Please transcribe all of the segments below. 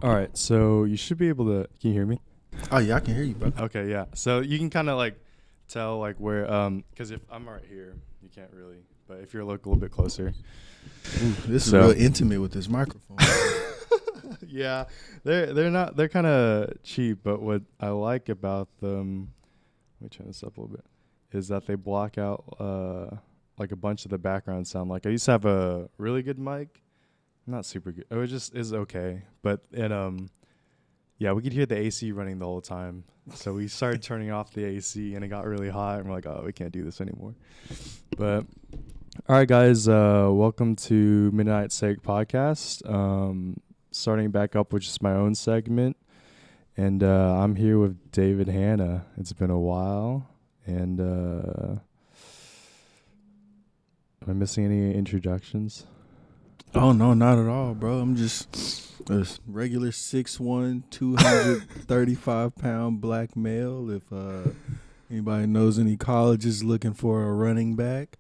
All right, so you should be able to. Can you hear me? Oh yeah, I can hear you, bro. Okay, yeah. So you can kind of like tell like where because if I'm right here, you can't really. But if you're look a little bit closer, Ooh, this is real intimate with this microphone. yeah, they're kind of cheap. But what I like about them, let me turn this up a little bit, is that they block out like a bunch of the background sound. Like I used to have a really good mic, not super good. It was just is okay, but it yeah, we could hear the AC running the whole time. So we started turning off the AC and it got really hot and we're like, oh, we can't do this anymore. But all right, guys, welcome to Midnight Sake Podcast. Starting back up with just my own segment. And I'm here with David Hanna. It's been a while. And am I missing any introductions? Oh no, not at all, bro. I'm just a regular 6'1", 235-pound black male. If anybody knows any colleges looking for a running back,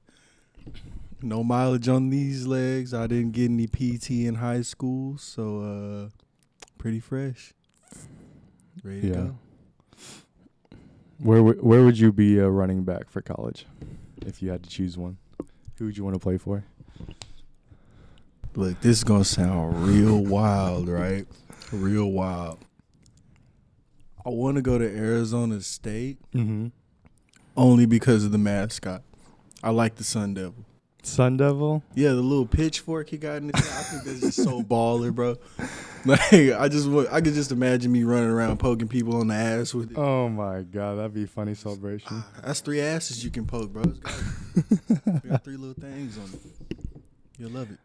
no mileage on these legs. I didn't get any PT in high school, so pretty fresh. Ready to go. Where would you be a running back for college if you had to choose one? Who would you want to play for? Look, this is going to sound real wild, right? Real wild. I want to go to Arizona State only because of the mascot. I like the Sun Devil. Sun Devil? Yeah, the little pitchfork he got in his hand. I think that's just so baller, bro. Like, I could just imagine me running around poking people on the ass with it. Oh, my God. That'd be a funny celebration. That's 3 asses you can poke, bro. It's got 3 little things on it. You'll love it.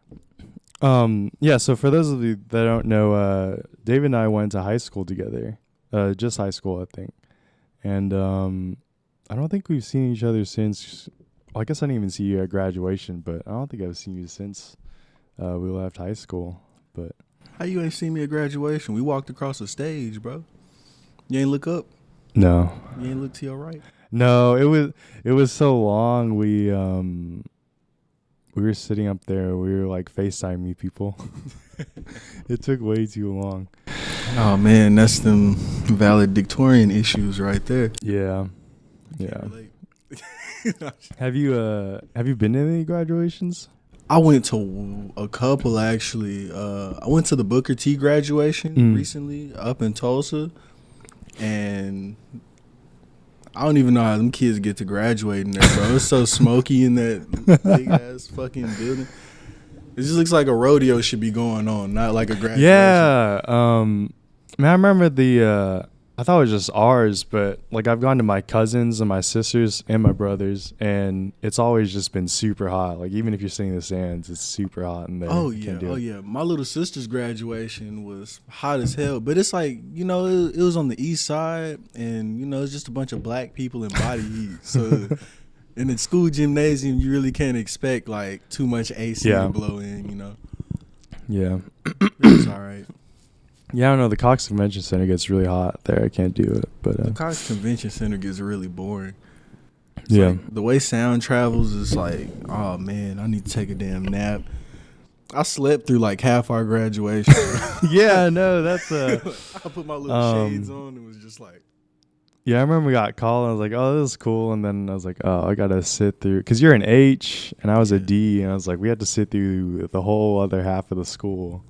Yeah, so for those of you that don't know, David and I went to high school together, just high school, I think. And I don't think we've seen each other since, well, I guess I didn't even see you at graduation, but I don't think I've seen you since we left high school. But how you ain't seen me at graduation? We walked across the stage, bro. You ain't look up? No. You ain't look to your right? No, it was so long. We were sitting up there. We were like FaceTiming people. It took way too long. Oh man, that's them valedictorian issues right there. Yeah, yeah. Have you been to any graduations? I went to a couple actually. I went to the Booker T graduation recently up in Tulsa, and I don't even know how them kids get to graduate in there, bro. It's so smoky in that big ass fucking building. It just looks like a rodeo should be going on, not like a graduation. Yeah. Man, I remember I thought it was just ours, but like I've gone to my cousins and my sisters and my brothers, and it's always just been super hot. Like even if you're sitting in the stands, it's super hot in there. Oh yeah. My little sister's graduation was hot as hell, but it's like, you know, it was on the east side, and you know, it's just a bunch of black people in body heat. So in the school gymnasium, you really can't expect like too much AC to blow in, you know. Yeah. It's all right. Yeah, I don't know. The Cox Convention Center gets really hot there. I can't do it. But the Cox Convention Center gets really boring. It's yeah. Like, the way sound travels is like, oh, man, I need to take a damn nap. I slept through like half our graduation. Yeah, no, that's I put my little shades on and was just like. Yeah, I remember we got called and I was like, oh, this is cool. And then I was like, oh, I got to sit through. Because you're an H and I was a D. And I was like, we had to sit through the whole other half of the school.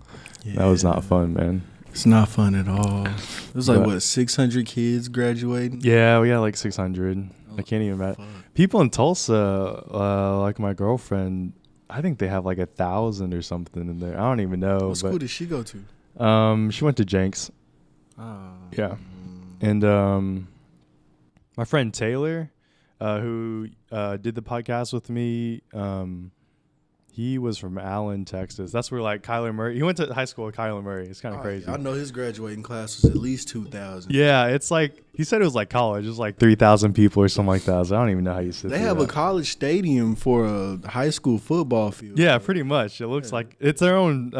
Yeah. That was not fun, man. It's not fun at all. It was like, what, 600 kids graduating? Yeah, we had like 600. Oh, I can't even imagine. People in Tulsa, like my girlfriend, I think they have like 1,000 or something in there. I don't even know. What school did she go to? She went to Jenks. Oh. Yeah. And my friend Taylor, who did the podcast with me, he was from Allen, Texas. That's where like Kyler Murray. He went to high school with Kyler Murray. It's kind of crazy. I know his graduating class was at least 2,000. Yeah, it's like he said it was like college. It was like 3,000 people or something like that. So I don't even know how you said. They have a college stadium for a high school football field. Yeah, pretty much. It looks like it's their own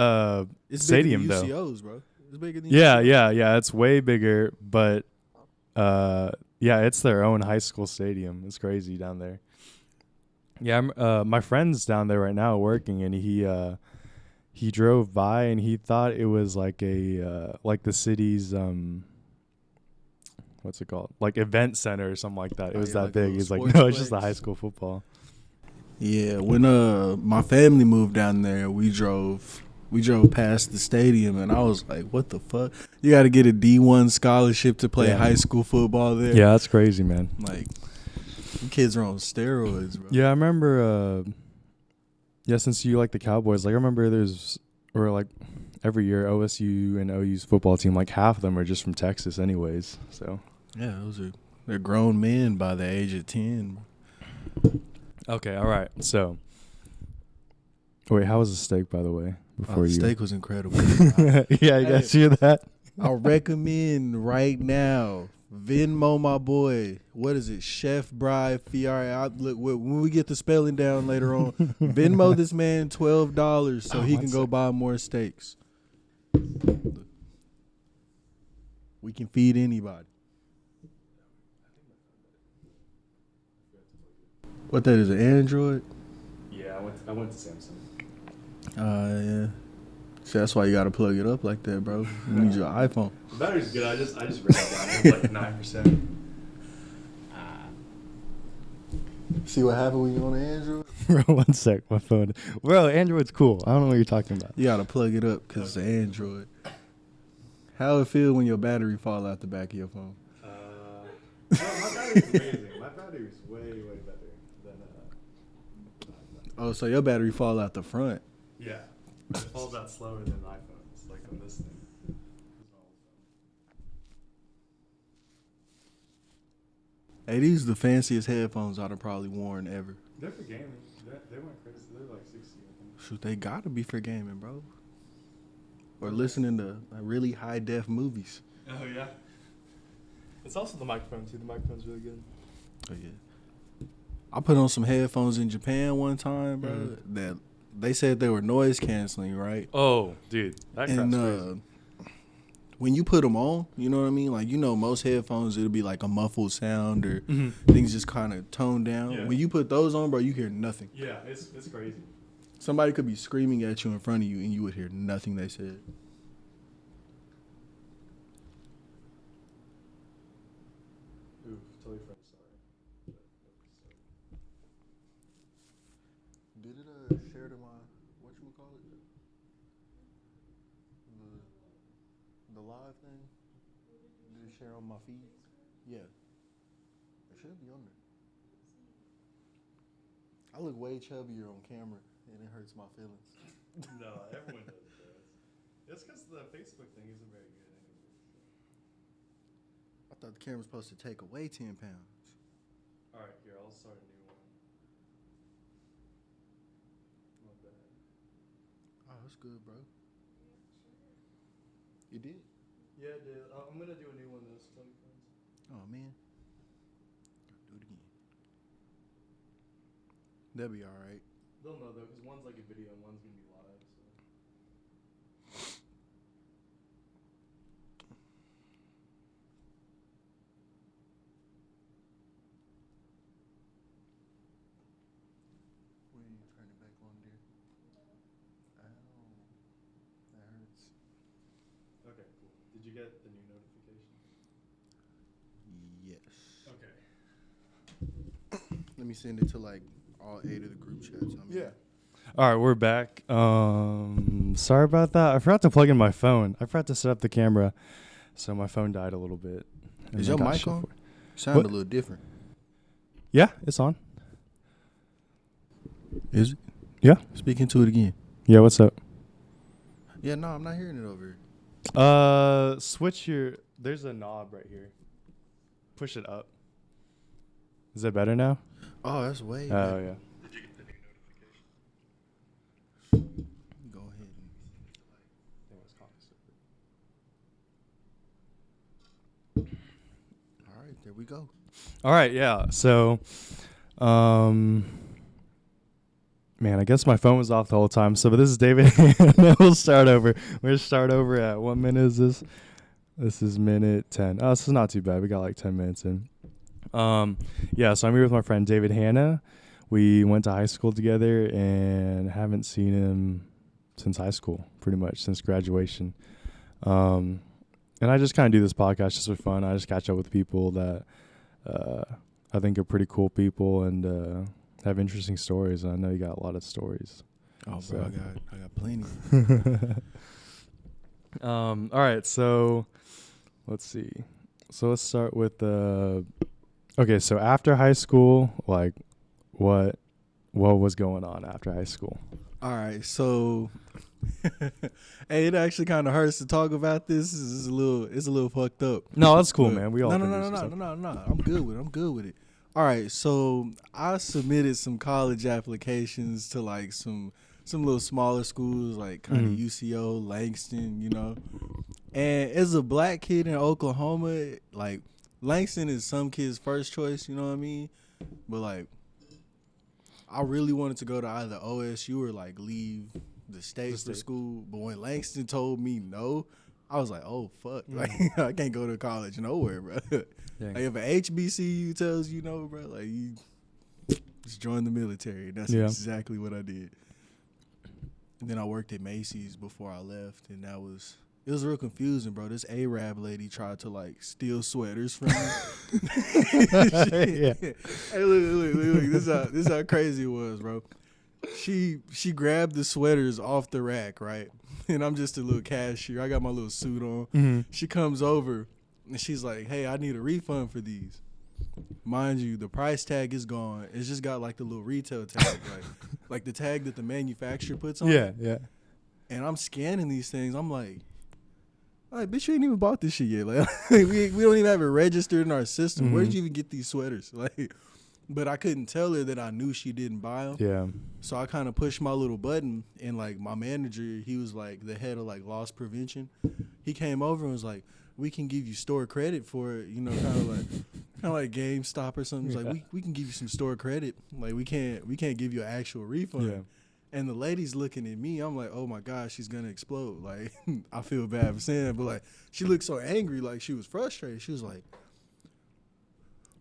it's stadium bigger than though. UCO's, bro. It's bigger than UCO's. Yeah. It's way bigger, but yeah, it's their own high school stadium. It's crazy down there. Yeah, my friend's down there right now working, and he drove by and he thought it was like like the city's what's it called? Like event center or something like that. It was that like big. He's like, no, sports it's just the place. high school football. Yeah, when my family moved down there, we drove past the stadium, and I was like, "What the fuck? You got to get a D1 scholarship to play Yeah. high school football there." Yeah, that's crazy, man. Like, them kids are on steroids, bro. Yeah, I remember. Since you like the Cowboys, like I remember like every year OSU and OU's football team, like half of them are just from Texas, anyways. So Yeah, they're grown men by the age of 10. okay, all right. So wait, how was the steak, by the way? Before The you steak was incredible. yeah, you guys hear that? I recommend right now Venmo my boy. What is it? Chef Bry Fiore. Look, when we get the spelling down later on, Venmo this man $12 so he can go buy more steaks. We can feed anybody. What that is, an Android? Yeah, I went to Samsung. Yeah. See, that's why you gotta plug it up like that, bro. You need your iPhone. The battery's good. I just ran it down. It was like 9%. See what happened when you on the Android? Bro, one sec, my phone. Bro, Android's cool. I don't know what you're talking about. You gotta plug it up because it's an Android. How it feel when your battery fall out the back of your phone? No, my battery's amazing. My battery's way better than Oh, so your battery fall out the front. yeah. It falls out slower than iPhones, like on this thing. Hey, these the fanciest headphones I'd have probably worn ever. They're for gaming. They weren't crazy. They're like 60, I think. Shoot, they gotta be for gaming, bro. Or listening to really high def movies. Oh yeah. It's also the microphone too. The microphone's really good. Oh yeah. I put on some headphones in Japan one time, bro. That they said they were noise canceling, right? Oh, dude, that crap's And crazy. when you put them on, you know what I mean? Like, most headphones, it'll be like a muffled sound or things just kind of toned down. Yeah. When you put those on, bro, you hear nothing. Yeah, it's crazy. Somebody could be screaming at you in front of you and you would hear nothing they said. Ooh, totally French, sorry. Did it share to my, whatchamacallit? The live thing? Did it share on my feed? Yeah. It should be on there. I look way chubbier on camera and it hurts my feelings. No, everyone does it, bro. It's because the Facebook thing isn't very good anyway. I thought the camera was supposed to take away 10 pounds. All right, here, I'll start a new one. Not bad. Oh, that's good, bro. You did? Yeah, dude. I'm going to do a new one this. Tell your friends. Oh, man. Do it again. That'll be all right. They'll know, though, because one's like a video and one's going to be live, so. When you turn it back on, dear? Ow. That hurts. Okay, cool. Did you get the new notification? Yes. Okay. Let me send it to like all 8 of the group chats. All right, we're back. Sorry about that. I forgot to plug in my phone. I forgot to set up the camera, so my phone died a little bit. Is your mic on? Sound a little different. Yeah, it's on. Is it? Yeah. Speaking to it again. Yeah, what's up? Yeah, no, I'm not hearing it over here. Switch your. There's a knob right here. Push it up. Is that better now? Oh, that's way Oh better. yeah. Did you get the new notification? Go ahead. All right, there we go. All right, yeah. So, man, I guess my phone was off the whole time. So, but this is David. We'll start over. We're gonna start over at what minute is this? This is minute 10. Oh, this is not too bad. We got like 10 minutes in. Yeah. So I'm here with my friend David Hanna. We went to high school together and haven't seen him since high school, pretty much since graduation. And I just kind of do this podcast just for fun. I just catch up with people that I think are pretty cool people and have interesting stories. And I know you got a lot of stories. Oh, so. bro, I got plenty. All right, so let's see. So let's start with okay, so after high school, like what was going on after high school? All right, so hey, it actually kind of hurts to talk about this. It's a little fucked up. No, that's cool, But man. We all no. I'm good with it. All right, so I submitted some college applications to like some little smaller schools, like kind of UCO, Langston, you know. And as a black kid in Oklahoma, like Langston is some kids' first choice, you know what I mean? But like, I really wanted to go to either OSU or like leave the state for school. But when Langston told me no, I was like, oh fuck, like I can't go to college nowhere, bro. Like if an HBCU tells you no, bro, like you just join the military. That's exactly what I did. And then I worked at Macy's before I left, and it was real confusing, bro. This Arab lady tried to like steal sweaters from me. Yeah. Hey, look. This is how crazy it was, bro. She grabbed the sweaters off the rack, right? And I'm just a little cashier. I got my little suit on. Mm-hmm. She comes over and she's like, "Hey, I need a refund for these." Mind you, the price tag is gone. It's just got like the little retail tag, like the tag that the manufacturer puts on. Yeah. And I'm scanning these things. I'm like, bitch, you ain't even bought this shit yet. Like, we don't even have it registered in our system. Mm-hmm. Where did you even get these sweaters? Like, but I couldn't tell her that I knew she didn't buy them. Yeah. So I kind of pushed my little button, and like my manager, he was like the head of like loss prevention. He came over and was like, "We can give you store credit for it, you know, kind of like GameStop or something." He's like, we can give you some store credit. Like we can't give you an actual refund. Yeah. And the lady's looking at me. I'm like, oh my gosh, she's gonna explode. Like I feel bad for saying it, but like she looked so angry, like she was frustrated. She was like,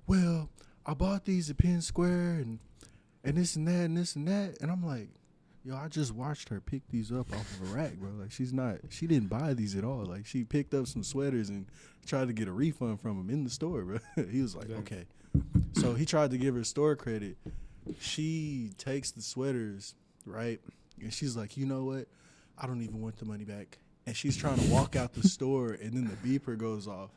"Well, I bought these at Penn Square and this and that and this and that." And I'm like, yo, I just watched her pick these up off of a rack, bro. Like she didn't buy these at all. Like she picked up some sweaters and tried to get a refund from him in the store, bro. He was like, okay. So he tried to give her store credit. She takes the sweaters, right? And she's like, you know what? I don't even want the money back. And she's trying to walk out the store, and then the beeper goes off.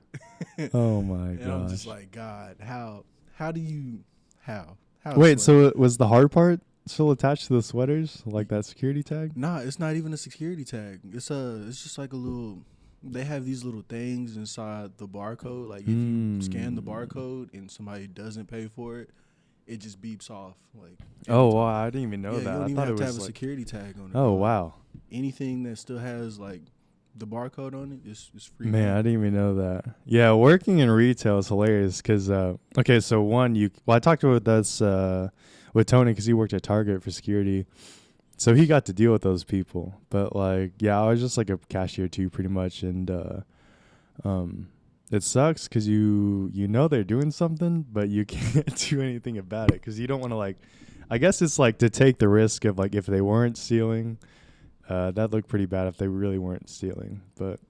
Oh my god. And I'm just like, God, how do you Wait, so was the hard part still attached to the sweaters, like that security tag? Nah, it's not even a security tag. It's just like a little. They have these little things inside the barcode. Like if you scan the barcode and somebody doesn't pay for it, it just beeps off. Like oh wow, I didn't even know that. You don't I even thought have it to was have a like, security tag on it. oh wow. Anything that still has like the barcode on it is free. Man, I didn't even know that. Yeah, working in retail is hilarious because okay, so I talked with this with Tony because he worked at Target for security. So he got to deal with those people. But like, yeah, I was just like a cashier too pretty much, and it sucks because you know they're doing something, but you can't do anything about it because you don't want to like, I guess it's like to take the risk of like if they weren't stealing, that looked pretty bad if they really weren't stealing. But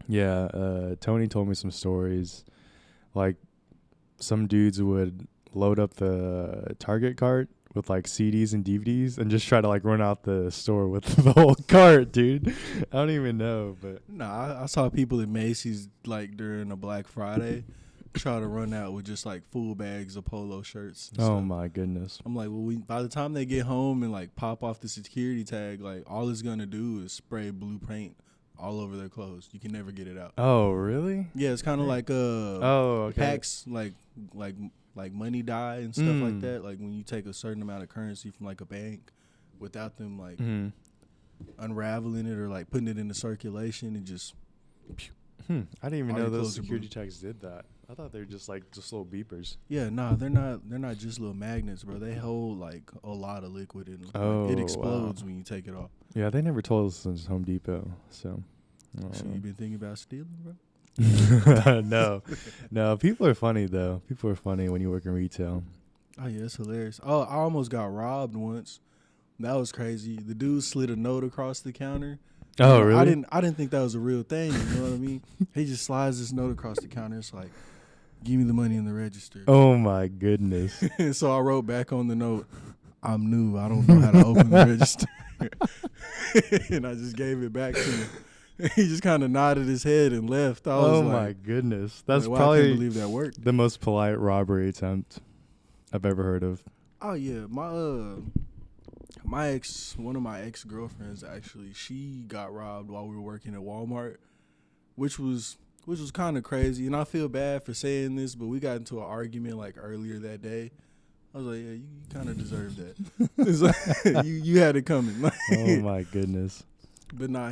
yeah, Tony told me some stories, like some dudes would load up the Target cart with like CDs and DVDs and just try to like run out the store with the whole cart, dude. I don't even know, but nah, I saw people at Macy's like during a Black Friday try to run out with just like full bags of polo shirts. And oh stuff. my goodness. I'm like, well, by the time they get home and like pop off the security tag, like all it's gonna do is spray blue paint all over their clothes. You can never get it out. Oh really? Yeah, it's kind of like okay. packs like money dye and stuff like that. Like when you take a certain amount of currency from like a bank without them like unraveling it or like putting it into circulation and just. I didn't even all know your those clothes are security blue. tags did that. I thought they were just little beepers. Yeah, nah, they're not just little magnets, bro. They hold like a lot of liquid in them. Oh, like, it explodes wow. when you take it off. Yeah, they never told us since Home Depot. So You been thinking about stealing, bro? No. People are funny though. People are funny when you work in retail. Oh yeah, it's hilarious. Oh, I almost got robbed once That was crazy. The dude slid a note across the counter. Oh, You know, really? I didn't think that was a real thing. You know what I mean? He just slides this note across the counter. It's like, give me the money in the register. Oh my goodness. And so I wrote back on the note, I'm new. I don't know how to open the register. And I just gave it back to him. He just kind of nodded his head and left. I was Oh like, my goodness. That's like, wow, I can't probably believe that worked. the most polite robbery attempt I've ever heard of. Oh yeah, one of my ex girlfriends actually, she got robbed while we were working at Walmart, which was kind of crazy. And I feel bad for saying this, but we got into an argument like earlier that day. I was like, yeah, you kind of deserve that. It's like, you had it coming. Oh my goodness. But nah,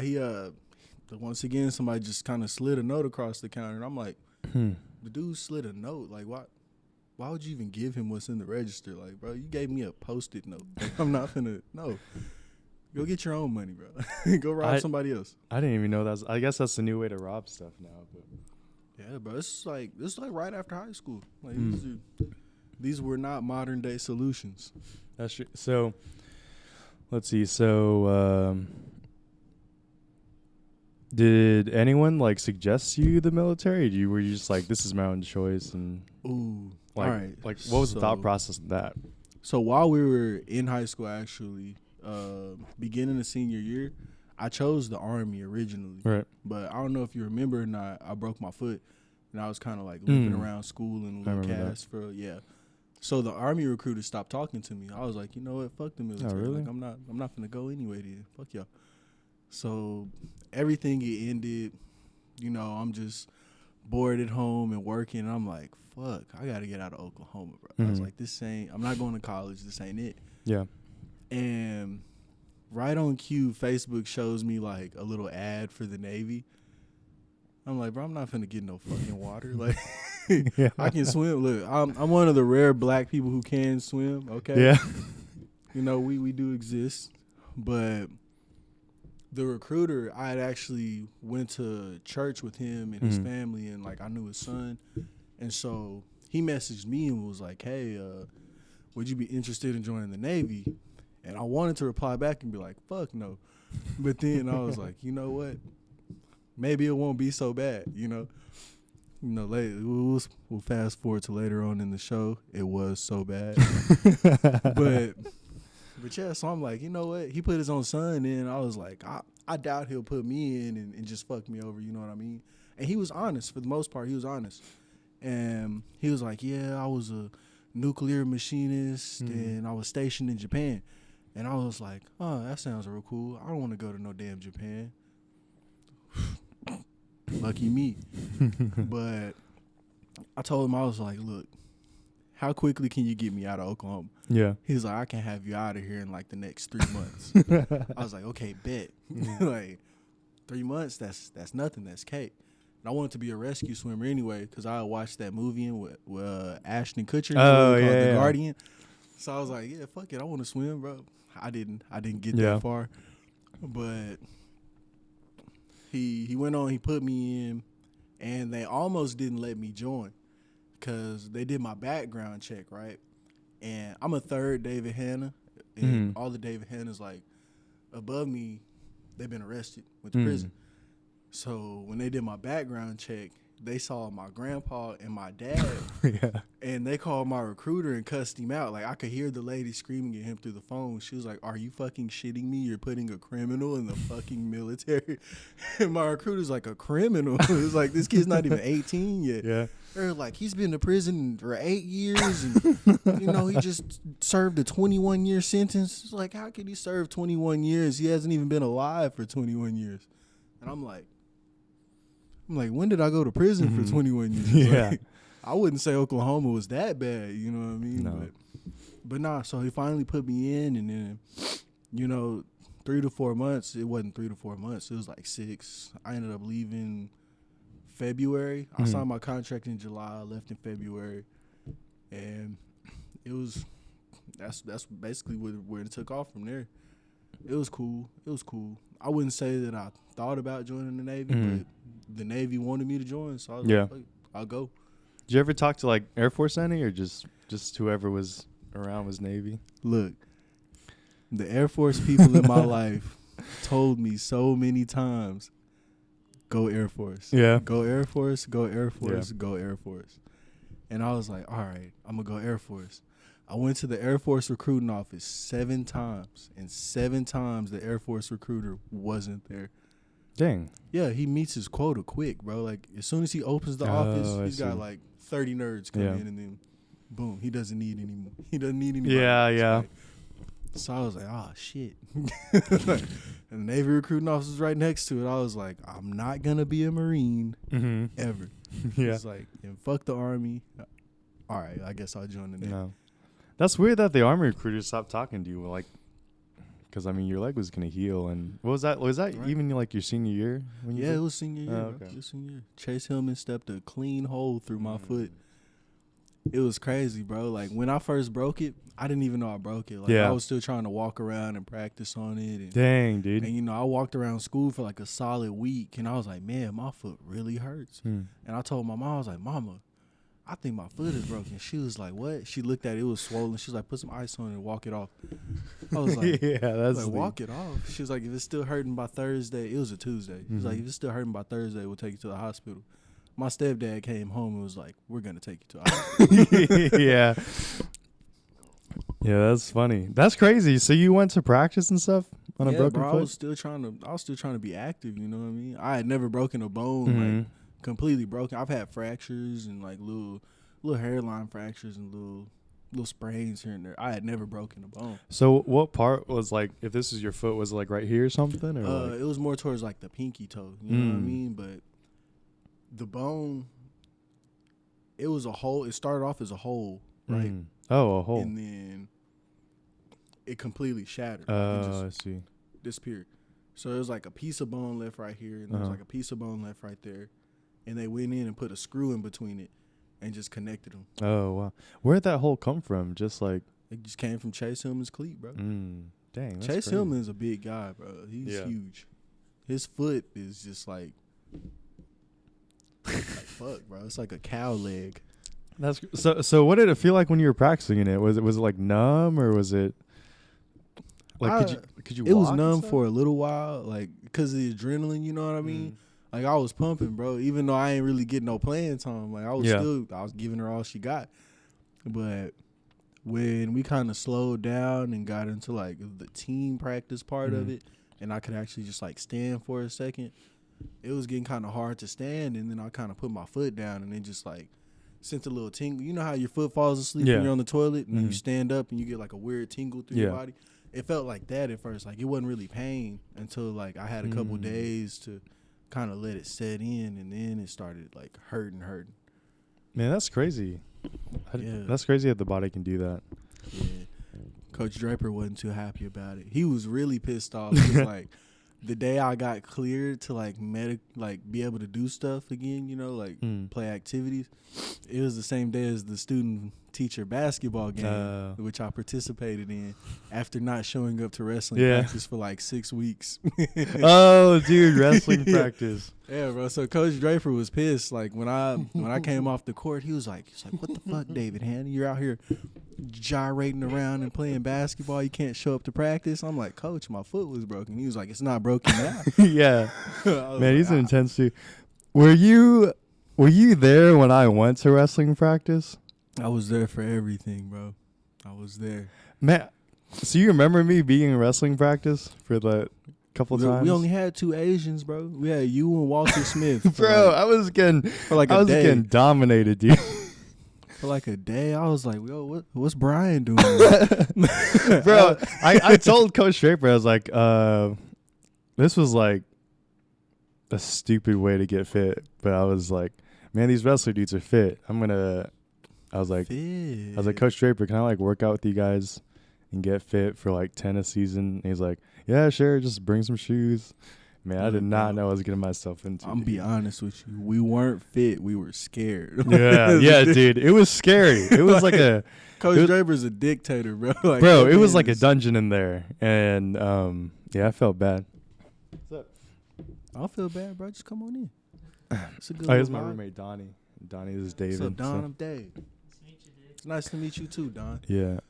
once again, somebody just kind of slid a note across the counter, and I'm like, the dude slid a note. Like, why would you even give him what's in the register? Like, bro, you gave me a Post-it note. I'm not finna, no. Go get your own money, bro. Go rob somebody else. I didn't even know I guess that's the new way to rob stuff now. But Yeah, bro, this is like right after high school. Like, these were not modern day solutions. that's true. So, let's see. So, did anyone like suggest you the military? Were you just like, this is my own choice? And Ooh, like, all right. like what was the thought process of that? So while we were in high school, actually, beginning of senior year, I chose the Army originally. Right. But I don't know if you remember or not, I broke my foot, and I was kind of like limping around school in a little cast for, So the Army recruiter stopped talking to me. I was like, you know what, fuck the military. Oh, really? Like, I'm not gonna go anyway then. Fuck y'all. So everything it ended, you know, I'm just bored at home and working. And I'm like, fuck, I got to get out of Oklahoma, bro. I was like, I'm not going to college. This ain't it. Yeah. And right on cue, Facebook shows me like a little ad for the Navy. I'm like, bro, I'm not finna get no fucking water. Like, Yeah. I can swim. Look, I'm one of the rare black people who can swim. Okay. Yeah. You know, we do exist, but the recruiter, I had actually went to church with him and his family, and like I knew his son, and so he messaged me and was like, "Hey, would you be interested in joining the Navy?" And I wanted to reply back and be like, "Fuck no," but then I was like, you know what? Maybe it won't be so bad, you know. Later we'll fast forward to later on in the show. It was so bad, But yeah, so I'm like, you know what? He put his own son in. I was like, I doubt he'll put me in and just fuck me over. You know what I mean? And he was honest for the most part. He was honest, and he was like, yeah, I was a nuclear machinist and I was stationed in Japan. And I was like, oh, that sounds real cool. I don't want to go to no damn Japan. Lucky me. But I told him, I was like, look, how quickly can you get me out of Oklahoma? Yeah. He was like, I can have you out of here in like the next 3 months. I was like, okay, bet. Like 3 months, that's nothing. That's cake. And I wanted to be a rescue swimmer anyway because I watched that movie with Ashton Kutcher called The Guardian. So I was like, yeah, fuck it, I want to swim, bro. I didn't get that far, but he went on. He put me in, and they almost didn't let me join because they did my background check, right? And I'm a third David Hanna, and all the David Hannas like above me, they've been arrested, went to prison. So when they did my background check, they saw my grandpa and my dad, and they called my recruiter and cussed him out. Like, I could hear the lady screaming at him through the phone. She was like, are you fucking shitting me? You're putting a criminal in the fucking military? And my recruiter's like, a criminal? It's like, this kid's not even 18 yet. Yeah. They're like, he's been to prison for 8 years, and, you know, he just served a 21-year sentence. It's like, how can he serve 21 years? He hasn't even been alive for 21 years. And I'm like, when did I go to prison for 21 years? Yeah. Like, I wouldn't say Oklahoma was that bad, you know what I mean? No. But nah, so he finally put me in, and then, you know, 3 to 4 months, it wasn't 3 to 4 months, it was like 6. I ended up leaving February. I signed my contract in July, I left in February, and that's basically where it took off from there. It was cool. I wouldn't say that I thought about joining the Navy, but the Navy wanted me to join, so I was like, I'll go. Did you ever talk to like Air Force any, or just whoever was around was Navy? Look, The Air Force people in my life told me so many times, go Air Force. Yeah. Go Air Force, go Air Force, Yeah. go Air Force. And I was like, all right, I'm going to go Air Force. I went to the Air Force recruiting office 7 times, and 7 times the Air Force recruiter wasn't there. Dang. Yeah, he meets his quota quick, bro. Like, as soon as he opens the office, I he's got see. like 30 nerds come Yeah. in, and then boom, he doesn't need anymore. He doesn't need anybody. Yeah, else. yeah. Like, so I was like, oh, shit. And the Navy recruiting office was right next to it. I was like, I'm not going to be a Marine Mm-hmm. ever. Yeah. It's like, and fuck the Army. All right, I guess I'll join the Navy. No. That's weird that the Army recruiters stopped talking to you. Like, because, I mean, your leg was going to heal. And what was that? Was that Right. even like your senior year? When you Yeah, did? it was senior year. Oh, Bro. okay. It was senior year. Chase Hillman stepped a clean hole through my foot. It was crazy, bro. Like, when I first broke it, I didn't even know I broke it. Like, Yeah. I was still trying to walk around and practice on it. And, Dang, dude. and, you know, I walked around school for like a solid week, and I was like, man, my foot really hurts. Hmm. And I told my mom, I was like, Mama, I think my foot is broken. She was like, what? She looked at it, it was swollen. She was like, put some ice on it and walk it off. I was like, yeah, that's like, the- walk it off. She was like, if it's still hurting by Thursday, it was a Tuesday. She was like, Mhm. if it's still hurting by Thursday, we'll take you to the hospital. My stepdad came home and was like, we're going to take you to the hospital. yeah. Yeah, that's funny. That's crazy. So you went to practice and stuff on a Yeah, broken bro, I foot? was still trying to be active, you know what I mean? I had never broken a bone, like Mhm. completely broken. I've had fractures and like little hairline fractures and little sprains here and there. I had never broken a bone. So what part was like, if this is your foot, was it like right here or something? Or like, It was more towards like the pinky toe, you know what I Mm. mean? But the bone, it was a hole. It started off as a hole, right? Mm. Oh, a hole. And then it completely shattered. Like, it Oh, just I see. disappeared. So it was like a piece of bone left right here, and there was Uh-huh. like a piece of bone left right there. And they went in and put a screw in between it and just connected them. Oh, wow. Where'd that hole come from? Just like, It just came from Chase Hillman's cleat, bro. dang. That's Chase crazy. Hillman's a big guy, bro. He's Yeah. huge. His foot is just like fuck, bro. It's like a cow leg. That's so. What did it feel like when you were practicing in it? Was it like numb, or was it like could you? It was walk and numb stuff? for a little while, like because of the adrenaline. You know what I mean? Like I was pumping, bro. Even though I ain't really getting no playing time, like I was giving her all she got. But when we kind of slowed down and got into like the team practice part of it, and I could actually just like stand for a second, it was getting kind of hard to stand. And then I kind of put my foot down and then just like sent a little tingle. You know how your foot falls asleep when you're on the toilet and then you stand up and you get like a weird tingle through your body? It felt like that at first. Like it wasn't really pain until like I had a couple days to kind of let it set in, and then it started like hurting. Man, that's crazy. Yeah. That's crazy that the body can do that. Yeah. Coach Draper wasn't too happy about it. He was really pissed off. 'Cause, like the day I got cleared to like be able to do stuff again, you know, like play activities, it was the same day as the student teacher basketball game, which I participated in after not showing up to wrestling practice for like 6 weeks. Oh, dude, wrestling practice. Yeah, bro. So Coach Draper was pissed. Like when I came off the court, he was like, "What the fuck, David Hanna? You're out here gyrating around and playing basketball. You can't show up to practice." I'm like, "Coach, my foot was broken." He was like, "It's not broken now." Yeah, man, he's an intense dude. Were you there when I went to wrestling practice? I was there for everything, bro. I was there. Man, so you remember me being in wrestling practice for the couple times? We only had 2 Asians, bro. We had you and Walter Smith. Bro, I was getting getting dominated, dude. For like a day, I was like, "Yo, what's Bryant doing?" Bro, I told Coach Draper, I was like, this was like a stupid way to get fit, but I was like, man, these wrestler dudes are fit. I was like, Coach Draper, can I like work out with you guys and get fit for like 10 a season? And he's like, yeah, sure, just bring some shoes. Man, I did not know what I was getting myself into. I'm be honest with you. We weren't fit. We were scared. Yeah, dude. It was scary. It was like a Coach Draper's a dictator, bro. Like, bro, it was like a dungeon in there. And yeah, I felt bad. What's up? I don't feel bad, bro. Just come on in. It's a good here's my vibe. roommate Donnie. Donnie is David. What's up, Don? I'm Dave. It's nice to meet you too, Don. Yeah.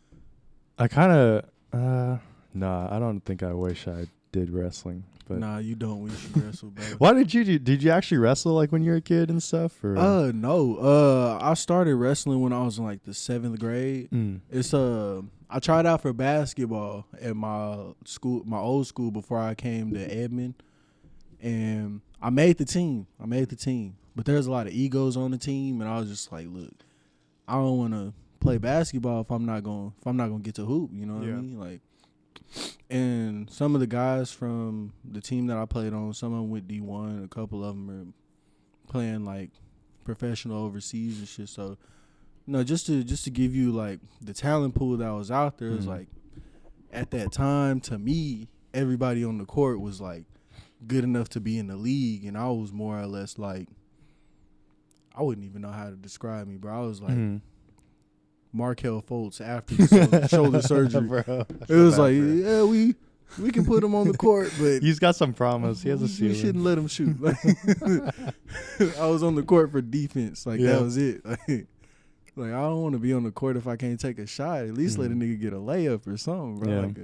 I kind of Nah, I don't think I wish I did wrestling. But Nah, you don't wish you wrestled, bro. why did you do? Did you actually wrestle like when you were a kid and stuff? Or No. I started wrestling when I was in like the 7th grade. It's I tried out for basketball at my old school before I came to Edmond, and I made the team. But there's a lot of egos on the team, and I was just like, look, I don't want to play basketball if I'm not gonna get to hoop. You know what I mean? Like, and some of the guys from the team that I played on, some of them went D1, a couple of them are playing like professional overseas and shit. So, just to give you like the talent pool that was out there is like, at that time, to me, everybody on the court was like good enough to be in the league, and I was more or less like, I wouldn't even know how to describe me, bro. I was like Markel Fultz after the shoulder surgery. Bro, it was like, yeah, we can put him on the court, but he's got some promise. He has a ceiling. We shouldn't let him shoot. Like, I was on the court for defense. Like, that was it. Like, I don't want to be on the court if I can't take a shot. At least let a nigga get a layup or something, bro. Yeah. Like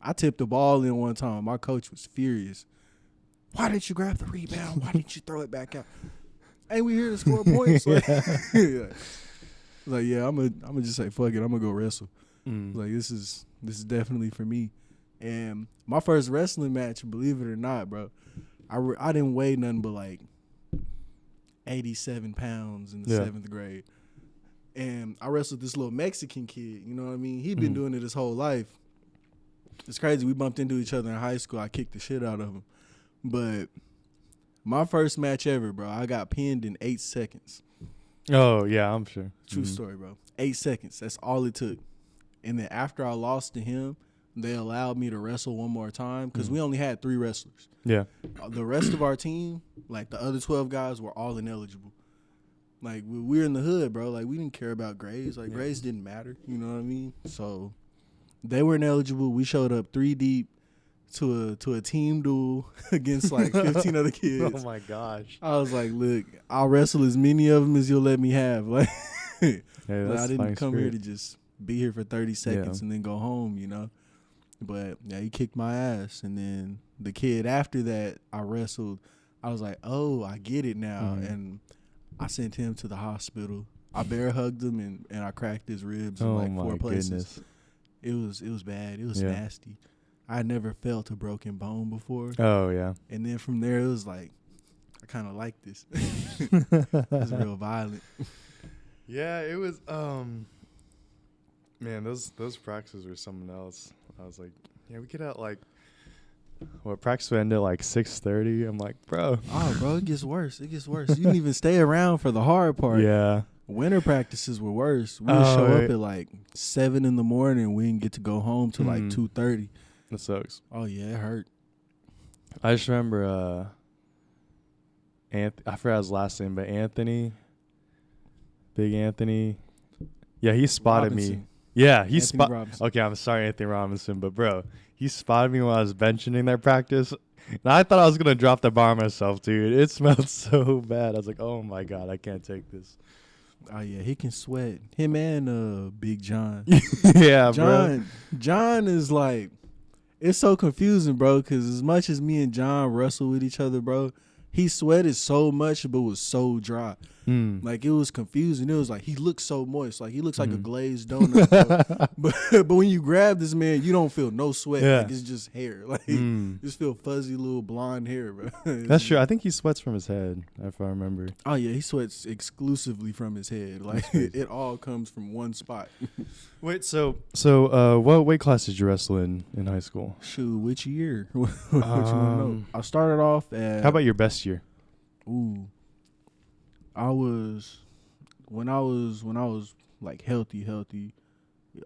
I tipped the ball in one time. My coach was furious. Why didn't you grab the rebound? Why didn't you throw it back out? Ain't we here to score points? Like, I'm gonna just say fuck it. I'm gonna go wrestle. Like, this is definitely for me. And my first wrestling match, believe it or not, bro, I didn't weigh nothing but like 87 pounds in the 7th grade. And I wrestled this little Mexican kid, you know what I mean? He'd been doing it his whole life. It's crazy. We bumped into each other in high school. I kicked the shit out of him. But my first match ever, bro, I got pinned in 8 seconds. Oh, yeah, I'm sure. True story, bro. 8 seconds. That's all it took. And then after I lost to him, they allowed me to wrestle one more time because we only had 3 wrestlers. Yeah. The rest of our team, like the other 12 guys, were all ineligible. Like, we were in the hood, bro. Like, we didn't care about grades. Like, grades didn't matter. You know what I mean? So they were ineligible. We showed up 3 deep to a team duel against like 15 other kids. Oh my gosh. I was like, look, I'll wrestle as many of them as you'll let me have. Like, Hey, I didn't come here to spirit. just be here for 30 seconds and then go home, you know. But yeah, he kicked my ass. And then the kid after that I wrestled, I was like, oh, I get it now. And I sent him to the hospital. I bear hugged him and I cracked his ribs in like 4 places. Goodness. It was bad. It was nasty. I never felt a broken bone before. Oh, yeah. And then from there, it was like, I kind of like this. It was real violent. Yeah, it was, man, those practices were something else. I was like, yeah, we get out like, practice would end at like 6:30. I'm like, bro. Oh, bro, it gets worse. You didn't even stay around for the hard part. Yeah. Winter practices were worse. We would show up at like 7 in the morning. We didn't get to go home till like 2:30. That sucks. Oh, yeah, it hurt. I just remember, I forgot his last name, but Big Anthony. Yeah, he spotted me. Robinson. Yeah, he Robinson. Okay, I'm sorry, Anthony Robinson, but bro, he spotted me when I was benching in their practice. And I thought I was gonna drop the bar myself, dude. It smelled so bad. I was like, oh my god, I can't take this. Oh, yeah, he can sweat. Him and Big John. Yeah, bro. John is like, it's so confusing, bro, because as much as me and John wrestle with each other, bro, he sweated so much but was so dry. Like, it was confusing. It was like he looks so moist. Like, he looks like a glazed donut. but when you grab this man, you don't feel no sweat. Yeah. Like, it's just hair. Like, you just feel fuzzy little blonde hair, bro. That's true. I think he sweats from his head, if I remember. Oh, yeah, he sweats exclusively from his head. Like, it all comes from one spot. Wait, so what weight class did you wrestle in high school? Shoot, which year? What you want to know? I started off at... How about your best year? Ooh. When I was like healthy,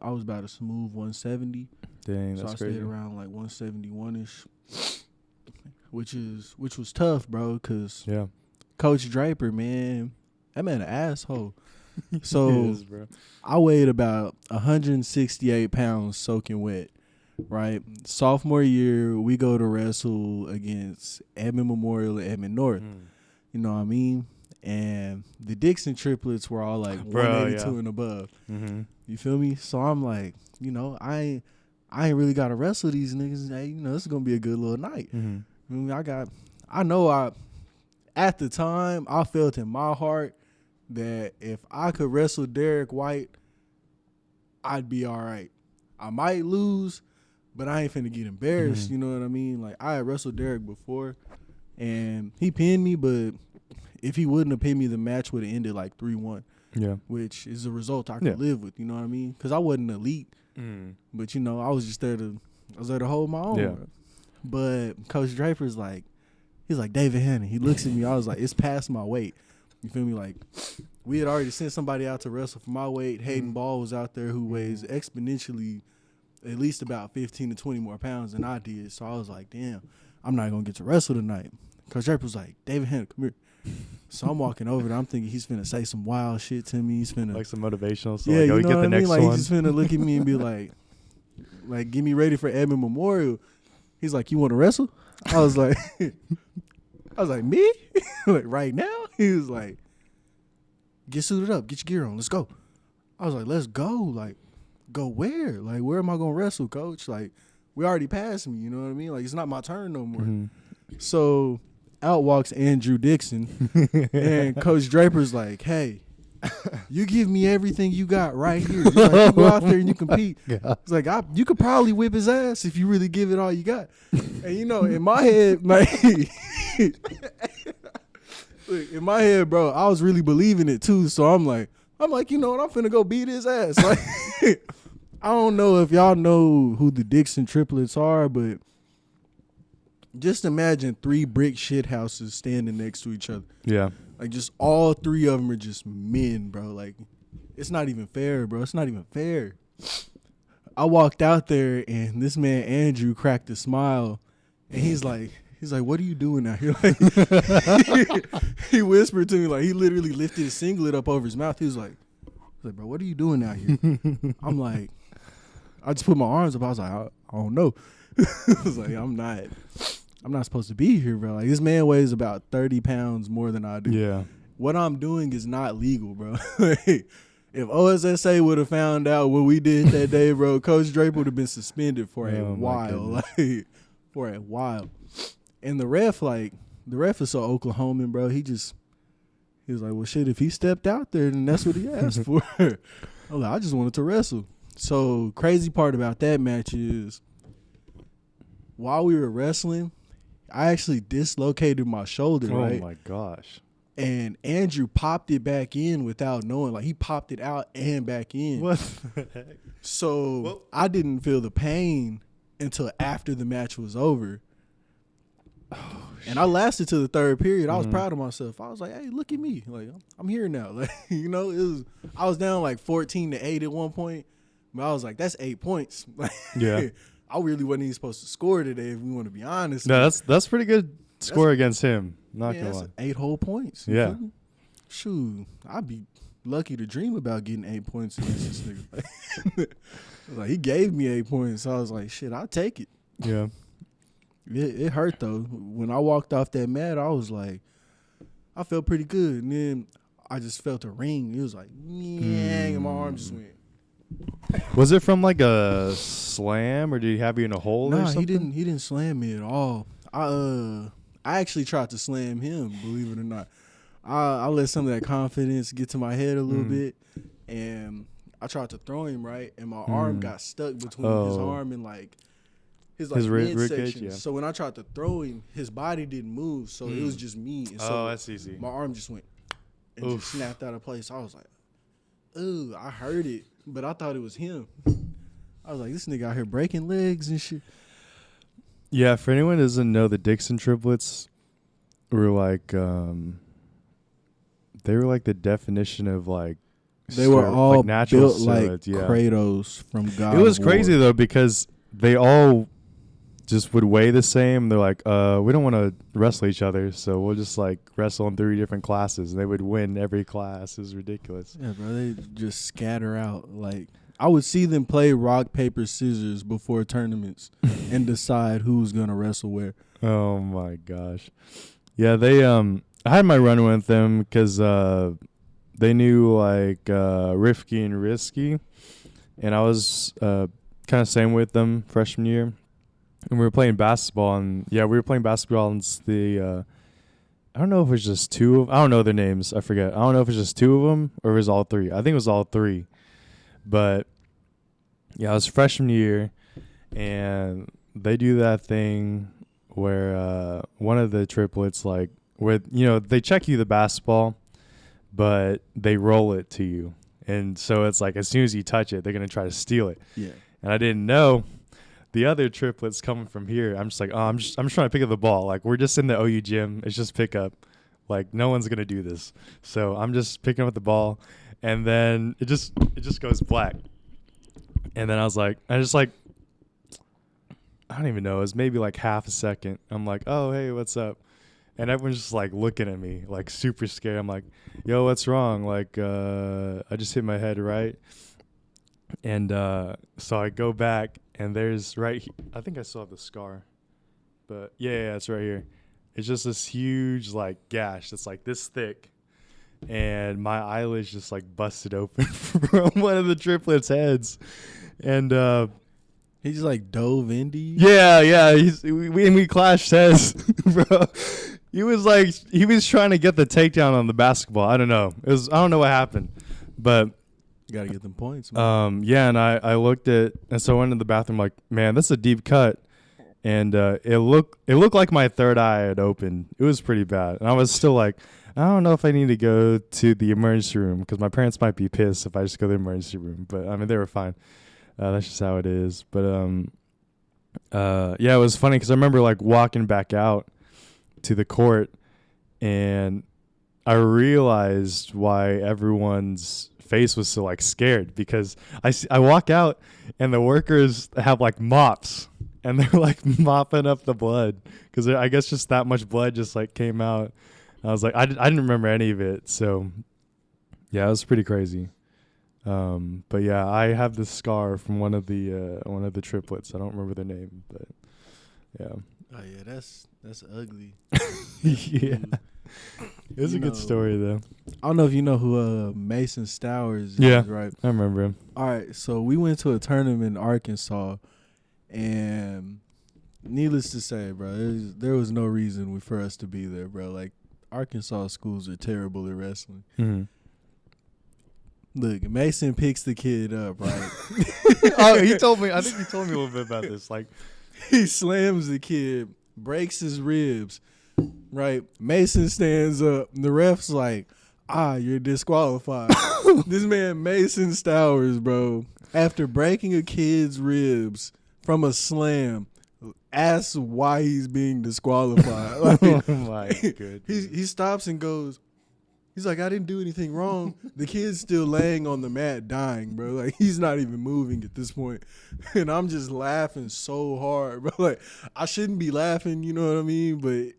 I was about a smooth 170. Dang, so that's I crazy. stayed around like 171ish, which was tough, bro. Cause Coach Draper, man, that man an asshole. So He is, bro. I weighed about 168 pounds soaking wet. Right, sophomore year we go to wrestle against Edmond Memorial and Edmond North. You know what I mean? And the Dixon triplets were all like 182 and above. You feel me? So I'm like, you know, I ain't really got to wrestle these niggas. Hey, this is gonna be a good little night. Mm-hmm. I mean, at the time, I felt in my heart that if I could wrestle Derek White, I'd be all right. I might lose, but I ain't finna get embarrassed. Mm-hmm. You know what I mean? Like, I had wrestled Derek before, and he pinned me, but if he wouldn't have pinned me, the match would have ended like 3-1. Yeah. Which is a result I could live with. You know what I mean? Because I wasn't elite, but I was just there to hold my own. Yeah. But Coach Draper's like, he's like, David Hannon. He looks at me. I was like, it's past my weight. You feel me? Like, we had already sent somebody out to wrestle for my weight. Hayden Ball was out there who weighs exponentially at least about 15 to 20 more pounds than I did. So I was like, damn, I'm not going to get to wrestle tonight. Coach Draper was like, David Hannon, come here. So I'm walking over there. I'm thinking he's finna say some wild shit to me. He's finna Like some motivational stuff. yeah, Like, you know get what the I mean? next Like one. he's just finna look at me and be like, get me ready for Edmund Memorial. He's like, you want to wrestle? I was like, me? Like right now? He was like, get suited up, get your gear on, let's go. I was like, let's go. Like, go where? Like, where am I gonna wrestle, coach? Like, we already passed me. You know what I mean? Like, it's not my turn no more. Mm-hmm. So out walks Andrew Dixon, and Coach Draper's like, hey, you give me everything you got right here. He's like, you go out there and you compete. It's like, you could probably whip his ass if you really give it all you got. And in my head, like, look, in my head, bro, I was really believing it too. So I'm like, you know what? I'm finna go beat his ass. Like, I don't know if y'all know who the Dixon triplets are, but just imagine 3 brick shit houses standing next to each other. Yeah. Like, just all 3 of them are just men, bro. Like, it's not even fair, bro. It's not even fair. I walked out there, and this man, Andrew, cracked a smile, and he's like, what are you doing out here? Like, he whispered to me, like, he literally lifted his singlet up over his mouth. He was like, bro, what are you doing out here? I'm like, I just put my arms up. I was like, I don't know. I was like, I'm not supposed to be here, bro. Like, this man weighs about 30 pounds more than I do. Yeah. What I'm doing is not legal, bro. If OSSA would have found out what we did that day, bro, Coach Draper would have been suspended for a while. Like, for a while. And the ref is so Oklahoman, bro. He was like, well, shit, if he stepped out there, then that's what he asked for. I was like, I just wanted to wrestle. So, crazy part about that match is, while we were wrestling, I actually dislocated my shoulder, right? Oh, my gosh. And Andrew popped it back in without knowing. Like, he popped it out and back in. What the heck? So, I didn't feel the pain until after the match was over. Oh, and I lasted to the 3rd period. I was proud of myself. I was like, hey, look at me. Like, I'm here now. Like, I was down like 14-8 at one point. But I was like, that's 8 points. Like, Yeah. I really wasn't even supposed to score today, if we want to be honest. No, that's pretty good score against him. Not gonna lie. 8 whole points. Yeah. Shoot, I'd be lucky to dream about getting 8 points against this nigga. Like, he gave me 8 points. So I was like, shit, I'll take it. Yeah. It hurt though. When I walked off that mat, I was like, I felt pretty good, and then I just felt a ring. It was like, and my arm just went. Was it from like a slam, or did he have you in a hole or something? He didn't slam me at all. I actually tried to slam him, believe it or not. I let some of that confidence get to my head a little bit, and I tried to throw him right, and my arm got stuck between his arm and his midsection. Yeah. So when I tried to throw him, his body didn't move, so it was just me. And so that's easy. My arm just went and just snapped out of place. I was like, ooh, I heard it, but I thought it was him. I was like, this nigga out here breaking legs and shit. Yeah, for anyone who doesn't know, the Dixon triplets were like, they were like the definition of like, they were all like natural built like Kratos from God. It was crazy though, because they all just would weigh the same. They're like, we don't want to wrestle each other, so we'll just like wrestle in 3 different classes, and they would win every class. It was ridiculous. Yeah, bro, they just scatter out. Like, I would see them play rock, paper, scissors before tournaments and decide who's gonna wrestle where. Oh my gosh. Yeah, they I had my run with them because they knew like Rifki and Risky, and I was kind of same with them freshman year. And we were playing basketball, and we were playing basketball, and I don't know if it was just I don't know their names. I forget. I don't know if it's just two of them or it was all three. I think it was all three. But, yeah, it was freshman year, and they do that thing where one of the triplets, like, where, they check you the basketball, but they roll it to you. And so it's like as soon as you touch it, they're going to try to steal it. Yeah. And I didn't know. The other triplets coming from here, I'm just like, I'm just trying to pick up the ball. Like, we're just in the OU gym. It's just pick up. Like, no one's going to do this. So I'm just picking up the ball, and then it just goes black. And then I don't even know. It was maybe like half a second. I'm like, oh, hey, what's up? And everyone's just like looking at me, like super scared. I'm like, yo, what's wrong? Like, I just hit my head, right? And so I go back, and there's I think I still have the scar. But yeah, it's right here. It's just this huge like gash that's like this thick. And my eyelid's just like busted open from one of the triplets' heads. And he just like dove into you? Yeah. We clashed heads, bro. He was trying to get the takedown on the basketball. I don't know. I don't know what happened. But you gotta get them points, man. And I looked and so I went in the bathroom like, man, that's a deep cut. And it looked like my third eye had opened. It was pretty bad. And I was still like, I don't know if I need to go to the emergency room because my parents might be pissed if I just go to the emergency room. But I mean, they were fine. That's just how it is. But it was funny because I remember like walking back out to the court, and I realized why everyone's face was so like scared, because I walk out and the workers have like mops and they're like mopping up the blood because I guess just that much blood just like came out. I was like, I didn't remember any of it. So yeah, it was pretty crazy. But yeah, I have this scar from one of the triplets. I don't remember their name, but yeah. Oh yeah, that's ugly. Yeah. It's a good story though. I don't know if you know who Mason Stowers is, yeah, right? I remember him. All right, so we went to a tournament in Arkansas, and needless to say, bro, there was no reason for us to be there, bro. Like, Arkansas schools are terrible at wrestling. Mm-hmm. Look, Mason picks the kid up, right? Oh, he told me. I think he told me a little bit about this. Like, he slams the kid, breaks his ribs, right? Mason stands up. And the ref's like, you're disqualified. This man, Mason Stowers, bro, after breaking a kid's ribs from a slam, asks why he's being disqualified. Like, oh my goodness. He stops and goes, he's like, I didn't do anything wrong. The kid's still laying on the mat dying, bro. Like, he's not even moving at this point. And I'm just laughing so hard, bro. Like, I shouldn't be laughing, you know what I mean? But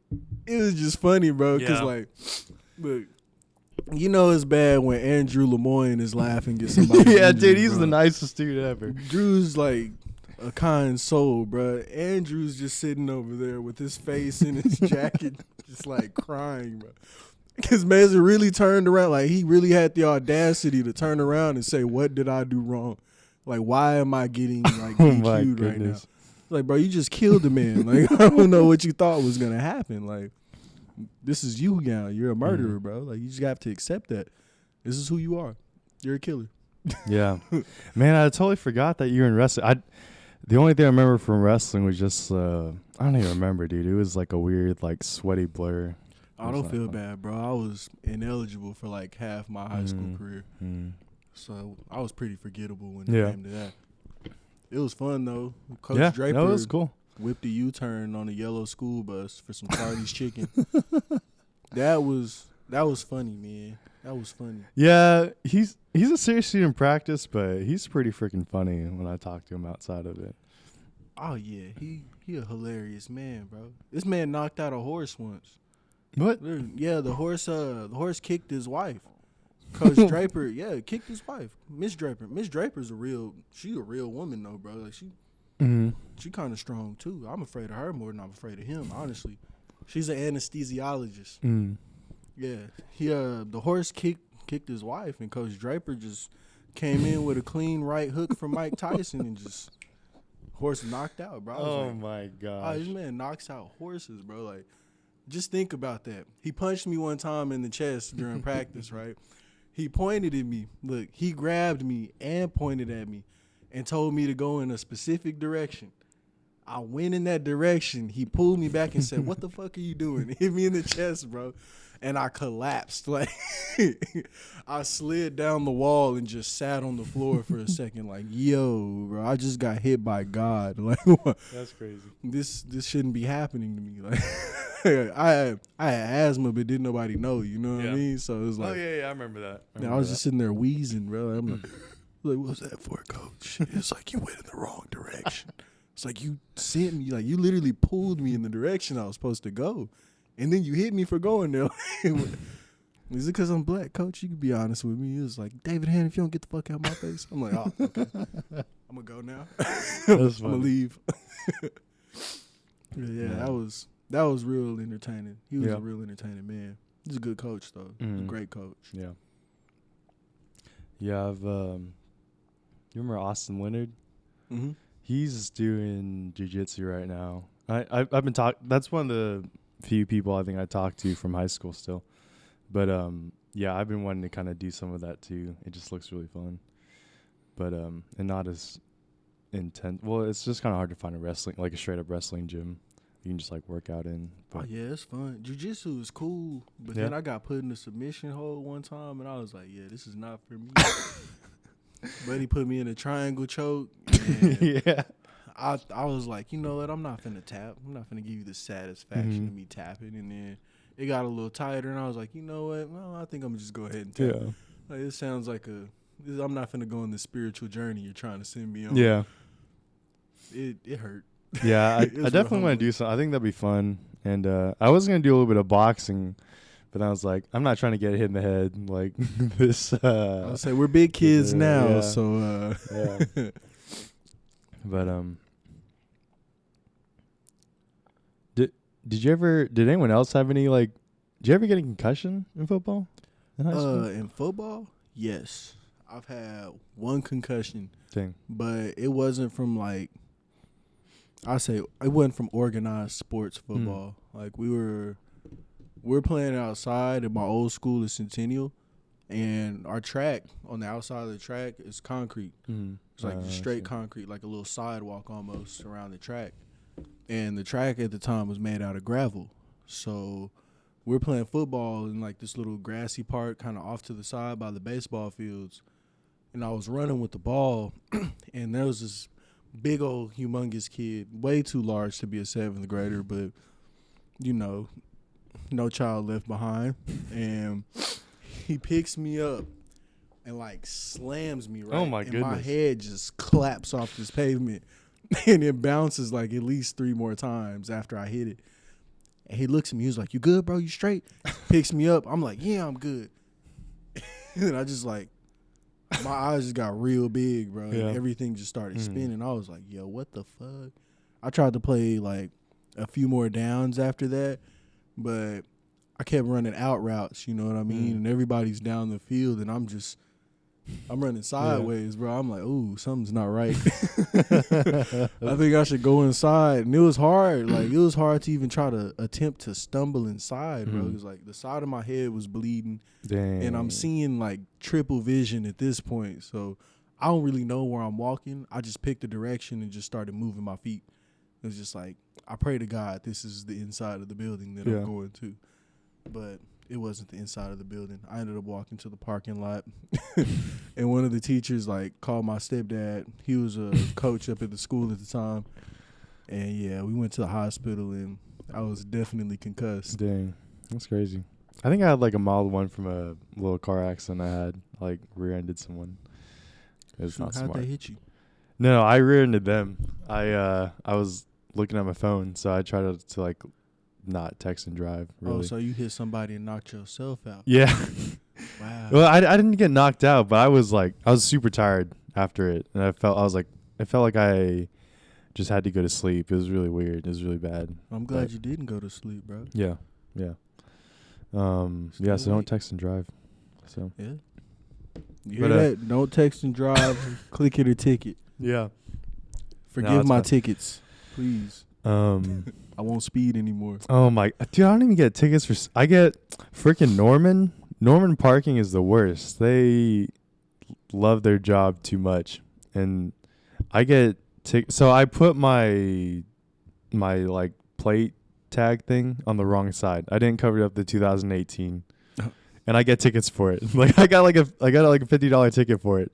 it was just funny, bro. Because, like, look, you know it's bad when Andrew Lemoyne is laughing at somebody. Yeah, injured, dude, he's bro. the nicest dude ever. Drew's like a kind soul, bro. Andrew's just sitting over there with his face in his jacket, just like crying, bro. Because Mason really turned around. Like, he really had the audacity to turn around and say, what did I do wrong? Like, why am I getting, like, DQ'd right now? Like, bro, you just killed a man. Like, I don't know what you thought was going to happen. Like, this is you now. You're a murderer, bro. Like, you just have to accept that. This is who you are. You're a killer. Yeah. Man, I totally forgot that you were in wrestling. The only thing I remember from wrestling was just, I don't even remember, dude. It was like a weird, like, sweaty blur. I don't feel bad, bro. I was ineligible for like half my high school career. So I was pretty forgettable when it came to that. It was fun, though. Coach Draper it was cool. Whipped a U-turn on a yellow school bus for some Cardi's chicken. That was funny, man. That was funny. Yeah, he's a serious student in practice, but he's pretty freaking funny when I talk to him outside of it. Oh, yeah. He a hilarious man, bro. This man knocked out a horse once. What? Yeah, the horse kicked his wife. Coach Draper, kicked his wife. Miss Draper. Miss Draper's a real woman though, bro. Like she kind of strong too. I'm afraid of her more than I'm afraid of him, honestly. She's an anesthesiologist. Yeah. The horse kicked his wife, and Coach Draper just came in with a clean right hook from Mike Tyson and just Horse knocked out, bro. I was Oh like, my oh, gosh. this man knocks out horses, bro. Like, just think about that. He punched me one time in the chest during practice, right? He pointed at me. Look, he grabbed me and pointed at me and told me to go in a specific direction. I went in that direction. He pulled me back and said, "What the fuck are you doing?" Hit me in the chest, bro. And I collapsed. Like, I slid down the wall and just sat on the floor for a second. Like, yo, bro, I just got hit by God. Like, That's crazy. this shouldn't be happening to me. Like, I had asthma, but didn't nobody know. You know what I mean? So it was like, yeah, I remember that. I was just sitting there wheezing, bro. I'm like, what's that for, coach? It's like, you went in the wrong direction. It's like, you sent me, like, you literally pulled me in the direction I was supposed to go. And then you hit me for going there. Is it because I'm black, coach? You can be honest with me. It was like, David Hand, if you don't get the fuck out of my face. I'm like, oh, okay. I'm going to go now. I'm going to leave. Yeah, that was real entertaining. He was a real entertaining man. He's a good coach, though. He's a great coach. Yeah. Yeah, you remember Austin Leonard? Mm-hmm. He's doing jiu-jitsu right now. I've been that's one of the few people I think I talked to from high school still. But yeah, I've been wanting to kind of do some of that too. It just looks really fun. But and not as intense. Well, it's just kind of hard to find a straight up wrestling gym you can just like work out in. But oh yeah, it's fun. Jiu-jitsu is cool, but then I got put in the submission hold one time, and I was like, yeah, this is not for me. But he put me in a triangle choke. Yeah. I was like, you know what? I'm not finna tap. I'm not finna give you the satisfaction of me tapping. And then it got a little tighter, and I was like, you know what? Well, I think I'm gonna just go ahead and tap. Yeah. Like, it sounds like I'm not finna go on the spiritual journey you're trying to send me on. Yeah. It hurt. Yeah, I definitely want to do something. I think that'd be fun. And I was gonna do a little bit of boxing, but I was like, I'm not trying to get hit in the head like this. I'll say we're big kids now, yeah. so yeah. But did anyone else have any did you ever get a concussion in football? In high school? In football, yes. I've had one concussion. Dang. But it wasn't from it wasn't from organized sports football. Like we're playing outside at my old school at Centennial, and our track on the outside of the track is concrete. It's like straight concrete, like a little sidewalk almost around the track. And the track at the time was made out of gravel. So we're playing football in like this little grassy park kind of off to the side by the baseball fields. And I was running with the ball, and there was this big old humongous kid, way too large to be a 7th grader, but, you know, no child left behind. And he picks me up and, slams me right. Oh, my goodness. goodness. My head just claps off this pavement, and it bounces, at least 3 more times after I hit it. And he looks at me. He was like, you good, bro? You straight? Picks me up. I'm like, yeah, I'm good. And I just, my eyes just got real big, bro. Yeah. And everything just started spinning. I was like, yo, what the fuck? I tried to play, a few more downs after that, but I kept running out routes, you know what I mean? And everybody's down the field, and I'm running sideways, bro. I'm like, ooh, something's not right. I think I should go inside. And it was hard. It was hard to even try to attempt to stumble inside, bro. It was the side of my head was bleeding. Dang. And I'm seeing triple vision at this point. So I don't really know where I'm walking. I just picked a direction and just started moving my feet. It was just I pray to God this is the inside of the building that I'm going to. But it wasn't the inside of the building. I ended up walking to the parking lot. And one of the teachers called my stepdad. He was a coach up at the school at the time. And yeah, we went to the hospital, and I was definitely concussed. Dang. That's crazy. I think I had a mild one from a little car accident I had, rear-ended someone. It was not smart. How'd they hit you? No, I rear-ended them. I was looking at my phone, so I tried to not text and drive. Really. Oh, so you hit somebody and knocked yourself out? Yeah. Wow. Well, I didn't get knocked out, but I was super tired after it, and it felt like I just had to go to sleep. It was really weird. It was really bad. I'm glad you didn't go to sleep, bro. Yeah. So don't text and drive. So yeah. You hear that? Don't text and drive. Click it or ticket. Yeah. Forgive it's my fine. tickets, please. I won't speed anymore. Oh my, dude, I don't even get tickets for. I get freaking Norman. Norman parking is the worst. They love their job too much, and I get So I put my like plate tag thing on the wrong side. I didn't cover up the 2018, and I get tickets for it. Like I got like a $50 ticket for it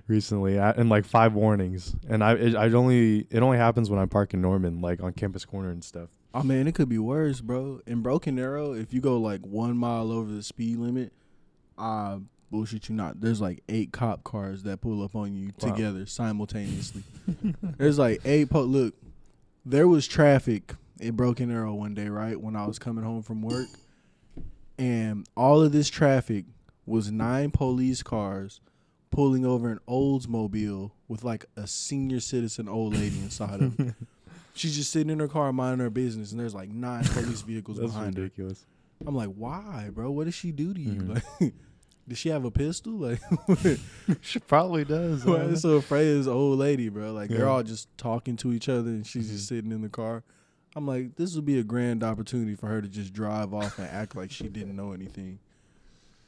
recently, and like 5 warnings. And it only happens when I park in Norman, like on Campus Corner and stuff. Oh man, it could be worse, bro. In Broken Arrow, if you go like 1 mile over the speed limit, bullshit you not, there's like 8 cop cars that pull up on you together simultaneously. There's like 8 look, there was traffic in Broken Arrow one day, right, when I was coming home from work, and all of this traffic was 9 police cars pulling over an Oldsmobile with like a senior citizen old lady inside of it. She's just sitting in her car minding her business, and there's like 9 police vehicles behind ridiculous. her. I'm like, why, bro? What did she do to you? Mm-hmm. Like, did she have a pistol? Like, She probably does. why is so afraid of this old lady, bro? Like, they're Yeah. all just talking to each other, and she's just sitting in the car. I'm like, this would be a grand opportunity for her to just drive off and act like she didn't know anything.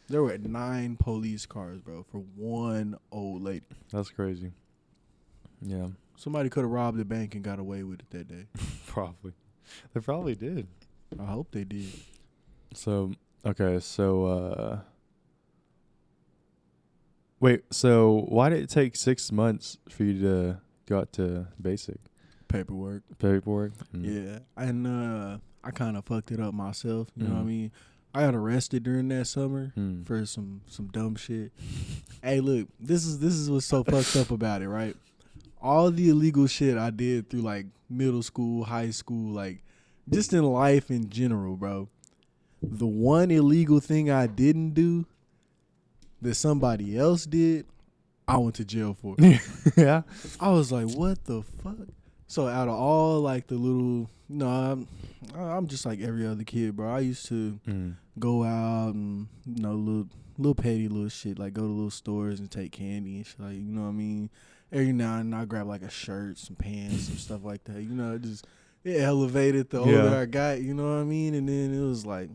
There were 9 police cars, bro, for one old lady. That's crazy. Yeah, Somebody could have robbed the bank and got away with it that day. probably. They probably did. I hope they did. So okay, so wait, so why did it take 6 months for you to go out to basic Paperwork. paperwork? Yeah, and I kind of fucked it up myself. You know what I Mhm. mean? I got arrested during that summer Mm. for some dumb shit. Hey, look, this is what's so fucked up about it, right? All the illegal shit I did through like middle school, high school, like just in life in general, bro. The one illegal thing I didn't do that somebody else did, I went to jail for. Yeah. I was like, what the fuck? So out of all like the little, I'm just like every other kid, bro. I used to go out and little petty little shit, like go to little stores and take candy and shit, like, you know what I mean. Every now and then I grab like a shirt, some pants, some stuff like that. You know, it elevated the older I got. You know what I mean. And then it was like,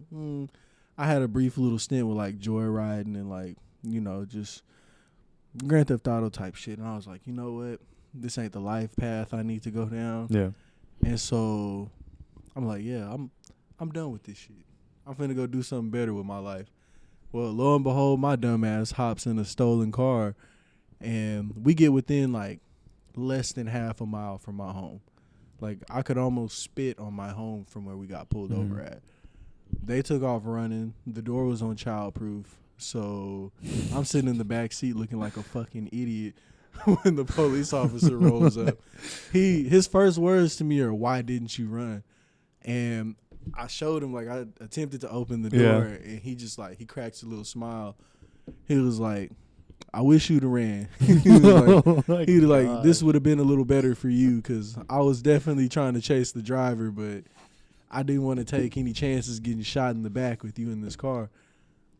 I had a brief little stint with like joyriding and like, just Grand Theft Auto type shit. And I was like, you know what? This ain't the life path I need to go down. Yeah. And so I'm like, yeah, I'm done with this shit. I'm finna go do something better with my life. Well, lo and behold, my dumb ass hops in a stolen car, and we get within like less than half a mile from my home. Like I could almost spit on my home from where we got pulled over at. They took off running. The door was on childproof. So I'm sitting in the back seat looking like a fucking idiot when the police officer rolls up. His first words to me are, "Why didn't you run?" And I showed him, like, I attempted to open the door, and he just like, he cracks a little smile. He was like, "I wish you'd have ran." He was like, "This would have been a little better for you, because I was definitely trying to chase the driver, but I didn't want to take any chances getting shot in the back with you in this car."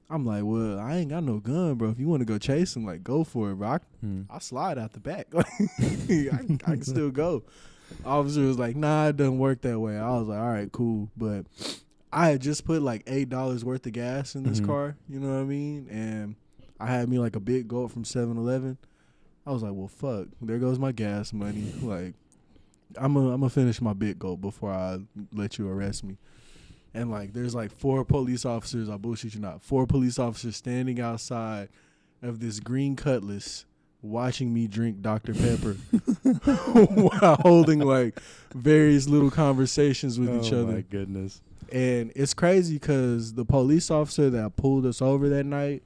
I'm like, well, I ain't got no gun, bro. If you want to go chase him, like, go for it, bro. I'll slide out the back. I can still go. Officer was like, nah, it doesn't work that way. I was like, all right, cool. But I had just put like $8 worth of gas in this car, you know what I mean? And I had me like a big gulp from 7-Eleven. I was like, well, fuck, there goes my gas money. Like, I'm gonna finish my big gulp before I let you arrest me. And like, there's like 4 police officers, I bullshit you not, 4 police officers standing outside of this green Cutlass watching me drink Dr. Pepper while holding like various little conversations with each other. Oh my goodness. And it's crazy because the police officer that pulled us over that night,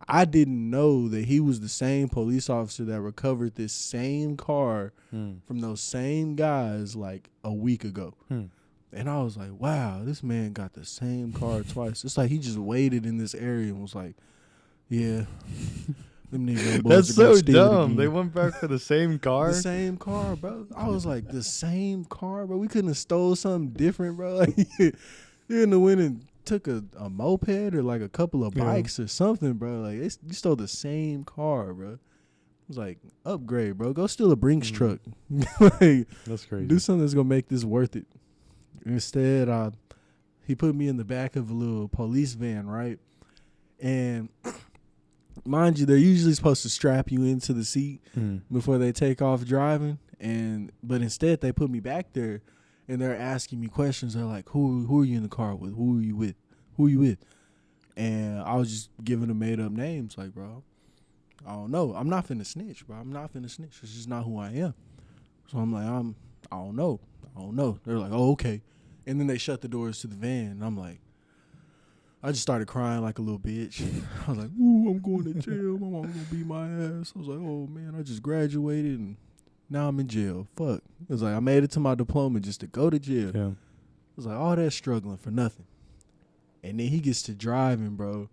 I didn't know that he was the same police officer that recovered this same car from those same guys like a week ago. And I was like, wow, this man got the same car twice. It's like he just waited in this area and was like, yeah, them niggas boys That's are gonna so steal it dumb. again. They went back for the same car. The same car, bro. I was like, the same car, bro. We couldn't have stole something different, bro. Like, you in the went and took a moped or like a couple of bikes or something, bro. Like, you stole the same car, bro. was like, upgrade, bro. Go steal a Brinks truck. That's crazy. Do something that's gonna make this worth it. Instead, he put me in the back of a little police van, right? And mind you, they're usually supposed to strap you into the seat before they take off driving. But instead, they put me back there, and they're asking me questions. They're like, "Who are you in the car with? Who are you with? Who are you with?" And I was just giving them made up names, like, bro, I don't know. I'm not finna snitch, bro. I'm not finna snitch. It's just not who I am. So I'm like, I don't know. They're like, oh, okay. And then they shut the doors to the van, and I'm like, I just started crying like a little bitch. I was like, ooh, I'm going to jail. My mom gonna beat my ass. I was like, oh man, I just graduated and now I'm in jail. Fuck. It was like I made it to my diploma just to go to jail. Yeah. It was like all that struggling for nothing. And then he gets to driving, bro.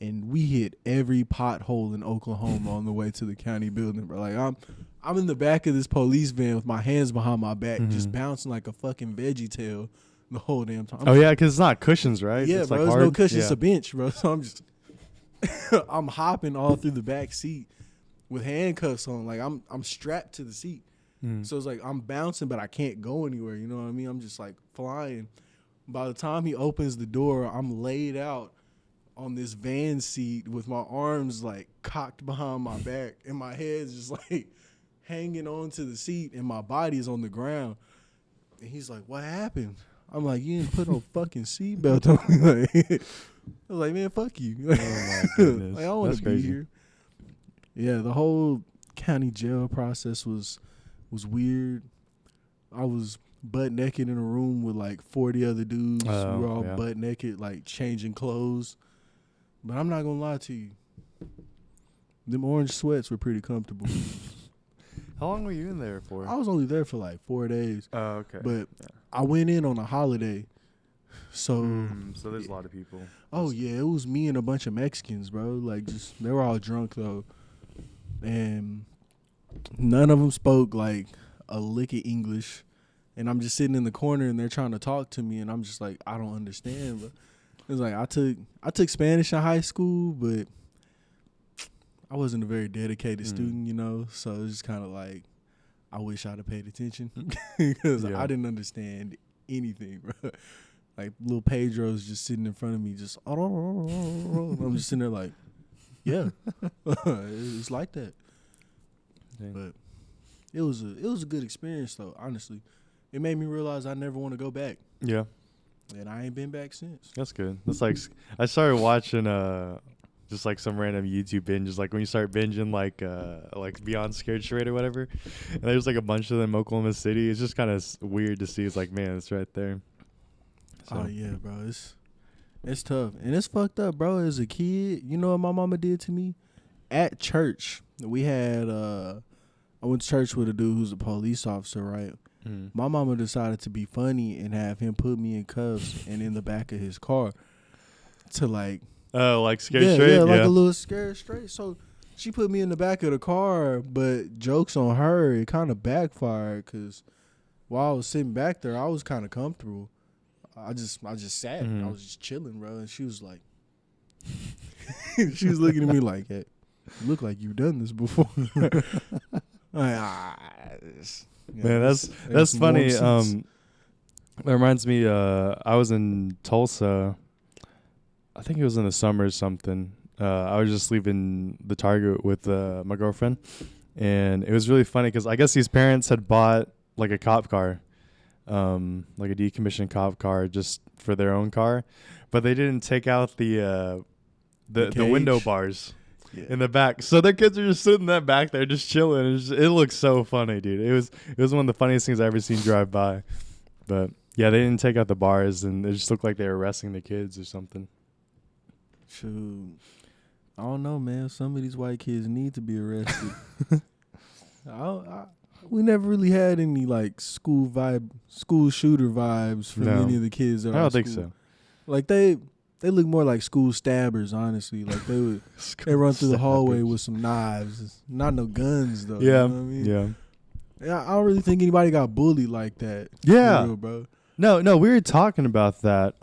And we hit every pothole in Oklahoma on the way to the county building, bro. Like I'm in the back of this police van with my hands behind my back, just bouncing like a fucking veggie tail the whole damn time. Oh yeah, because it's not cushions, right? Yeah, it's bro. like There's hard. no cushion. Yeah. It's a bench, bro. So I'm just I'm hopping all through the back seat with handcuffs on. Like I'm strapped to the seat. So it's like I'm bouncing, but I can't go anywhere. You know what I mean? I'm just like flying. By the time he opens the door, I'm laid out on this van seat with my arms like cocked behind my back and my head's just like hanging onto the seat and my body is on the ground. And he's like, what happened? I'm like, you didn't put no fucking seatbelt on me. Like, I was like, man, fuck you. Oh my goodness. Like, I don't want to be here. Yeah, the whole county jail process was weird. I was butt naked in a room with like 40 other dudes. We were all butt naked, like changing clothes. But I'm not gonna lie to you. Them orange sweats were pretty comfortable. How long were you in there for? I was only there for like 4 days. Oh, okay. But I went in on a holiday. So so there's a lot of people. Oh yeah, it was me and a bunch of Mexicans, bro. Like they were all drunk though. And none of them spoke like a lick of English. And I'm just sitting in the corner and they're trying to talk to me and I'm just like, I don't understand. But it's like I took Spanish in high school, but I wasn't a very dedicated student, you know. So it's just kind of like I wish I'd have paid attention because I didn't understand anything, bro. Like little Pedro's just sitting in front of me, just I'm just sitting there like, yeah, it's like that. Dang. But it was a good experience though. Honestly, it made me realize I never want to go back. Yeah. And I ain't been back since. That's good. That's like I started watching just like some random YouTube binges, like when you start binging like Beyond Scared Straight or whatever, and there's like a bunch of them in Oklahoma City. It's just kind of weird to see. It's like, man, it's right there. So. Oh yeah, bro. It's tough and it's fucked up, bro. As a kid, you know what my mama did to me? At church, we had I went to church with a dude who's a police officer, right? My mama decided to be funny and have him put me in cuffs and in the back of his car to like Scared Straight? Yeah, like a little Scared Straight. So she put me in the back of the car, but jokes on her, it kind of backfired because while I was sitting back there, I was kind of comfortable. I just sat. I was just chilling, bro. And she was like, she was looking at me like, hey, you look like you've done this before. Man, that's funny. That reminds me. I was in Tulsa. I think it was in the summer or something. I was just leaving the Target with my girlfriend, and it was really funny because I guess these parents had bought like a cop car, like a decommissioned cop car, just for their own car, but they didn't take out the window bars. Yeah. In the back, so their kids are just sitting that back there, just chilling. It looks so funny, dude. It was one of the funniest things I ever seen drive by. But yeah, they didn't take out the bars, and it just looked like they were arresting the kids or something. Shoot, I don't know, man. Some of these white kids need to be arrested. We never really had any like school shooter vibes from any of the kids. I don't think so. Like they look more like school stabbers, honestly. Like they run through the hallway with some knives. Not no guns though. Yeah. You know what I mean? Yeah. I don't really think anybody got bullied like that. Yeah. Real, bro. No, we were talking about that.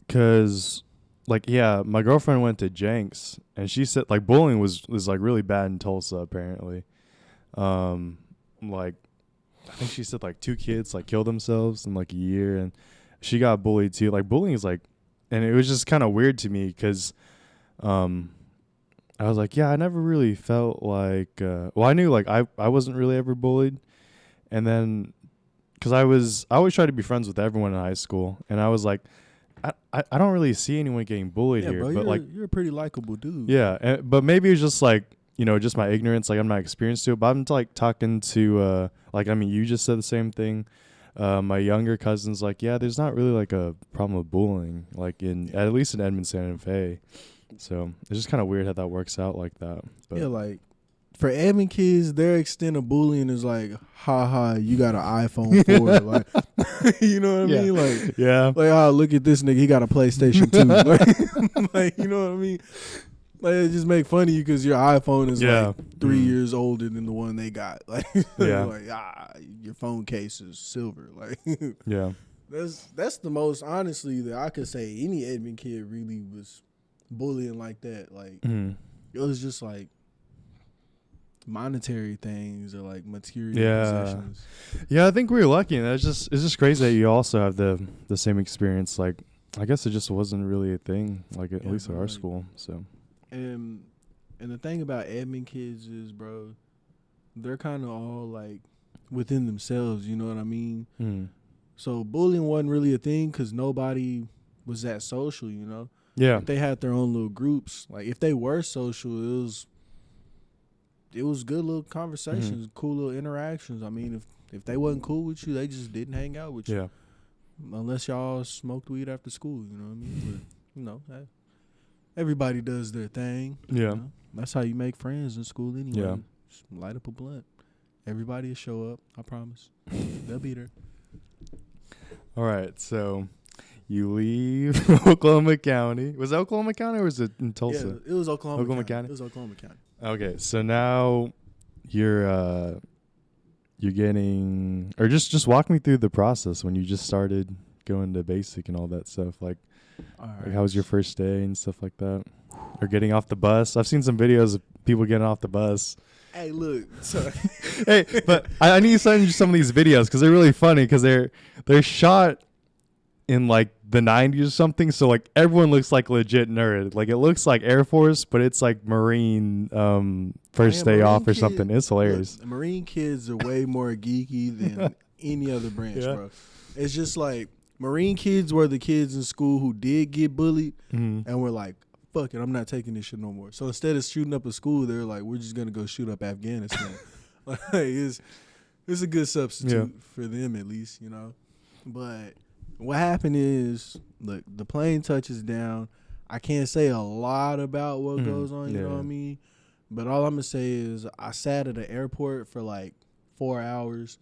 'Cause like, yeah, my girlfriend went to Jenks, and she said like bullying was like really bad in Tulsa apparently. Like I think she said like 2 kids like killed themselves in like a year, and she got bullied too. Like bullying is like, and it was just kind of weird to me because, I was like, yeah, I never really felt like, well, I knew like I wasn't really ever bullied, and then because I always tried to be friends with everyone in high school, and I was like, I don't really see anyone getting bullied Yeah, here, bro, but like, you're a pretty likable dude. yeah, but maybe it's just like, just my ignorance. Like I'm not experienced to it, but I'm like talking to, like, I mean, you just said the same thing. My younger cousin's like, yeah, there's not really like a problem with bullying, like at least in Edmond, Santa Fe. So it's just kind of weird how that works out like that. But Yeah, like for Edmond kids, their extent of bullying is like, ha ha, you got an iPhone 4. Like, you know what I mean? Like, yeah, look at this nigga, he got a PlayStation 2. Like, you know what I mean? Like, it just make fun of you because your iPhone is like 3 years older than the one they got. Like, yeah, like your phone case is silver. Like, yeah, that's the most honestly that I could say any Edmond kid really was bullying like that. Like, it was just like monetary things or like material possessions. Yeah, I think we were lucky, and it's just crazy that you also have the same experience. Like, I guess it just wasn't really a thing, like at least at our school. So, and the thing about Edmond kids is, bro, they're kind of all like within themselves. You know what I mean? So bullying wasn't really a thing because nobody was that social. You know? Yeah, like, they had their own little groups. Like if they were social, it was good little conversations, cool little interactions. I mean, if they wasn't cool with you, they just didn't hang out with you. Yeah. Unless y'all smoked weed after school, you know what I mean? But, everybody does their thing. Yeah. You know? That's how you make friends in school anyway. Yeah. Just light up a blunt. Everybody will show up, I promise. They'll be there. All right, so you leave Oklahoma County. Was it Oklahoma County or was it in Tulsa? Yeah, it was Oklahoma County. It was Oklahoma County. Okay, so now you're getting, or just walk me through the process when you just started going to basic and all that stuff. Like how was your first day and stuff like that? Or getting off the bus? I've seen some videos of people getting off the bus. Hey, look. Sorry. Hey, but I need to send you some of these videos because they're really funny because they're shot in like the 90s or something, so like everyone looks like legit nerd. Like it looks like Air Force, but it's like Marine first day off or something. It's hilarious. Look, Marine kids are way more geeky than any other branch, bro. It's just like Marine kids were the kids in school who did get bullied and were like, fuck it, I'm not taking this shit no more. So instead of shooting up a school, they're like, we're just gonna go shoot up Afghanistan. Like it's a good substitute for them at least, you know. But what happened is, look, the plane touches down. I can't say a lot about what goes on, you know what I mean? But all I'm going to say is I sat at the airport for like 4 hours.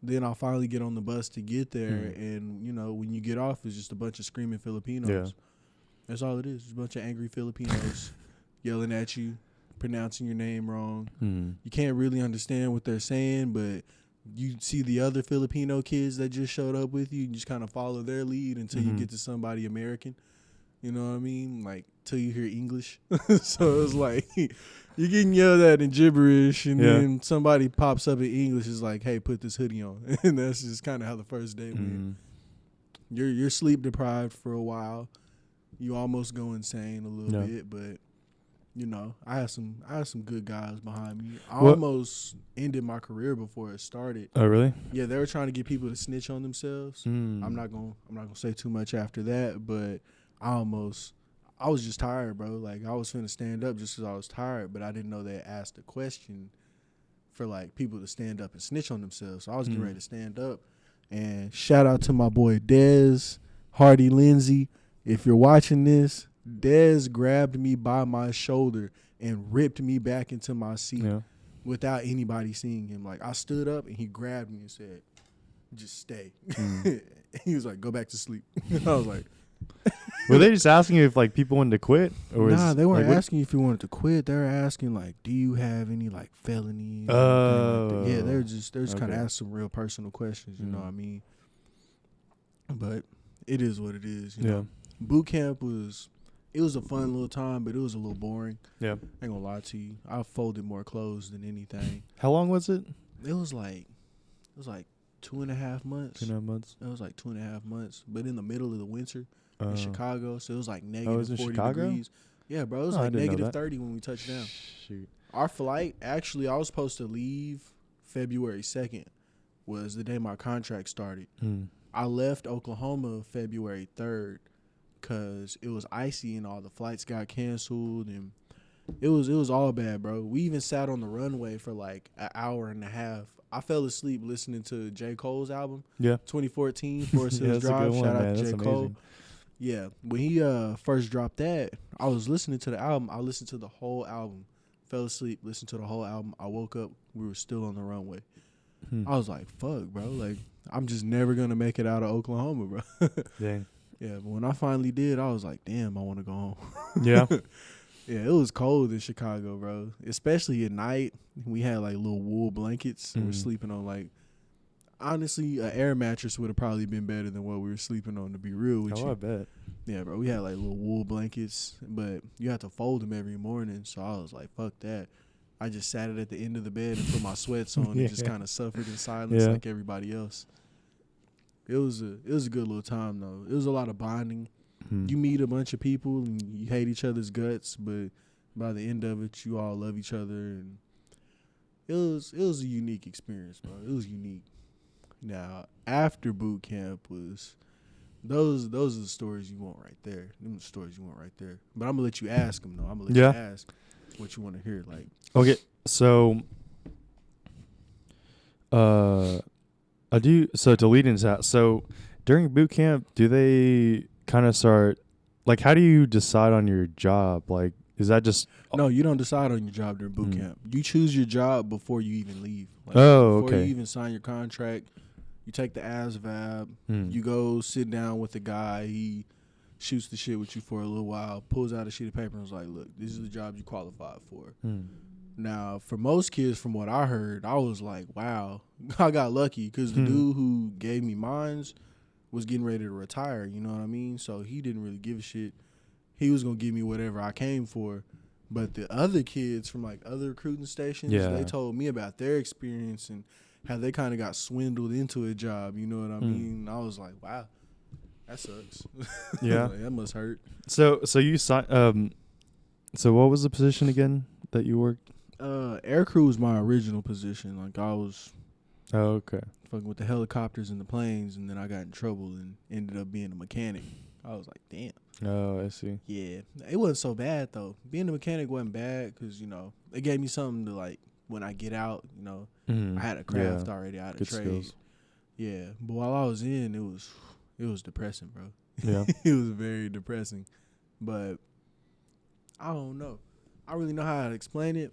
Then I'll finally get on the bus to get there. And, you know, when you get off, it's just a bunch of screaming Filipinos. Yeah. That's all it is. It's a bunch of angry Filipinos yelling at you, pronouncing your name wrong. You can't really understand what they're saying, but you see the other Filipino kids that just showed up with you, you just kind of follow their lead until you get to somebody American. You know what I mean? Like, till you hear English. So it's like, you're getting yelled at in gibberish, and then somebody pops up in English, is like, hey, put this hoodie on. And that's just kind of how the first day went. You're sleep deprived for a while. You almost go insane a little bit, but you know, I had some good guys behind me. I almost ended my career before it started. Oh, really? Yeah, they were trying to get people to snitch on themselves. I'm not gonna say too much after that, but I was just tired, bro. Like I was finna stand up just because I was tired, but I didn't know they asked a question for like people to stand up and snitch on themselves. So I was getting ready to stand up. And shout out to my boy Dez, Hardy Lindsay. If you're watching this, Dez grabbed me by my shoulder and ripped me back into my seat without anybody seeing him. Like, I stood up and he grabbed me and said, just stay. He was like, go back to sleep. I was like. Were they just asking you if, like, people wanted to quit? Or nah, they weren't asking you if you wanted to quit. They were asking, like, do you have any, like, felonies? Oh. Yeah, they're just kind of asking some real personal questions, you know what I mean? But it is what it is, you know. Boot camp was It was a fun little time, but it was a little boring. Yeah. I ain't gonna lie to you. I folded more clothes than anything. How long was it? It was like 2.5 months. 2.5 months. It was like 2.5 months, but in the middle of the winter in Uh, Chicago, so it was like it negative was in 40 Chicago? degrees. Yeah, bro, it was Oh, I like didn't know negative that. 30 when we touched down. Shoot. Our flight, actually, I was supposed to leave February 2nd, was the day my contract started. Mm. I left Oklahoma February 3rd because it was icy and all the flights got canceled, and it was all bad, bro. We even sat on the runway for like an hour and a half. I fell asleep listening to J. Cole's album, Yeah. 2014, Forest Yeah, Hills that's a Drive. good Shout one, out man. to That's J. Cole. amazing. Yeah, when he first dropped that, I was listening to the album. I listened to the whole album. Fell asleep, listened to the whole album. I woke up, we were still on the runway. Hmm. I was like, fuck, bro. Like, I'm just never going to make it out of Oklahoma, bro. Dang. Yeah, but when I finally did, I was like, damn, I want to go home. Yeah. Yeah, it was cold in Chicago, bro. Especially at night. We had like little wool blankets. And we're sleeping on like, honestly, an air mattress would have probably been better than what we were sleeping on, to be real with you. Oh, I bet. Yeah, bro. We had like little wool blankets, but you had to fold them every morning. So I was like, fuck that. I just sat it at the end of the bed and put my sweats on and just kind of suffered in silence like everybody else. It was a good little time though. It was a lot of bonding. You meet a bunch of people and you hate each other's guts, but by the end of it, you all love each other, and it was a unique experience, bro. It was unique. Now after boot camp was those are the stories you want right there. Them the stories you want right there. But I'm gonna let you ask them though. I'm gonna let you ask what you want to hear. Like, Okay, so to lead into that, so during boot camp, do they kind of start, like, how do you decide on your job? Like, is that just no, you don't decide on your job during boot camp. You choose your job before you even leave. Like, Oh, before okay. you even sign your contract, you take the ASVAB. You go sit down with the guy. He shoots the shit with you for a little while, pulls out a sheet of paper and was like, look, this is the job you qualified for. Now, for most kids, from what I heard, I was like, wow, I got lucky because the dude who gave me mines was getting ready to retire, you know what I mean? So he didn't really give a shit. He was going to give me whatever I came for. But the other kids from like other recruiting stations, they told me about their experience and how they kind of got swindled into a job, you know what I mean? I was like, wow, that sucks. Yeah. Like, that must hurt. So you signed. So what was the position again that you worked? Air crew was my original position. Like, I was Oh, okay. fucking with the helicopters and the planes, and then I got in trouble and ended up being a mechanic. I was like, damn. Oh, I see. Yeah, it wasn't so bad though. Being a mechanic wasn't bad because, you know, it gave me something to, like, when I get out, you know, I had a craft already. I had Good a trade. skills. Yeah, but while I was in, it was depressing, bro. Yeah. It was very depressing. But I don't know. I really know how to explain it.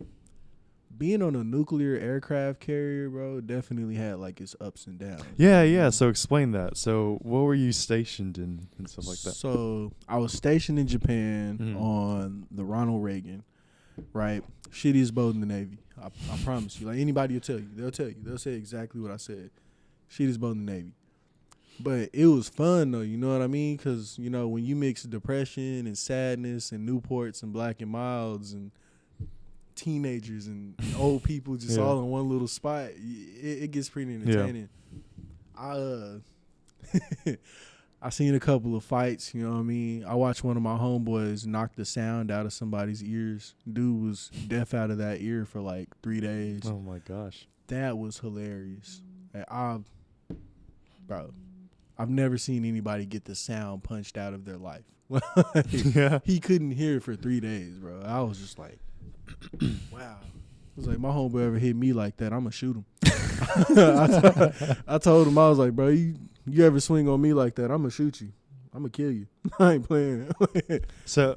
Being on a nuclear aircraft carrier, bro, definitely had like its ups and downs. Yeah. So explain that. So what were you stationed in and stuff like that? So I was stationed in Japan on the Ronald Reagan, right? Shittiest boat in the Navy. I promise you. Like, anybody will tell you. They'll tell you. They'll say exactly what I said. Shittiest boat in the Navy. But it was fun, though. You know what I mean? Because, you know, when you mix depression and sadness and Newports and Black and Milds and teenagers and old people just all in one little spot, it gets pretty entertaining. I seen a couple of fights, you know what I mean? I watched one of my homeboys knock the sound out of somebody's ears. Dude was deaf out of that ear for like 3 days. Oh my gosh. That was hilarious. Bro, I've never seen anybody get the sound punched out of their life. He couldn't hear for 3 days, bro. I was just like, wow. I was like, my homeboy ever hit me like that, I'm going to shoot him. I told him, I was like, bro, you ever swing on me like that, I'm going to shoot you. I'm going to kill you. I ain't playing. So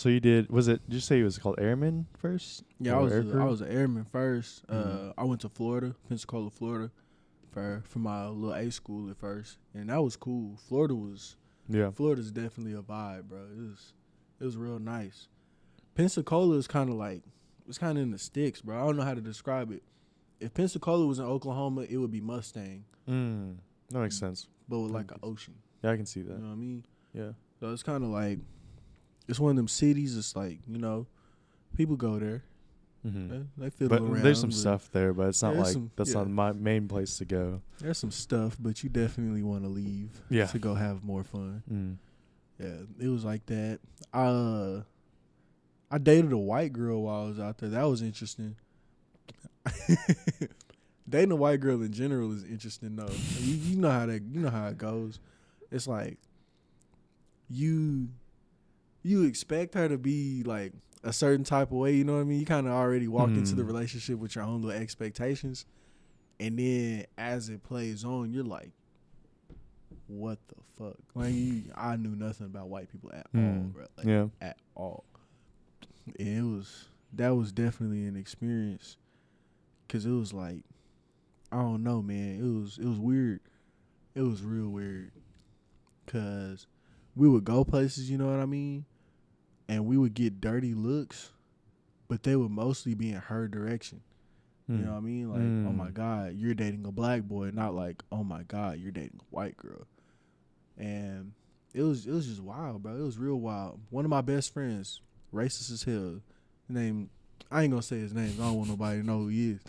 you did you say it was called Airman first? Yeah, I was an airman first. I went to Florida, Pensacola, Florida, for my little A school at first, and that was cool. Florida's definitely a vibe, bro. It was real nice. Pensacola is kind of like, it's kind of in the sticks, bro. I don't know how to describe it. If Pensacola was in Oklahoma, it would be Mustang. That makes sense. But with like an ocean. Yeah, I can see that. You know what I mean? Yeah. So it's kind of like, it's one of them cities. It's like, people go there. Mm-hmm. They fiddle But around. there's some stuff there, but it's not there's like some- that's yeah. not my main place to go. There's some stuff, but you definitely want to leave Yeah. to go have more fun. Mm. Yeah, it was like that. I dated a white girl while I was out there. That was interesting. Dating a white girl in general is interesting though. You know how it goes. It's like you expect her to be like a certain type of way, you know what I mean? You kind of already walk into the relationship with your own little expectations. And then as it plays on, you're like, what the fuck? Like, I knew nothing about white people at all, bro. Like, Yeah. at all. And that was definitely an experience. Cause it was like, I don't know, man. It was weird. It was real weird. Cause we would go places, you know what I mean? And we would get dirty looks, but they would mostly be in her direction. You know what I mean? Like, oh my God, you're dating a black boy, not like, oh my God, you're dating a white girl. And it was just wild, bro. It was real wild. One of my best friends, racist as hell, I ain't gonna say his name. I don't want nobody to know who he is.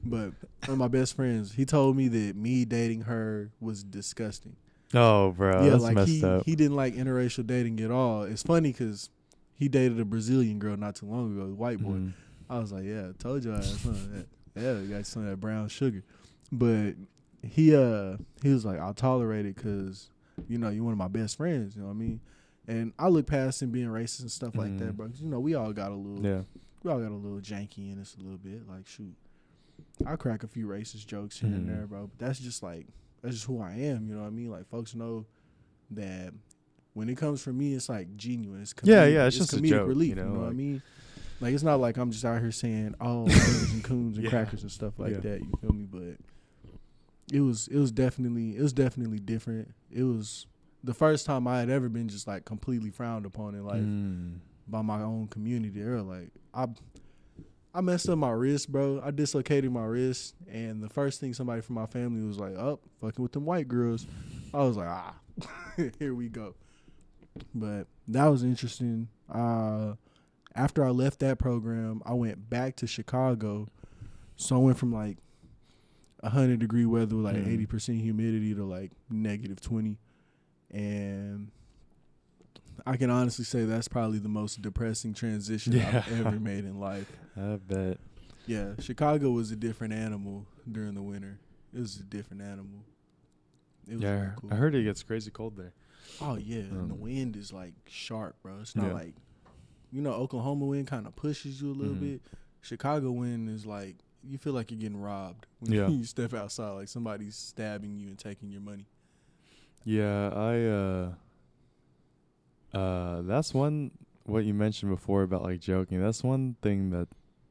But one of my best friends, he told me that me dating her was disgusting. Oh, bro, Yeah, that's like messed up. he didn't like interracial dating at all. It's funny because he dated a Brazilian girl not too long ago, a white boy. I was like, yeah, I told you I had some of that. Yeah, you got some of that brown sugar. But he was like, I'll tolerate it because, you're one of my best friends, you know what I mean? And I look past him being racist and stuff like that, bro. 'Cause, we all got a little janky in us a little bit. Like, shoot, I crack a few racist jokes here and there, bro. But that's just who I am, you know what I mean? Like, folks know that when it comes from me, it's like genuine. It's comedic, it's just a comedic joke, relief, you know what I like- mean? Like, it's not like I'm just out here saying, oh, coons and coons and crackers and stuff like that. You feel me? But it was definitely different. It was the first time I had ever been just like completely frowned upon in life by my own community. They were like, I messed up my wrist, bro. I dislocated my wrist, and the first thing somebody from my family was like, "Oh, fucking with them white girls." I was like, here we go. But that was interesting. After I left that program, I went back to Chicago. So I went from like 100-degree weather with like 80% humidity to like -20. And I can honestly say that's probably the most depressing transition I've ever made in life. I bet. Yeah, Chicago was a different animal during the winter. It was a different animal. It was really cool. I heard it gets crazy cold there. Oh, yeah. And the wind is like sharp, bro. It's not like, Oklahoma wind kind of pushes you a little bit. Chicago wind is like, you feel like you're getting robbed when you step outside, like somebody's stabbing you and taking your money. Yeah, that's what you mentioned before about like joking. That's one thing that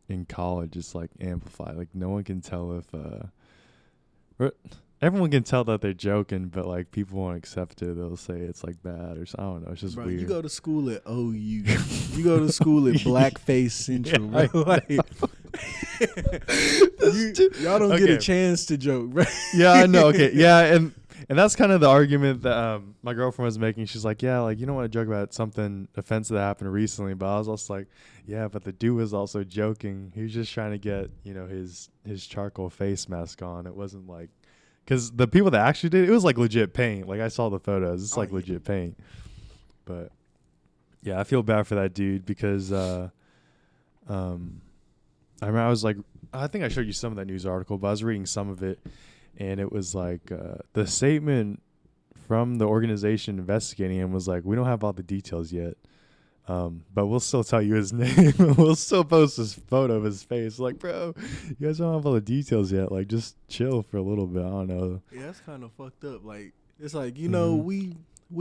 in college is like amplified. Like no one can tell if everyone can tell that they're joking, but like people won't accept it. They'll say it's like bad or I don't know. It's just weird. You go to school at OU. You go to school at Blackface Central, bro. Like, y'all don't get a chance to joke, bro. Yeah, I know. Okay, yeah, and that's kind of the argument that my girlfriend was making. She's like, yeah, like you don't want to joke about something offensive that happened recently, but I was also like, yeah, but the dude was also joking. He was just trying to get his charcoal face mask on. It wasn't like. Because the people that actually did it was like legit paint. Like I saw the photos. It's like legit paint. But yeah, I feel bad for that dude because I remember I was like, I think I showed you some of that news article, but I was reading some of it, and it was like the statement from the organization investigating him was like, we don't have all the details yet. But we'll still tell you his name. We'll still post this photo of his face. Like, bro, you guys don't have all the details yet. Like, just chill for a little bit. I don't know. Yeah, that's kind of fucked up. Like, it's like, we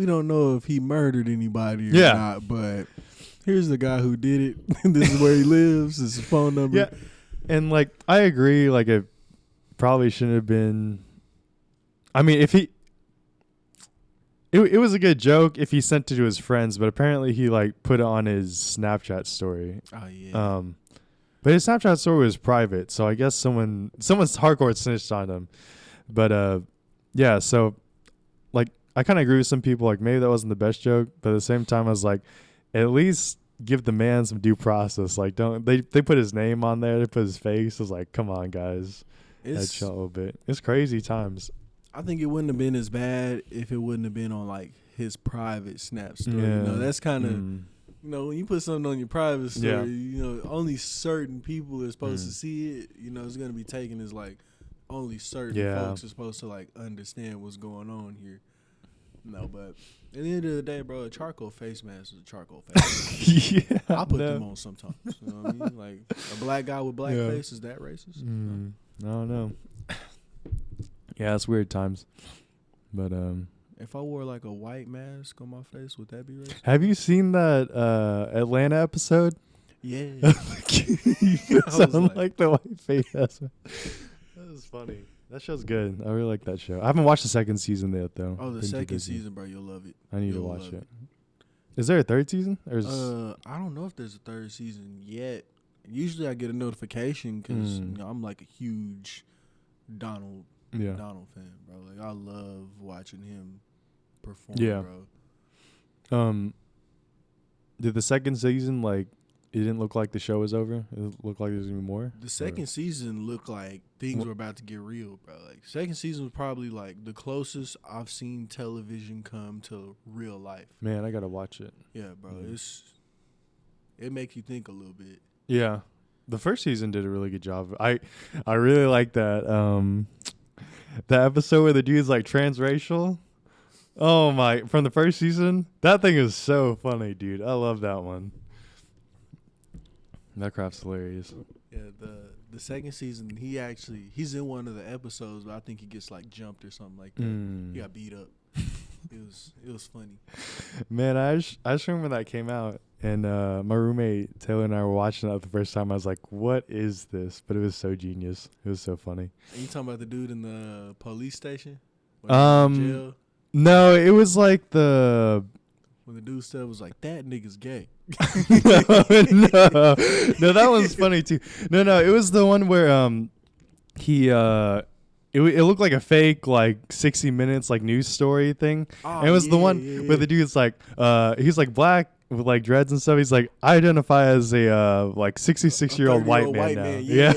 don't know if he murdered anybody or not, but here's the guy who did it. This is where he lives. This is his phone number. Yeah, and like, I agree. Like, it probably shouldn't have been. I mean, if he. It was a good joke if he sent it to his friends, but apparently he like put it on his Snapchat story. Oh yeah. But his Snapchat story was private, so I guess someone's hardcore snitched on him. But yeah, so like I kind of agree with some people. Like maybe that wasn't the best joke, but at the same time, I was like, at least give the man some due process. Like don't they put his name on there, they put his face. I was like, come on, guys, chill a little bit. It's crazy times. I think it wouldn't have been as bad if it wouldn't have been on like his private Snap story. Yeah. You know, that's kind of you know, when you put something on your private story, Yeah. you know, only certain people are supposed to see it. You know, it's gonna be taken as like only certain folks are supposed to like understand what's going on here. No, but at the end of the day, bro, a charcoal face mask is a charcoal face mask. Yeah, I put them on sometimes. You know what I mean? Like a black guy with black face, is that racist? I don't know. Yeah, it's weird times. But if I wore like a white mask on my face, would that be racist? have you seen that Atlanta episode? Yeah. You sound like the white face. That was funny. That show's good. I really like that show. I haven't watched the second season yet, though. Oh, the second season, bro. You'll love it. I need to watch it. Is there a third season? Or I don't know if there's a third season yet. Usually I get a notification because you know, I'm like a huge Donald fan, bro. Like I love watching him perform, bro. Did the second season, like, it didn't look like the show was over? It looked like there was going to be more? The second season looked like things were about to get real, bro. Like, second season was probably, like, the closest I've seen television come to real life. Man, I got to watch it. Yeah, bro. It makes you think a little bit. Yeah. The first season did a really good job. I really like that. The episode where the dude's, like, transracial. Oh, my. From the first season? That thing is so funny, dude. I love that one. That crap's hilarious. Yeah, the second season, he's in one of the episodes, but I think he gets like jumped or something like that. He got beat up. It was funny. Man, I just remember that came out, and my roommate Taylor and I were watching it the first time. I was like, "What is this?" But it was so genius. It was so funny. Are you talking about the dude in the police station? In jail? No, it was like when the dude said was like, that nigga's gay. No, that one's funny too. No, it was the one where it looked like a fake like 60 Minutes like news story thing. And it was the one where the dude's like he's like black with like dreads and stuff. He's like, I identify as a like 66-year-old white man now. Yeah.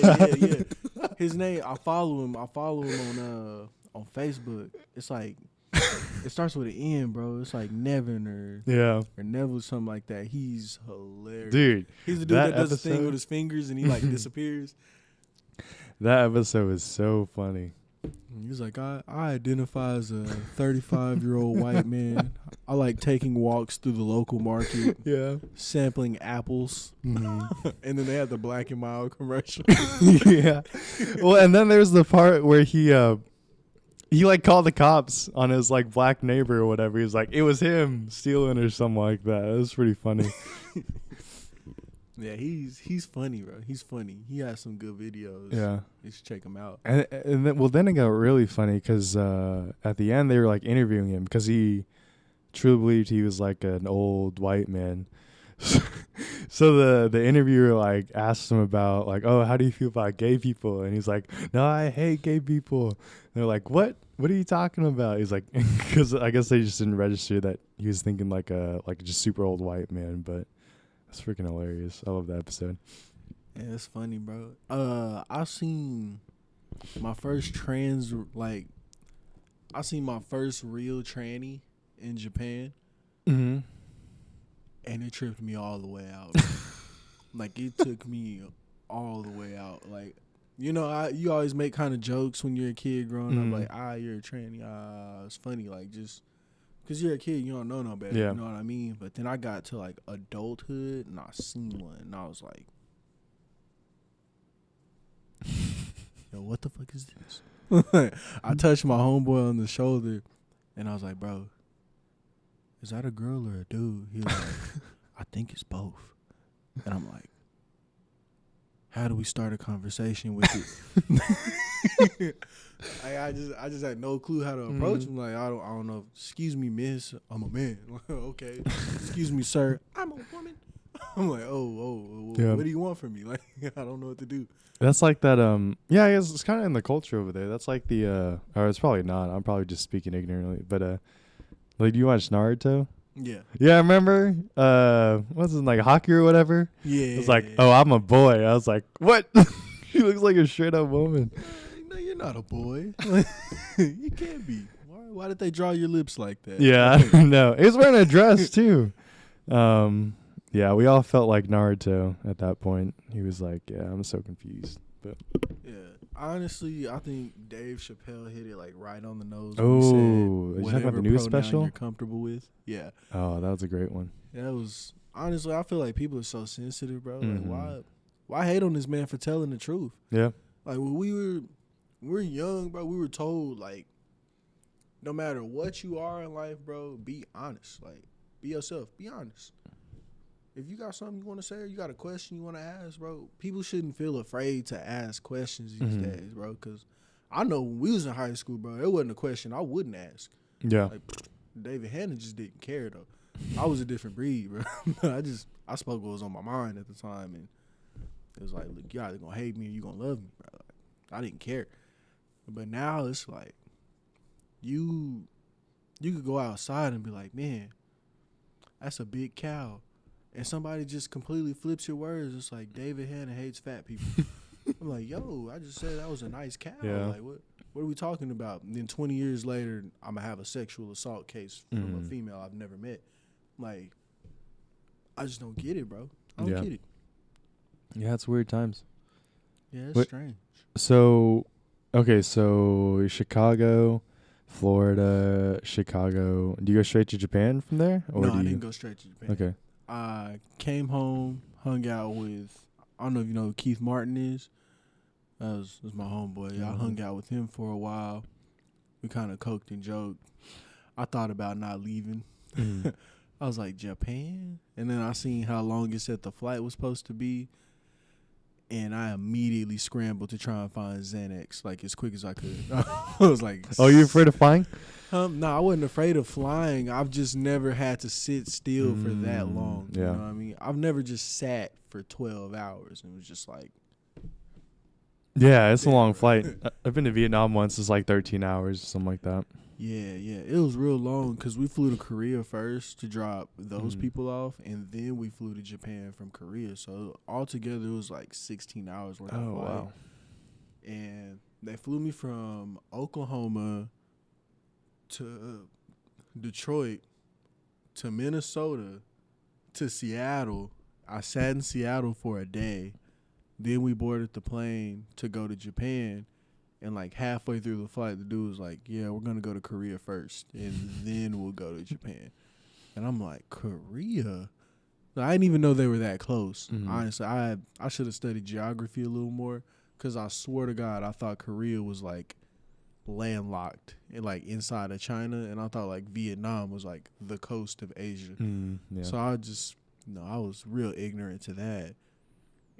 His name, I follow him on Facebook. It's like it starts with an N, bro. It's like Nevin or Neville, something like that. He's hilarious, dude. He's the dude that does the thing with his fingers and he like disappears. That episode is so funny. He's like, I identify as a 35-year-old white man. I like taking walks through the local market. Yeah, sampling apples. And then they had the Black and Mild commercial. Yeah. Well, and then there's the part where he like called the cops on his like black neighbor or whatever. He was like, it was him stealing or something like that. It was pretty funny. Yeah, he's funny, bro. He's funny. He has some good videos. Yeah, you should check him out. And then it got really funny because at the end they were like interviewing him because he truly believed he was like an old white man. So the interviewer like asked him about like, oh, how do you feel about gay people? And he's like, no, I hate gay people. And they're like, what are you talking about? He's like, because I guess they just didn't register that he was thinking like just super old white man. But it's freaking hilarious. I love that episode. Yeah, it's funny, bro. I seen my first real tranny in Japan. Mm-hmm. And it tripped me all the way out. Like, it took me all the way out. Like, you know, you always make kind of jokes when you're a kid growing up. Like, you're a tranny. It's funny. Like, just because you're a kid, you don't know no better. Yeah. You know what I mean? But then I got to, like, adulthood, and I seen one. And I was like, yo, what the fuck is this? I touched my homeboy on the shoulder, and I was like, bro, is that a girl or a dude? He was like, I think it's both. And I'm like, how do we start a conversation with it? I just had no clue how to approach him. Like, I don't know. Excuse me, miss, I'm a man. Okay. Excuse me, sir, I'm a woman. I'm like, what do you want from me? Like, I don't know what to do. That's like that. Yeah, I guess it's kind of in the culture over there. That's like the. Or it's probably not. I'm probably just speaking ignorantly, but Like, do you watch Naruto? Yeah. Yeah, I remember. What's it, like hockey or whatever? Yeah. It's like, oh, I'm a boy. I was like, what? She looks like a straight up woman. No, you're not a boy. You can't be. Why did they draw your lips like that? Yeah, no. He was wearing a dress too. Yeah, we all felt like Naruto at that point. He was like, yeah, I'm so confused. But yeah, honestly, I think Dave Chappelle hit it like right on the nose. oh, When you he talking said about the new whatever pronoun special? you're comfortable with. Yeah. Oh, that was a great one. That was honestly. I feel like people are so sensitive, bro. Mhm. Like, why hate on this man for telling the truth? Yeah. Like when we were young, bro, we were told like, no matter what you are in life, bro, be honest. Like, be yourself. Be honest. If you got something you want to say or you got a question you want to ask, bro, people shouldn't feel afraid to ask questions these days, bro. Because I know when we was in high school, bro, it wasn't a question I wouldn't ask. Yeah. Like, David Hanna just didn't care, though. I was a different breed, bro. I spoke what was on my mind at the time, and it was like, look, you either gonna hate me or you gonna love me, bro. Like, I didn't care. But now it's like, you could go outside and be like, man, that's a big cow. And somebody just completely flips your words. It's like, David Hanna hates fat people. I'm like, yo, I just said that was a nice cow. Yeah. Like, what are we talking about? And then 20 years later, I'm going to have a sexual assault case from a female I've never met. Like, I just don't get it, bro. I don't get it. Yeah, it's weird times. Yeah, it's strange. So, okay, so Chicago, Florida, Chicago. Do you go straight to Japan from there? Or No, I didn't go straight to Japan. Okay. I came home, hung out with, I don't know if you know who Keith Martin is. That was my homeboy. I hung out with him for a while. We kind of coked and joked. I thought about not leaving. I was like, Japan? And then I seen how long it said the flight was supposed to be. And I immediately scrambled to try and find Xanax, like, as quick as I could. I was like... Oh, you afraid of flying? No, I wasn't afraid of flying. I've just never had to sit still for that long. Yeah. You know what I mean? I've never just sat for 12 hours and was just like... Yeah, it's a long flight. I've been to Vietnam once. It's like 13 hours, something like that. Yeah. It was real long because we flew to Korea first to drop those people off, and then we flew to Japan from Korea. So altogether, it was like 16 hours worth of flight. Wow. And they flew me from Oklahoma to Detroit to Minnesota to Seattle. I sat in Seattle for a day. Then we boarded the plane to go to Japan. And like halfway through the flight, the dude was like, yeah, we're going to go to Korea first, and then we'll go to Japan. And I'm like, Korea? I didn't even know they were that close. Honestly, I should have studied geography a little more, because I swear to God, I thought Korea was like landlocked and like inside of China, and I thought like Vietnam was like the coast of Asia. Yeah. So I was real ignorant to that.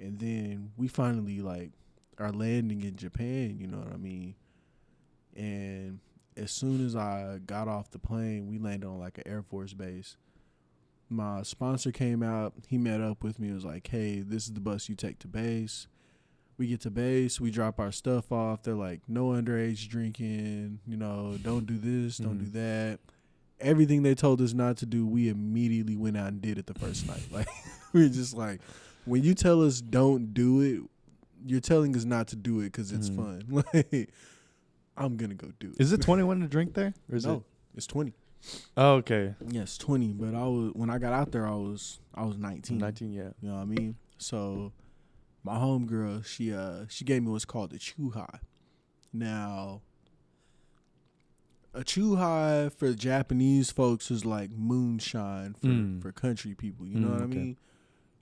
And then we finally like are landing in Japan, you know what I mean? And as soon as I got off the plane, we landed on like an Air Force base. My sponsor came out. He met up with me. It was like, hey, this is the bus you take to base. We get to base. We drop our stuff off. They're like, no underage drinking. You know, don't do this. Don't do that. Everything they told us not to do, we immediately went out and did it the first night. Like, we were just like, when you tell us don't do it, you're telling us not to do it because it's fun. Like, I'm going to go do it. Is it 21 to drink there? Or is No, it's 20. Oh, okay. Yes, 20. But when I got out there, I was 19. 19, yeah. You know what I mean? So my homegirl, she gave me what's called a chew high. Now, a chew high for Japanese folks is like moonshine for country people. You know what I mean?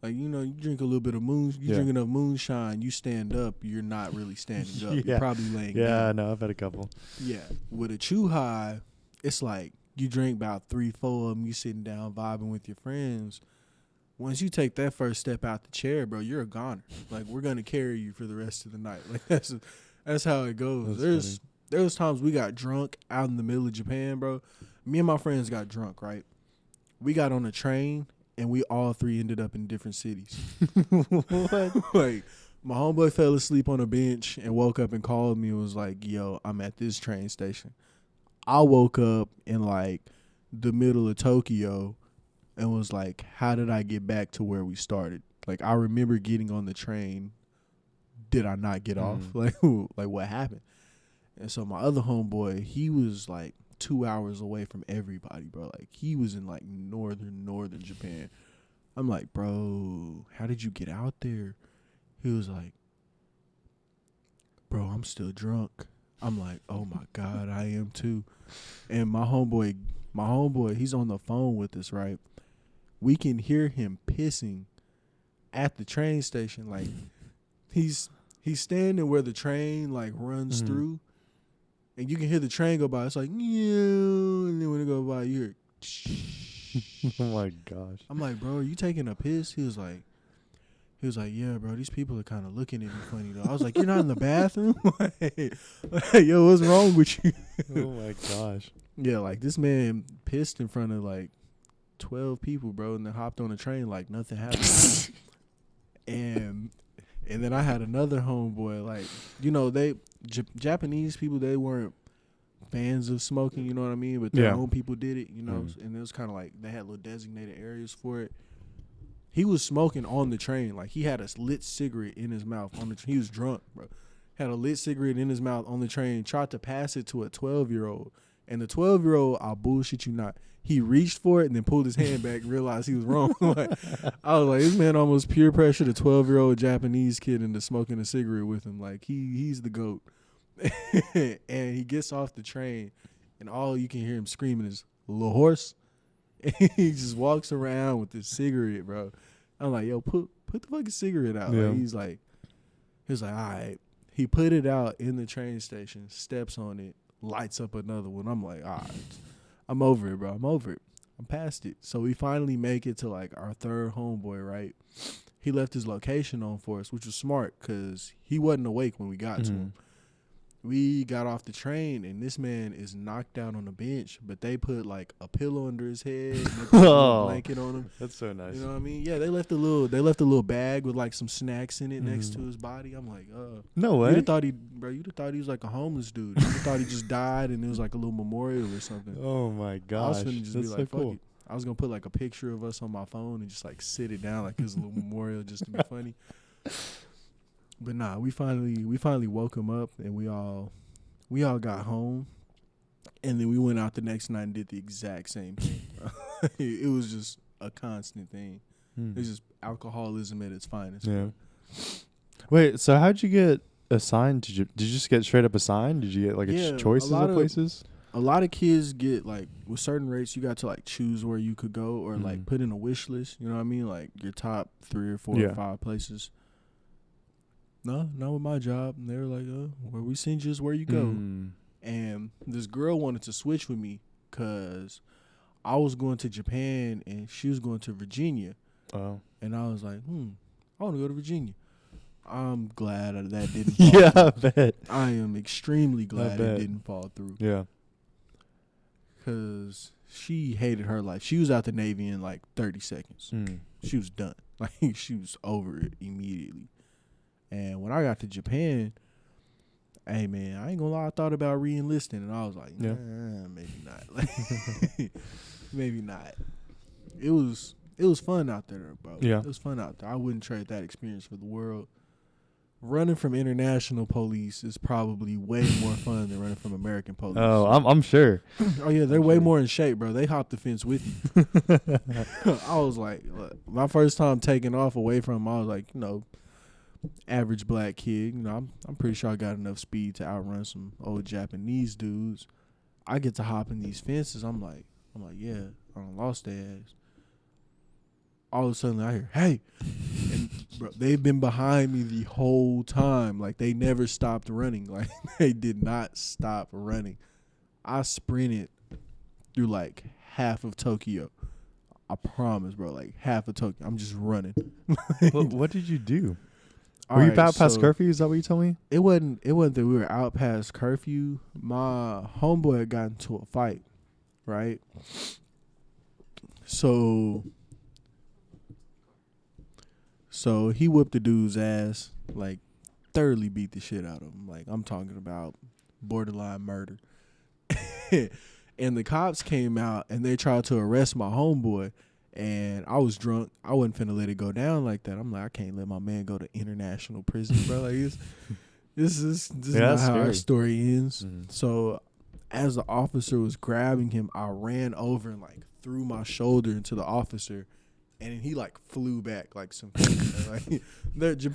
Like, you know, you drink a little bit of drink enough moonshine, you stand up, you're not really standing up. You're probably laying down. Yeah, no, I've had a couple. Yeah. With a chew high, it's like you drink about 3-4 of them, you sitting down vibing with your friends. Once you take that first step out the chair, bro, you're a goner. Like, we're going to carry you for the rest of the night. Like, that's how it goes. There was times we got drunk out in the middle of Japan, bro. Me and my friends got drunk, right? We got on a train, and we all three ended up in different cities. What? Like, my homeboy fell asleep on a bench and woke up and called me and was like, yo, I'm at this train station. I woke up in, like, the middle of Tokyo and was like, how did I get back to where we started? Like, I remember getting on the train. Did I not get off? Like what happened? And so my other homeboy, he was like 2 hours away from everybody, bro. Like, he was in like northern Japan. I'm like, bro, how did you get out there? He was like, bro, I'm still drunk. I'm like, oh my God, I am too. And my homeboy, he's on the phone with us, right? We can hear him pissing at the train station. Like, he's standing where the train like runs through, and you can hear the train go by. It's like, yeah, and then when it go by, you hear. Oh my gosh. I'm like, bro, are you taking a piss? He was like, yeah, bro, these people are kind of looking at me funny though. I was like, you're not in the bathroom? like, yo, what's wrong with you? Oh my gosh. Yeah, like, this man pissed in front of like 12 people, bro, and then hopped on a train like nothing happened. and then I had another homeboy, like, you know, Japanese people, they weren't fans of smoking, you know what I mean? But their own people did it, you know, and it was kind of like they had little designated areas for it. He was smoking on the train. Like, he had a lit cigarette in his mouth on the train. He was drunk, bro. Had a lit cigarette in his mouth on the train, tried to pass it to a 12-year-old. And the 12-year-old, I'll bullshit you not, he reached for it and then pulled his hand back and realized he was wrong. Like, I was like, this man almost peer pressured a 12-year-old Japanese kid into smoking a cigarette with him. Like, he's the GOAT. And he gets off the train, and all you can hear him screaming is, little horse. And he just walks around with this cigarette, bro. I'm like, yo, put the fucking cigarette out. Yeah. Like, he was like, all right. He put it out in the train station, steps on it, lights up another one. I'm like, all right, I'm over it, bro. I'm over it. I'm past it. So we finally make it to like our third homeboy, right? He left his location on for us, which was smart because he wasn't awake when we got to him. We got off the train, and this man is knocked out on the bench, but they put like a pillow under his head, and they put a little blanket on him. That's so nice. You know what I mean? Yeah, they left a little bag with like some snacks in it next to his body. I'm like, no way. You'd have thought he was like a homeless dude. You'd have thought he just died, and it was like a little memorial or something. Oh my gosh. I was finna just That's be like, so fuck cool. it. I was gonna put like a picture of us on my phone and just like sit it down like his little memorial just to be funny. But nah, we finally woke him up, and we all got home, and then we went out the next night and did the exact same thing. It was just a constant thing. It's just alcoholism at its finest. Yeah. Wait, so how'd you get assigned to did you just get straight up assigned? Did you get like a choices of places? A lot of kids get like, with certain rates, you got to like choose where you could go or like put in a wish list. You know what I mean? Like your top 3 or 4 or 5 places. No, not with my job. And they were like, where we send you is where you go. And this girl wanted to switch with me because I was going to Japan and she was going to Virginia. Oh. And I was like, I want to go to Virginia. I'm glad that didn't fall through. I bet. I am extremely glad it didn't fall through. Yeah. Because she hated her life. She was out the Navy in like 30 seconds. She was done. Like, she was over it immediately. And when I got to Japan, hey man, I ain't gonna lie, I thought about re-enlisting, and I was like, maybe not. Like, maybe not. It was fun out there, bro. Yeah. It was fun out there. I wouldn't trade that experience for the world. Running from international police is probably way more fun than running from American police. Oh, I'm sure. Oh yeah, they're way more in shape, bro. They hop the fence with you. I was like, look, my first time taking off away from them, I was like, average black kid. I'm pretty sure I got enough speed to outrun some old Japanese dudes. I get to hop in these fences. I'm like, yeah, I done lost their ass. All of a sudden, I hear, hey. And bro, they've been behind me the whole time. Like, they never stopped running. Like, they did not stop running. I sprinted through, like, half of Tokyo. I promise, bro. Like, half of Tokyo. I'm just running. What did you do? Were you out past curfew? Is that what you told me? It wasn't that we were out past curfew. My homeboy had gotten into a fight, right? So he whipped the dude's ass, like thoroughly beat the shit out of him. Like, I'm talking about borderline murder. And the cops came out and they tried to arrest my homeboy. And I was drunk. I wasn't finna let it go down like that. I'm like, I can't let my man go to international prison, bro. Like this is not how our story ends. Mm-hmm. So as the officer was grabbing him, I ran over and like threw my shoulder into the officer, and then he like flew back like some like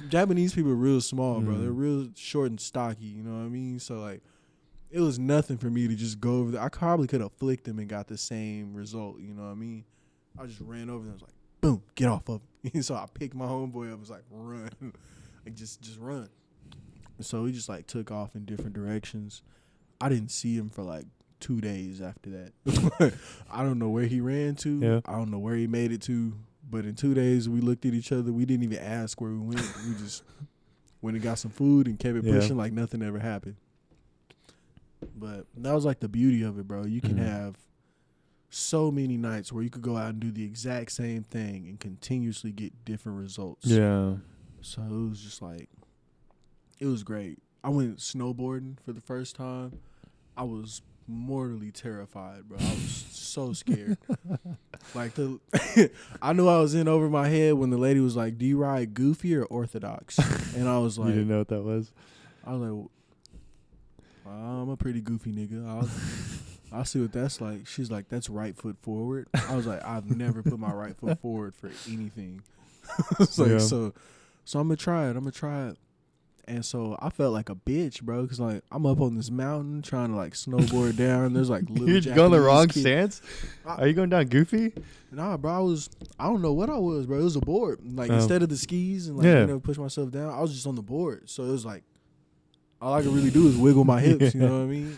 Japanese people are real small, bro. They're real short and stocky, you know what I mean? So like it was nothing for me to just go over there. I probably could have flicked him and got the same result, you know what I mean? I just ran over there and was like, boom, get off of him. So I picked my homeboy up and was like, run. Like just run. And so he just like took off in different directions. I didn't see him for like 2 days after that. I don't know where he ran to. Yeah. I don't know where he made it to. But in 2 days, we looked at each other. We didn't even ask where we went. We just went and got some food and kept it pushing like nothing ever happened. But that was like the beauty of it, bro. You can have so many nights where you could go out and do the exact same thing and continuously get different results. Yeah. So it was just like, it was great. I went snowboarding for the first time. I was mortally terrified, bro. I was so scared. Like I knew I was in over my head when the lady was like, "Do you ride goofy or orthodox?" And I was like, "You didn't know what that was?" I was like, "I'm a pretty goofy nigga. I'll see what that's like." She's like, "That's right foot forward." I was like, "I've never put my right foot forward for anything." It's like, so I'm gonna try it. And so I felt like a bitch, bro, because like I'm up on this mountain trying to like snowboard down. There's like little Japanese going the wrong stance? Are you going down goofy? Nah, bro. I don't know what I was, bro. It was a board. Like instead of the skis and like push myself down, I was just on the board. So it was like all I could really do is wiggle my hips. You know what I mean?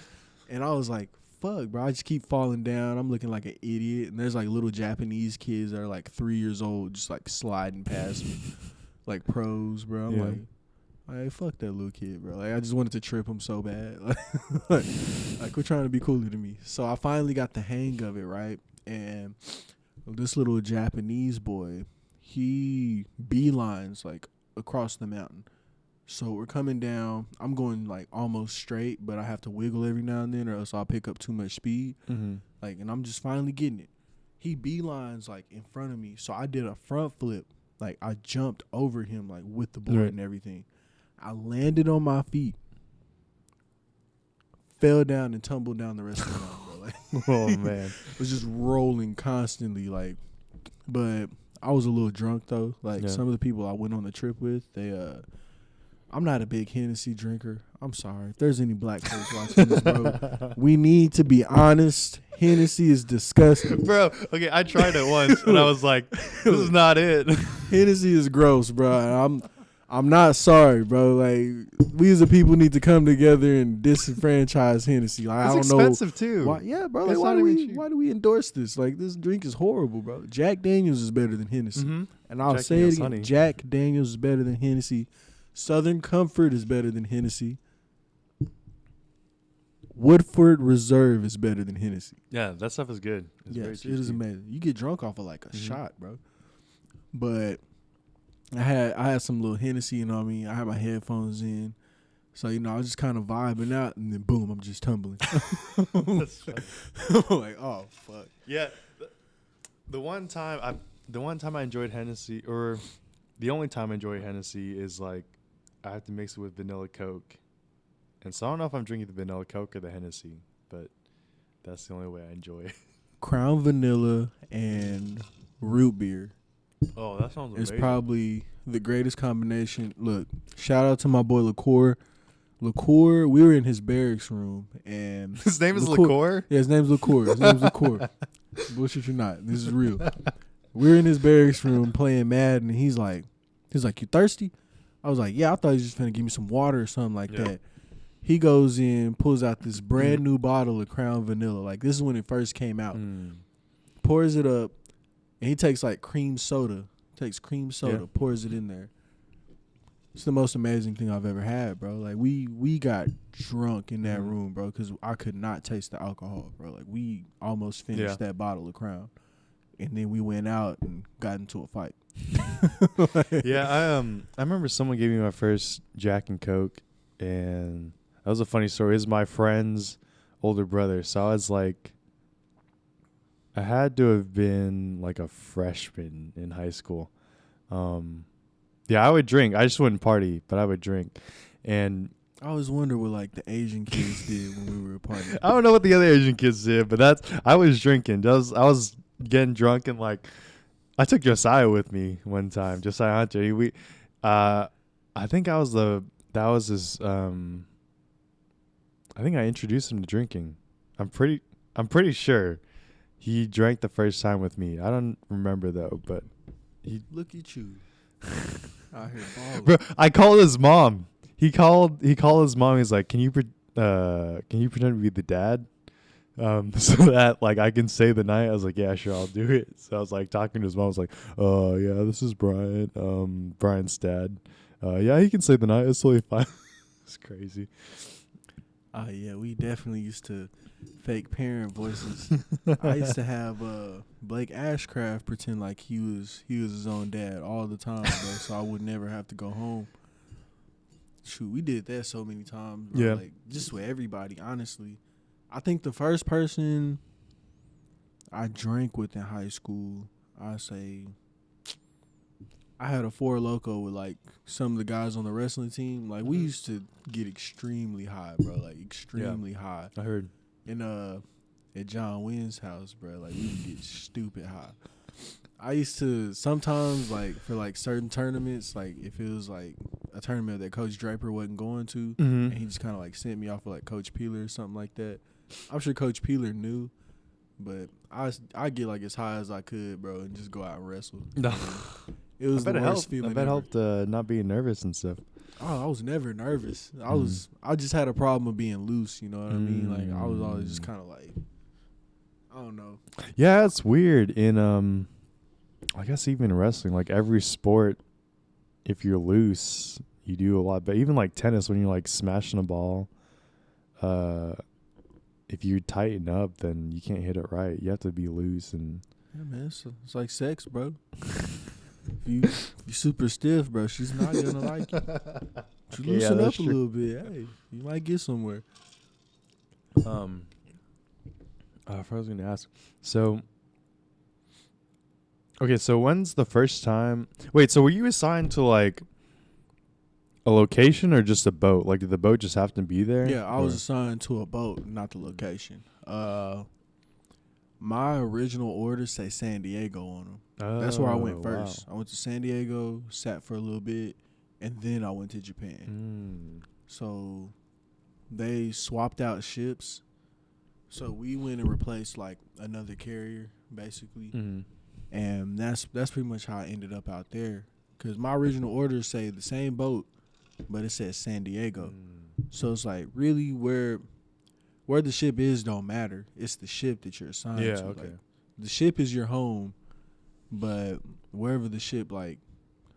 And I was like, fuck, bro. I just keep falling down. I'm looking like an idiot. And there's like little Japanese kids that are like 3 years old, just like sliding past me, like pros, bro. I'm like. Hey, fuck that little kid, bro. Like, I just wanted to trip him so bad. Like, quit trying to be cooler to me. So I finally got the hang of it, right? And this little Japanese boy, he beelines, like, across the mountain. So we're coming down. I'm going, like, almost straight, but I have to wiggle every now and then or else I'll pick up too much speed. Mm-hmm. Like, and I'm just finally getting it. He beelines, like, in front of me. So I did a front flip. Like, I jumped over him, like, with the board and everything. I landed on my feet, fell down and tumbled down the rest of the mountain, bro. Like, oh man, was just rolling constantly. Like, but I was a little drunk though. Like some of the people I went on the trip with, I'm not a big Hennessy drinker. I'm sorry. If there's any black folks watching this, bro, we need to be honest. Hennessy is disgusting. Bro, okay, I tried it once and I was like, this is not it. Hennessy is gross, bro. I'm not sorry, bro. Like, we as a people need to come together and disenfranchise Hennessy. Like, I don't know. It's expensive too. Why, yeah, bro. Like, why do we endorse this? Like, this drink is horrible, bro. Jack Daniels is better than Hennessy. Mm-hmm. And I'll say it again. Jack Daniels is better than Hennessy. Southern Comfort is better than Hennessy. Woodford Reserve is better than Hennessy. Yeah, that stuff is good. It's yes, it is amazing. You get drunk off of like a shot, bro. But I had some little Hennessy, you know what I mean? I had my headphones in. So, you know, I was just kind of vibing out, and then boom, I'm just tumbling. That's funny. I'm like, oh, fuck. Yeah. The one time I enjoyed Hennessy, or the only time I enjoy Hennessy is like I have to mix it with vanilla Coke. And so I don't know if I'm drinking the vanilla Coke or the Hennessy, but that's the only way I enjoy it. Crown Vanilla and root beer. Oh, that sounds amazing. It's probably the greatest combination. Look, shout out to my boy LaCour. LaCour, we were in his barracks room, and his name is LaCour? Yeah, his name's LaCour. His name's LaCour. Bullshit or not, this is real. We're in his barracks room playing Madden, and he's like, you thirsty? I was like, yeah, I thought he was just finna give me some water or something like that. He goes in, pulls out this brand new bottle of Crown Vanilla. Like, this is when it first came out. Pours it up, and he takes like cream soda. Pours it in there. It's the most amazing thing I've ever had, bro. Like, we got drunk in that room, bro, because I could not taste the alcohol, bro. Like, we almost finished that bottle of Crown. And then we went out and got into a fight. Yeah, I remember someone gave me my first Jack and Coke, and that was a funny story. It was my friend's older brother, so I was like I had to have been like a freshman in high school. Yeah, I would drink. I just wouldn't party, but I would drink. And I always wonder what like the Asian kids did when we were partying. I don't know what the other Asian kids did, but I was drinking. I was getting drunk and like I took Josiah with me one time. Josiah Hunter. I think that was his I think I introduced him to drinking. I'm pretty sure he drank the first time with me. I don't remember though, but Look at you. Out here balling. bro, I called his mom. He called his mom. He's like, can you pretend to be the dad? So that like I can stay the night. I was like, yeah, sure, I'll do it. So I was like talking to his mom. I was like, yeah, this is Bryant, Bryant's dad. Yeah, he can stay the night. It's totally fine. It's crazy. Yeah, we definitely used to fake parent voices. I used to have Blake Ashcraft pretend like he was his own dad all the time, bro, so I would never have to go home. Shoot, we did that so many times, bro. Yeah. Like just with everybody, honestly. I think the first person I drank with in high school, I say I had a Four Loko with like some of the guys on the wrestling team. Like we used to get extremely high, bro. Like extremely high. I heard. And at John Wynn's house, bro, like we would get stupid high. I used to sometimes like for like certain tournaments, like if it was like a tournament that Coach Draper wasn't going to, and he just kind of like sent me off with like Coach Peeler or something like that. I'm sure Coach Peeler knew, but I get like as high as I could, bro, and just go out and wrestle. No. It was the worst feeling. I bet it ever. helped not being nervous and stuff. Oh, I was never nervous. I just had a problem with being loose, you know what I mean? Like I was always just kind of like, I don't know. Yeah, it's weird in I guess even wrestling, like every sport, if you're loose, you do a lot. But even like tennis, when you're like smashing a ball, if you tighten up, then you can't hit it right. You have to be loose and. Yeah, man, it's like sex, bro. If you super stiff, bro, she's not gonna like you. You loosen up a little bit, hey, you might get somewhere. If I was gonna ask, so okay, so when's the first time? Wait, so were you assigned to like a location or just a boat? Like, did the boat just have to be there? Yeah, I was assigned to a boat, not the location. My original orders say San Diego on them. That's where I went first. Wow. I went to San Diego, sat for a little bit, and then I went to Japan. So they swapped out ships. So we went and replaced like another carrier, basically. And that's pretty much how I ended up out there. Because my original orders say the same boat, but it says San Diego. So it's like really where the ship is don't matter. It's the ship that you're assigned to. Okay. Like, the ship is your home, but wherever the ship like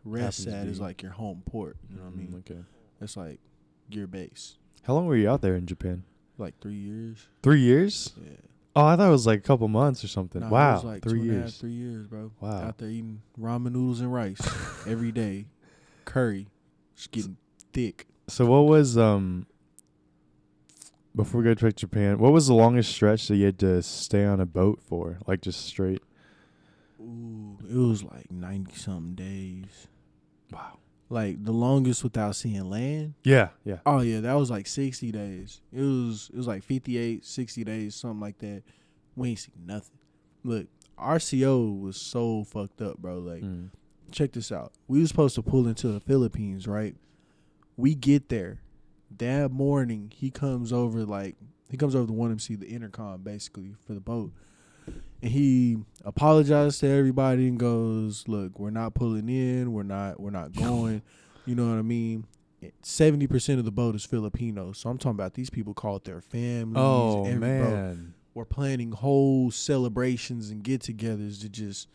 rests at is like your home port. You know what I mean? Okay. It's like your base. How long were you out there in Japan? Like 3 years. 3 years? Yeah. Oh, I thought it was like a couple months or something. Nah, Wow, it was like 3 2.5, years. 3 years, bro. Wow. Out there eating ramen noodles and rice every day, curry, just getting thick. So what was before we go to Japan, what was the longest stretch that you had to stay on a boat for? Like just straight? Ooh, it was like 90-something days. Wow. Like the longest without seeing land. Yeah. Oh yeah, that was like 60 days. It was like 58, 60 days, something like that. We ain't seen nothing. Look, RCO was so fucked up, bro. Like, check this out. We was supposed to pull into the Philippines, right? We get there. That morning, he comes over to 1MC, the intercom, basically, for the boat. And he apologized to everybody and goes, look, we're not pulling in. We're not going. You know what I mean? 70% of the boat is Filipino. So I'm talking about these people called their families. Oh, man. Bro, we're planning whole celebrations and get-togethers to just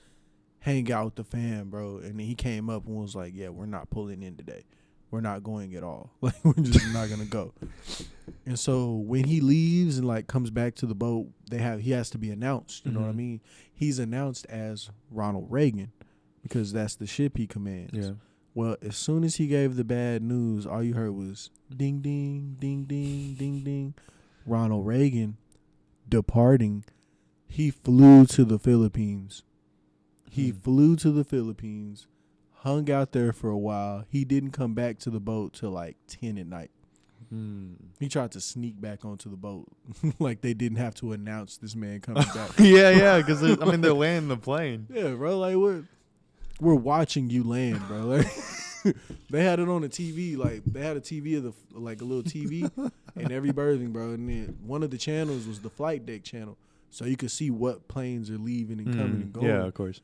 hang out with the fam, bro. And then he came up and was like, yeah, we're not pulling in today. We're not going at all. Like, we're just not going to go. And so when he leaves and, like, comes back to the boat, he has to be announced. You know what I mean? He's announced as Ronald Reagan because that's the ship he commands. Yeah. Well, as soon as he gave the bad news, all you heard was ding, ding, ding, ding, ding, ding. Ronald Reagan departing He flew to the Philippines. Flew to the Philippines, hung out there for a while. He didn't come back to the boat till like 10 at night. He tried to sneak back onto the boat. Like they didn't have to announce this man coming back. Yeah, because they're landing the plane. Yeah, bro. Like we're watching you land, bro. Like they had it on the TV. Like they had a TV of a little TV in every berthing, bro. And then one of the channels was the flight deck channel, so you could see what planes are leaving and coming and going. Yeah, of course.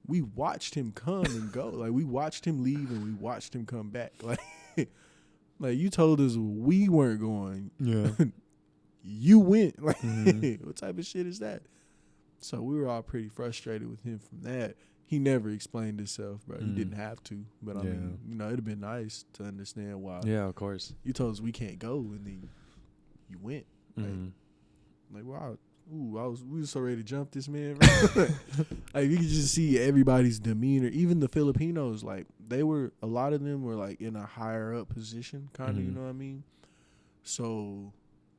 We watched him come and go. Like we watched him leave and we watched him come back. Like you told us we weren't going. Yeah. You went. Like what type of shit is that? So we were all pretty frustrated with him from that. He never explained himself, bro. He didn't have to. But I mean, it'd have been nice to understand why. Yeah, of course. You told us we can't go and then you went. Like wow. Ooh, we were so ready to jump this man. Like you could just see everybody's demeanor. Even the Filipinos, like a lot of them were like in a higher up position, kind of. You know what I mean? So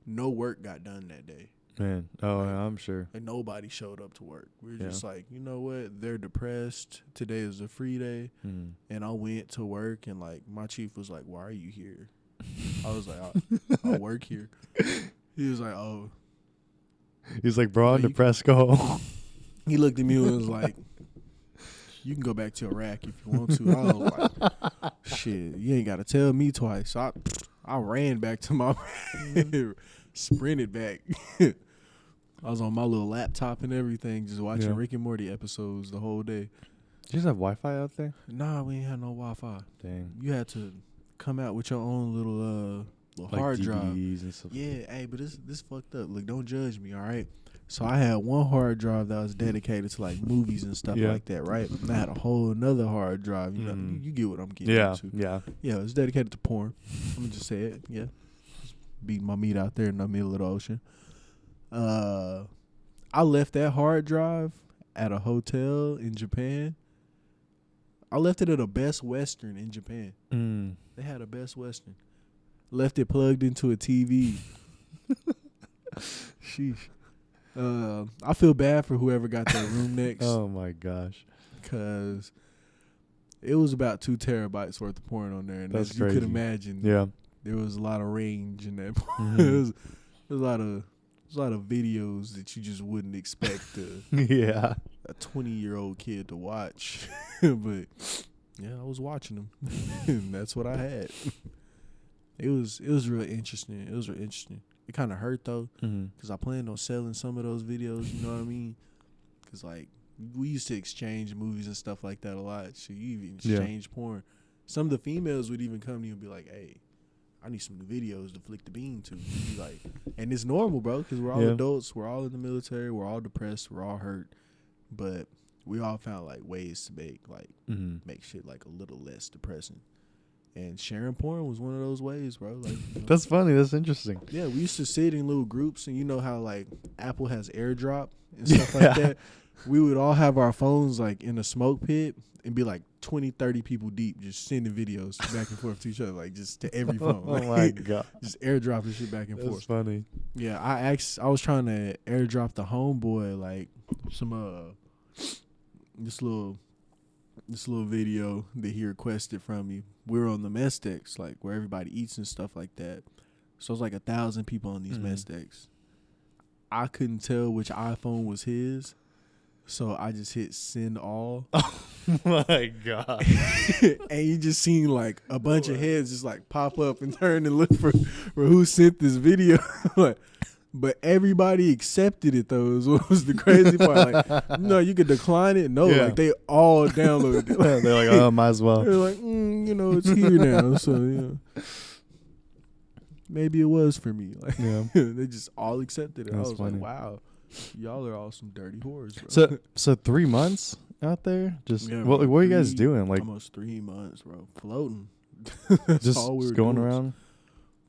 no work got done that day. Man, I'm sure. And nobody showed up to work. We were just like, you know what? They're depressed. Today is a free day, and I went to work, and like my chief was like, "Why are you here?" I was like, "I work here." He was like, "Oh." He's like, bro, I'm depressed. Go home. He looked at me and was like, "You can go back to Iraq if you want to." I was like, "Shit, you ain't got to tell me twice." So I ran back to my sprinted back. I was on my little laptop and everything, just watching Rick and Morty episodes the whole day. Did you just have Wi-Fi out there? Nah, we ain't had no Wi-Fi. Dang. You had to come out with your own little like hard DVDs drive. And stuff. Yeah, hey, but this fucked up. Look, don't judge me, all right? So I had one hard drive that was dedicated to like movies and stuff like that, right? And I had a whole another hard drive. You know, you get what I'm getting into. Yeah, it's dedicated to porn. I'm gonna just say it. Yeah, just beating my meat out there in the middle of the ocean. I left that hard drive at a hotel in Japan. I left it at a Best Western in Japan. They had a Best Western. Left it plugged into a TV. Sheesh. I feel bad for whoever got that room next. Oh my gosh. Because it was about 2 terabytes worth of porn on there. And That's as you crazy. could imagine, there was a lot of range in that porn. There was a lot of videos that you just wouldn't expect a 20-year-old kid to watch. But yeah, I was watching them. And that's what I had. It was real interesting. It was real interesting. It kind of hurt though, because I planned on selling some of those videos. You know what I mean? Because like we used to exchange movies and stuff like that a lot. So you even exchange porn. Some of the females would even come to you and be like, "Hey, I need some new videos to flick the bean to." Be like, and it's normal, bro, because we're all adults. We're all in the military. We're all depressed. We're all hurt, but we all found like ways to make shit like a little less depressing. And sharing porn was one of those ways, bro. Like, you know, that's funny. That's interesting. Yeah, we used to sit in little groups, and you know how like Apple has AirDrop and stuff like that. We would all have our phones like in a smoke pit and be like 20, 30 people deep, just sending videos back and forth to each other, like just to every phone. Oh my god! Just airdropping shit back and forth. That's funny. Yeah, I was trying to airdrop the homeboy like some this little video that he requested from me. We were on the mess decks, like where everybody eats and stuff like that. So it's like 1,000 people on these mess decks. I couldn't tell which iPhone was his, so I just hit send all. Oh my god! And you just seen like a bunch of heads just like pop up and turn and look for who sent this video. Like, but everybody accepted it though. Is what was the crazy part. Like, no, you could decline it. No, like they all downloaded it. Like, they're like, oh, might as well. They're like, you know, it's here now. So yeah, maybe it was for me. Like, they just all accepted it. That's I was funny. like, wow, y'all are all some dirty whores, bro. So 3 months out there, just Yeah, what are you guys doing? Like almost 3 months, bro. Floating. just all we were going doing. around.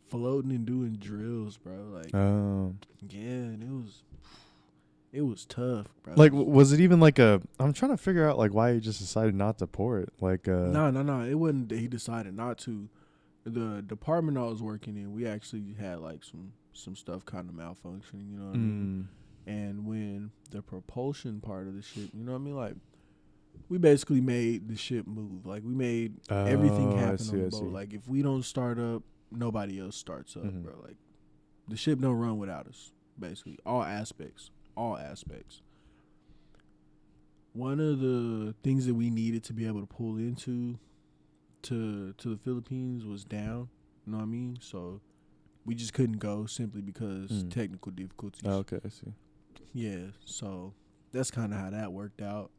Floating and doing drills, bro. Like, yeah, and it was tough, bro. Like, was it even like I'm trying to figure out like why he just decided not to pour it. Like, no, it wasn't that he decided not to. The department I was working in, we actually had like some stuff kind of malfunctioning. You know what I mean? And when the propulsion part of the ship, you know what I mean? Like, we basically made the ship move. Like, we made everything happen on the boat. Like, if we don't start up, nobody else starts up, bro. Like, the ship don't run without us, basically. All aspects. One of the things that we needed to be able to pull into to the Philippines was down. You know what I mean? So we just couldn't go simply because technical difficulties. Oh, okay, I see. Yeah, so that's kind of how that worked out.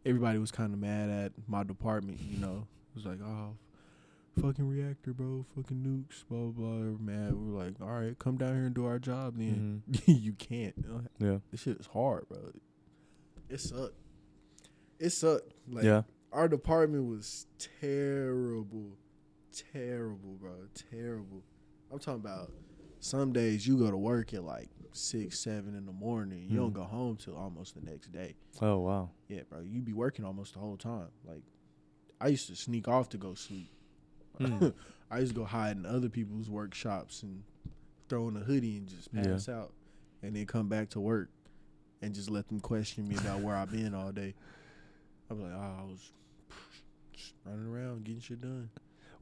Everybody was kind of mad at my department, you know. It was like, oh, fucking reactor, bro, fucking nukes, blah, blah, blah. They were mad. We were like, all right, come down here and do our job then. You can't. Yeah. This shit is hard, bro. It sucked. Like, yeah. Our department was terrible, bro, terrible. I'm talking about some days you go to work at like 6, 7 in the morning. You don't go home till almost the next day. Oh, wow. Yeah, bro. You be working almost the whole time. Like, I used to sneak off to go sleep. I used to go hide in other people's workshops and throw in a hoodie and just pass out. And then come back to work and just let them question me about where I've been all day. I was like, I was just running around getting shit done.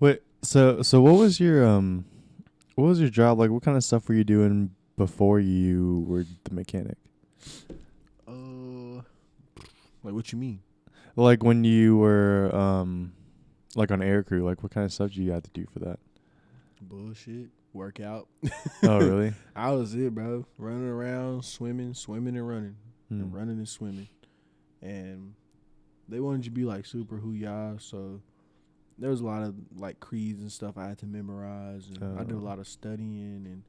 Wait, so what was your job like? What kind of stuff were you doing before you were the mechanic? Like, what you mean? Like when you were like on air crew, like what kind of stuff did you have to do for that? Bullshit. Workout. Oh, really? I was it, bro. Running around, swimming and running. And running and swimming. And they wanted you to be like super hoo-yah, so there was a lot of like creeds and stuff I had to memorize, and I did a lot of studying,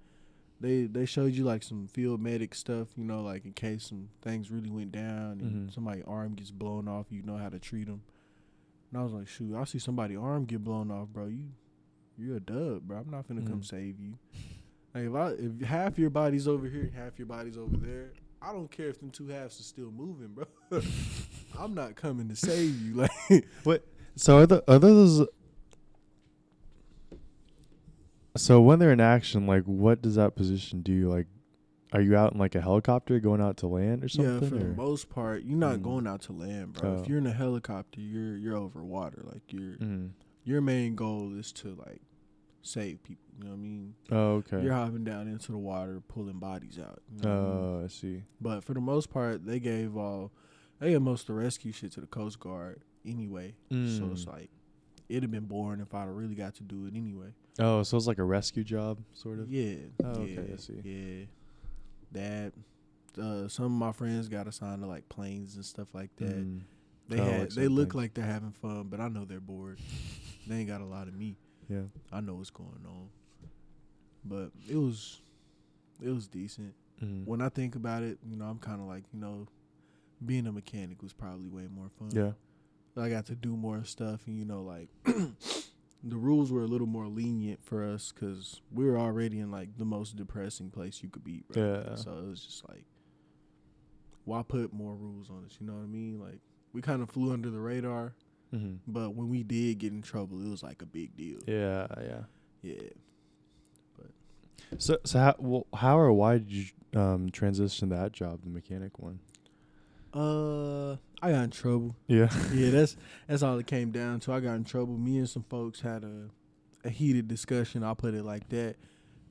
and they showed you like some field medic stuff, you know, like in case some things really went down and somebody's arm gets blown off, you know how to treat them. And I was like, shoot, I see somebody's arm get blown off, bro. You're a dub, bro. I'm not finna come save you. Like if half your body's over here and half your body's over there, I don't care if them two halves are still moving, bro. I'm not coming to save you. Like, what? So are those? So when they're in action, like, what does that position do? Like, are you out in like a helicopter going out to land or something? Yeah, for the most part, you're not going out to land, bro. If you're in a helicopter, you're over water. Like your main goal is to like save people. You know what I mean? Oh, okay. You're hopping down into the water, pulling bodies out. You know what I mean? I see. But for the most part, they gave most of the rescue shit to the Coast Guard anyway. So it's like, it'd have been boring if I'd really got to do it anyway. Oh, so it's like a rescue job, sort of? Yeah. Oh, okay, I see. Yeah. Some of my friends got assigned to like planes and stuff like that. They look like they're having fun, but I know they're bored. They ain't got a lot of me. Yeah. I know what's going on. But it was decent. When I think about it, you know, I'm kind of like, you know, being a mechanic was probably way more fun. Yeah. I got to do more stuff, and, you know, like, the rules were a little more lenient for us because we were already in, like, the most depressing place you could be, right? Yeah. So it was just like, why put more rules on us? You know what I mean? Like, we kind of flew under the radar, but when we did get in trouble, it was, like, a big deal. Yeah. Yeah. So how or why did you transition that job, the mechanic one? I got in trouble. Yeah. Yeah, that's all it came down to. I got in trouble. Me and some folks had a heated discussion. I'll put it like that.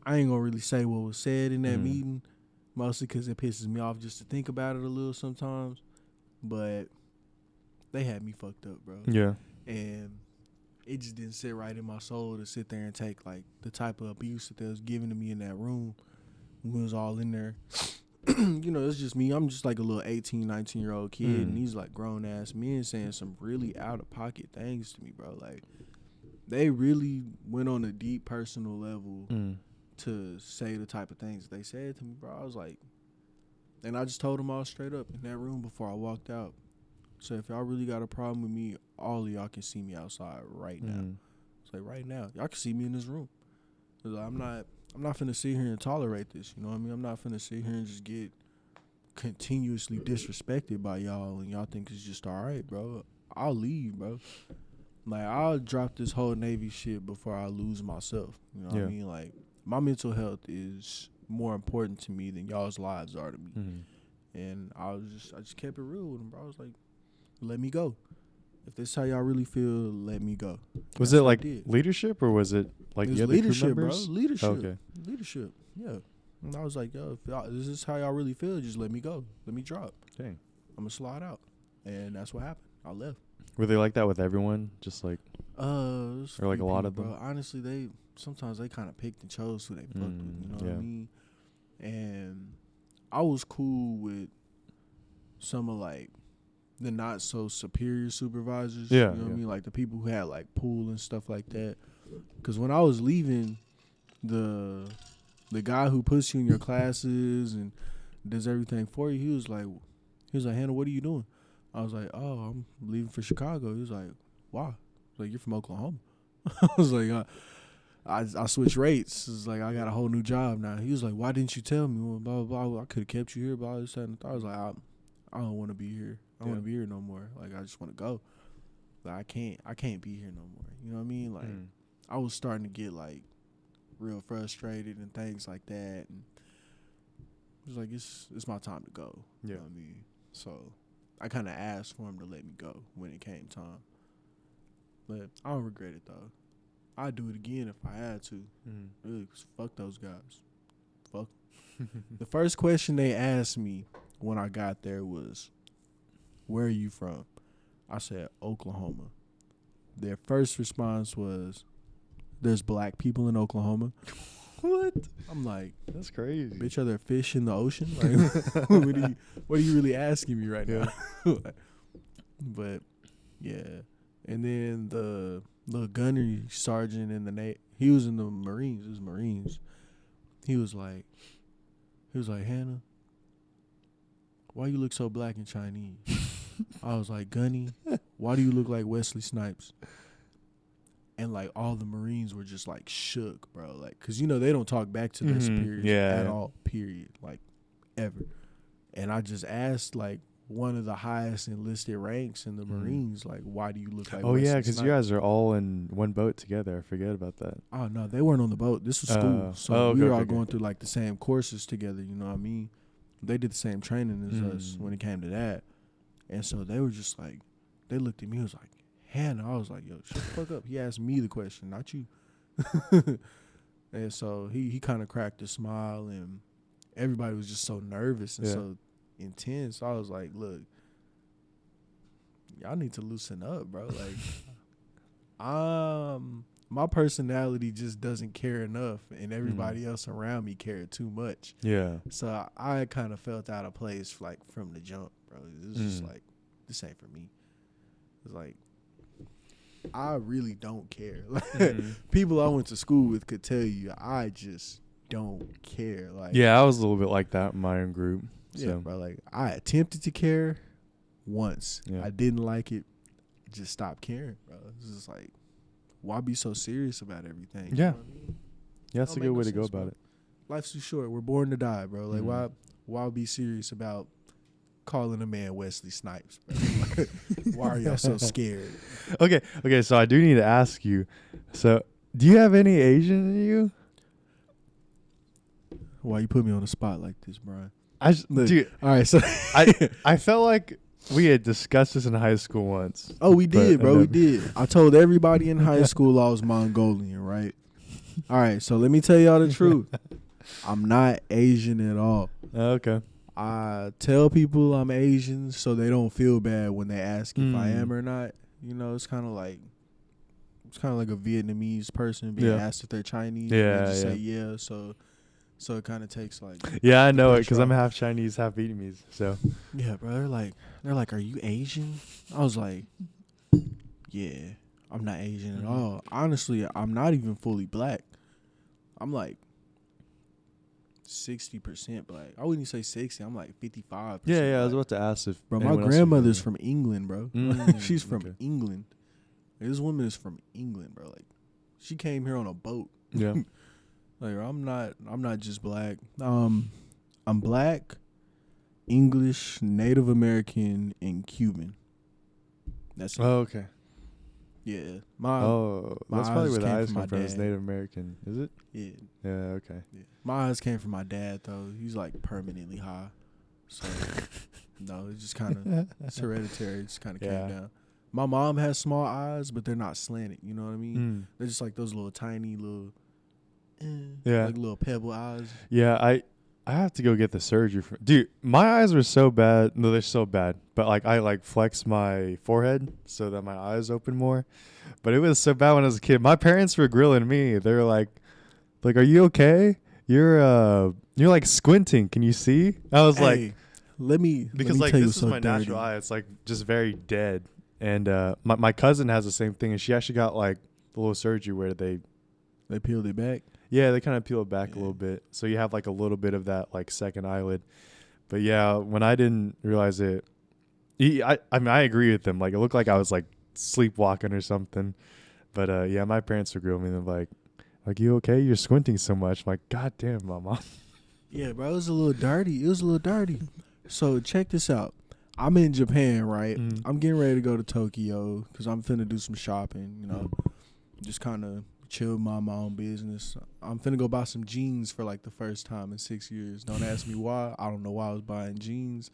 I ain't gonna really say what was said in that meeting, mostly because it pisses me off just to think about it a little sometimes. But they had me fucked up, bro. Yeah. And it just didn't sit right in my soul to sit there and take like the type of abuse that they was giving to me in that room when we was all in there. You know, it's just me. I'm just like a little 18, 19-year-old kid, and these like grown ass men saying some really out of pocket things to me, bro. Like, they really went on a deep personal level to say the type of things they said to me, bro. I was like, and I just told them all straight up in that room before I walked out. So if y'all really got a problem with me, all of y'all can see me outside right now. It's like, right now, y'all can see me in this room. Like, I'm not finna sit here and tolerate this. You know what I mean? I'm not finna sit here and just get continuously disrespected by y'all, and y'all think it's just all right, bro. I'll leave, bro. Like, I'll drop this whole Navy shit before I lose myself. You know what I mean? Like, my mental health is more important to me than y'all's lives are to me. And I just kept it real with him, bro. I was like, let me go. If this is how y'all really feel, let me go. Was That's it what I like did. leadership or was it like It was the other crew leadership, bro. members? Leadership. Okay. Leadership. Yeah. And I was like, yo, if this is how y'all really feel, just let me go. Let me drop. Dang. I'm gonna slide out. And that's what happened. I left. Were they like that with everyone? Just like Or Or like a lot of them? bro. Honestly, sometimes they kind of picked and chose who they fucked with. You know what I yeah. mean? And I was cool with some of like the not so superior supervisors. Yeah, You know what yeah. I mean? Like the people who had like pool and stuff like that. Because when I was leaving, the guy who puts you in your classes and does everything for you, he was like, Hannah, what are you doing? I was like, oh, I'm leaving for Chicago. He was like, why? I was like, you're from Oklahoma. I was like, I switched rates. It's like I got a whole new job now. He was like, why didn't you tell me? Well, blah blah blah. I could have kept you here, blah this that, and the third. I was like, I don't want to be here. I don't want to be here no more. Like I just want to go. Like I can't be here no more. You know what I mean? Like I was starting to get like real frustrated and things like that. And it was like it's my time to go. Yeah. You know what I mean? So I kind of asked for him to let me go when it came time. But I don't regret it though. I'd do it again if I had to. Really, 'cause fuck those guys. Fuck. The first question they asked me when I got there was, where are you from? I said, Oklahoma. Their first response was, there's black people in Oklahoma. What? I'm like, That's crazy. bitch, are there fish in the ocean? Like, what are you really asking me right now? But, yeah. And then the little gunnery sergeant in the he was in the Marines. It was Marines. He was like, Hannah, why you look so black and Chinese? I was like, Gunny, why do you look like Wesley Snipes? And like all the Marines were just like shook, bro. Like, cause you know they don't talk back to their superiors at all. Period. Like, ever. And I just asked like one of the highest enlisted ranks in the Marines, like, why do you look like? Oh Wesley yeah, because Snipes? you guys are all in one boat together. I forget about that. Oh no, they weren't on the boat. This was school, so we were all going through like the same courses together. You know what I mean? They did the same training as us when it came to that, and so they were just like, they looked at me. It was like, Hannah. I was like, yo, shut the fuck up. He asked me the question, not you. And so he kind of cracked a smile, and everybody was just so nervous and so intense. I was like, look, y'all need to loosen up, bro. Like, my personality just doesn't care enough, and everybody else around me cared too much. Yeah. So I kind of felt out of place, like, from the jump, bro. It was just like, this ain't for me. It's like, I really don't care. Like, people I went to school with could tell you, I just don't care. Like, Yeah, I was a little bit like that in my own group. yeah, So. bro. Like, I attempted to care once. Yeah. I didn't like it. Just stopped caring, bro. It's just like, why be so serious about everything? You Yeah. know what I mean? Yeah, that's a Don't good make way no to go sense, about bro. it. Life's too short. We're born to die, bro. Like, why be serious about calling a man Wesley Snipes, bro? Like, why are y'all so scared? Okay, so I do need to ask you. So, do you have any Asian in you? Why you put me on the spot like this, Brian? Dude, All right, so I felt like we had discussed this in high school once. oh, we did, But bro. We did. I told everybody in high school I was Mongolian, right? All right, so let me tell y'all the truth. I'm not Asian at all. Okay. I tell people I'm Asian so they don't feel bad when they ask if I am or not. You know, it's kind of like a Vietnamese person being asked if they're Chinese. Yeah, and they just yeah. say yeah. So it kind of takes like Yeah, I know it pressure because I'm off. half Chinese, half Vietnamese. So. Yeah, bro. They're like, are you Asian? I was like, yeah, I'm not Asian at all. Honestly, I'm not even fully black. I'm like 60% black. I wouldn't even say 60. I'm like 55%. Yeah. I was black. about to ask if. Bro, my anyone else was grandmother's from. from England, bro. She's from England. This woman is from England, bro. Like, she came here on a boat. Yeah. Like, I'm not just black. I'm black, English, Native American, and Cuban. That's it. Oh, okay. Yeah. That's my probably eyes where the came eyes from come my from. Is dad. Native American, is it? Yeah. Yeah. Okay. Yeah. My eyes came from my dad, though. He's like permanently high. So no, it's just kind of it's hereditary. It just kind of Yeah. came down. My mom has small eyes, but they're not slanted. You know what I mean? They're just like those little tiny little, Yeah. like little pebble eyes. Yeah, I have to go get the surgery for dude, my eyes were so bad. No, they're so bad. But like I like flex my forehead so that my eyes open more. But it was so bad when I was a kid. My parents were grilling me. They were like, are you okay? You're like squinting. Can you see? I was like, let me because like tell you this is so my dirty. natural eye. It's like just very dead. And my cousin has the same thing, and she actually got like the little surgery where they peeled it back. Yeah, they kind of peel it back a little bit. So you have like a little bit of that like second eyelid. But yeah, when I didn't realize it, I mean, I agree with them. Like it looked like I was like sleepwalking or something. But yeah, my parents were grilling me. They're like, you okay? You're squinting so much. I'm like, God damn, mama. Yeah, bro, it was a little dirty. So check this out. I'm in Japan, right? I'm getting ready to go to Tokyo because I'm finna do some shopping, you know, just kind of chill, mind my own business. I'm finna go buy some jeans for like the first time in 6 years. Don't ask me why. I don't know why I was buying jeans.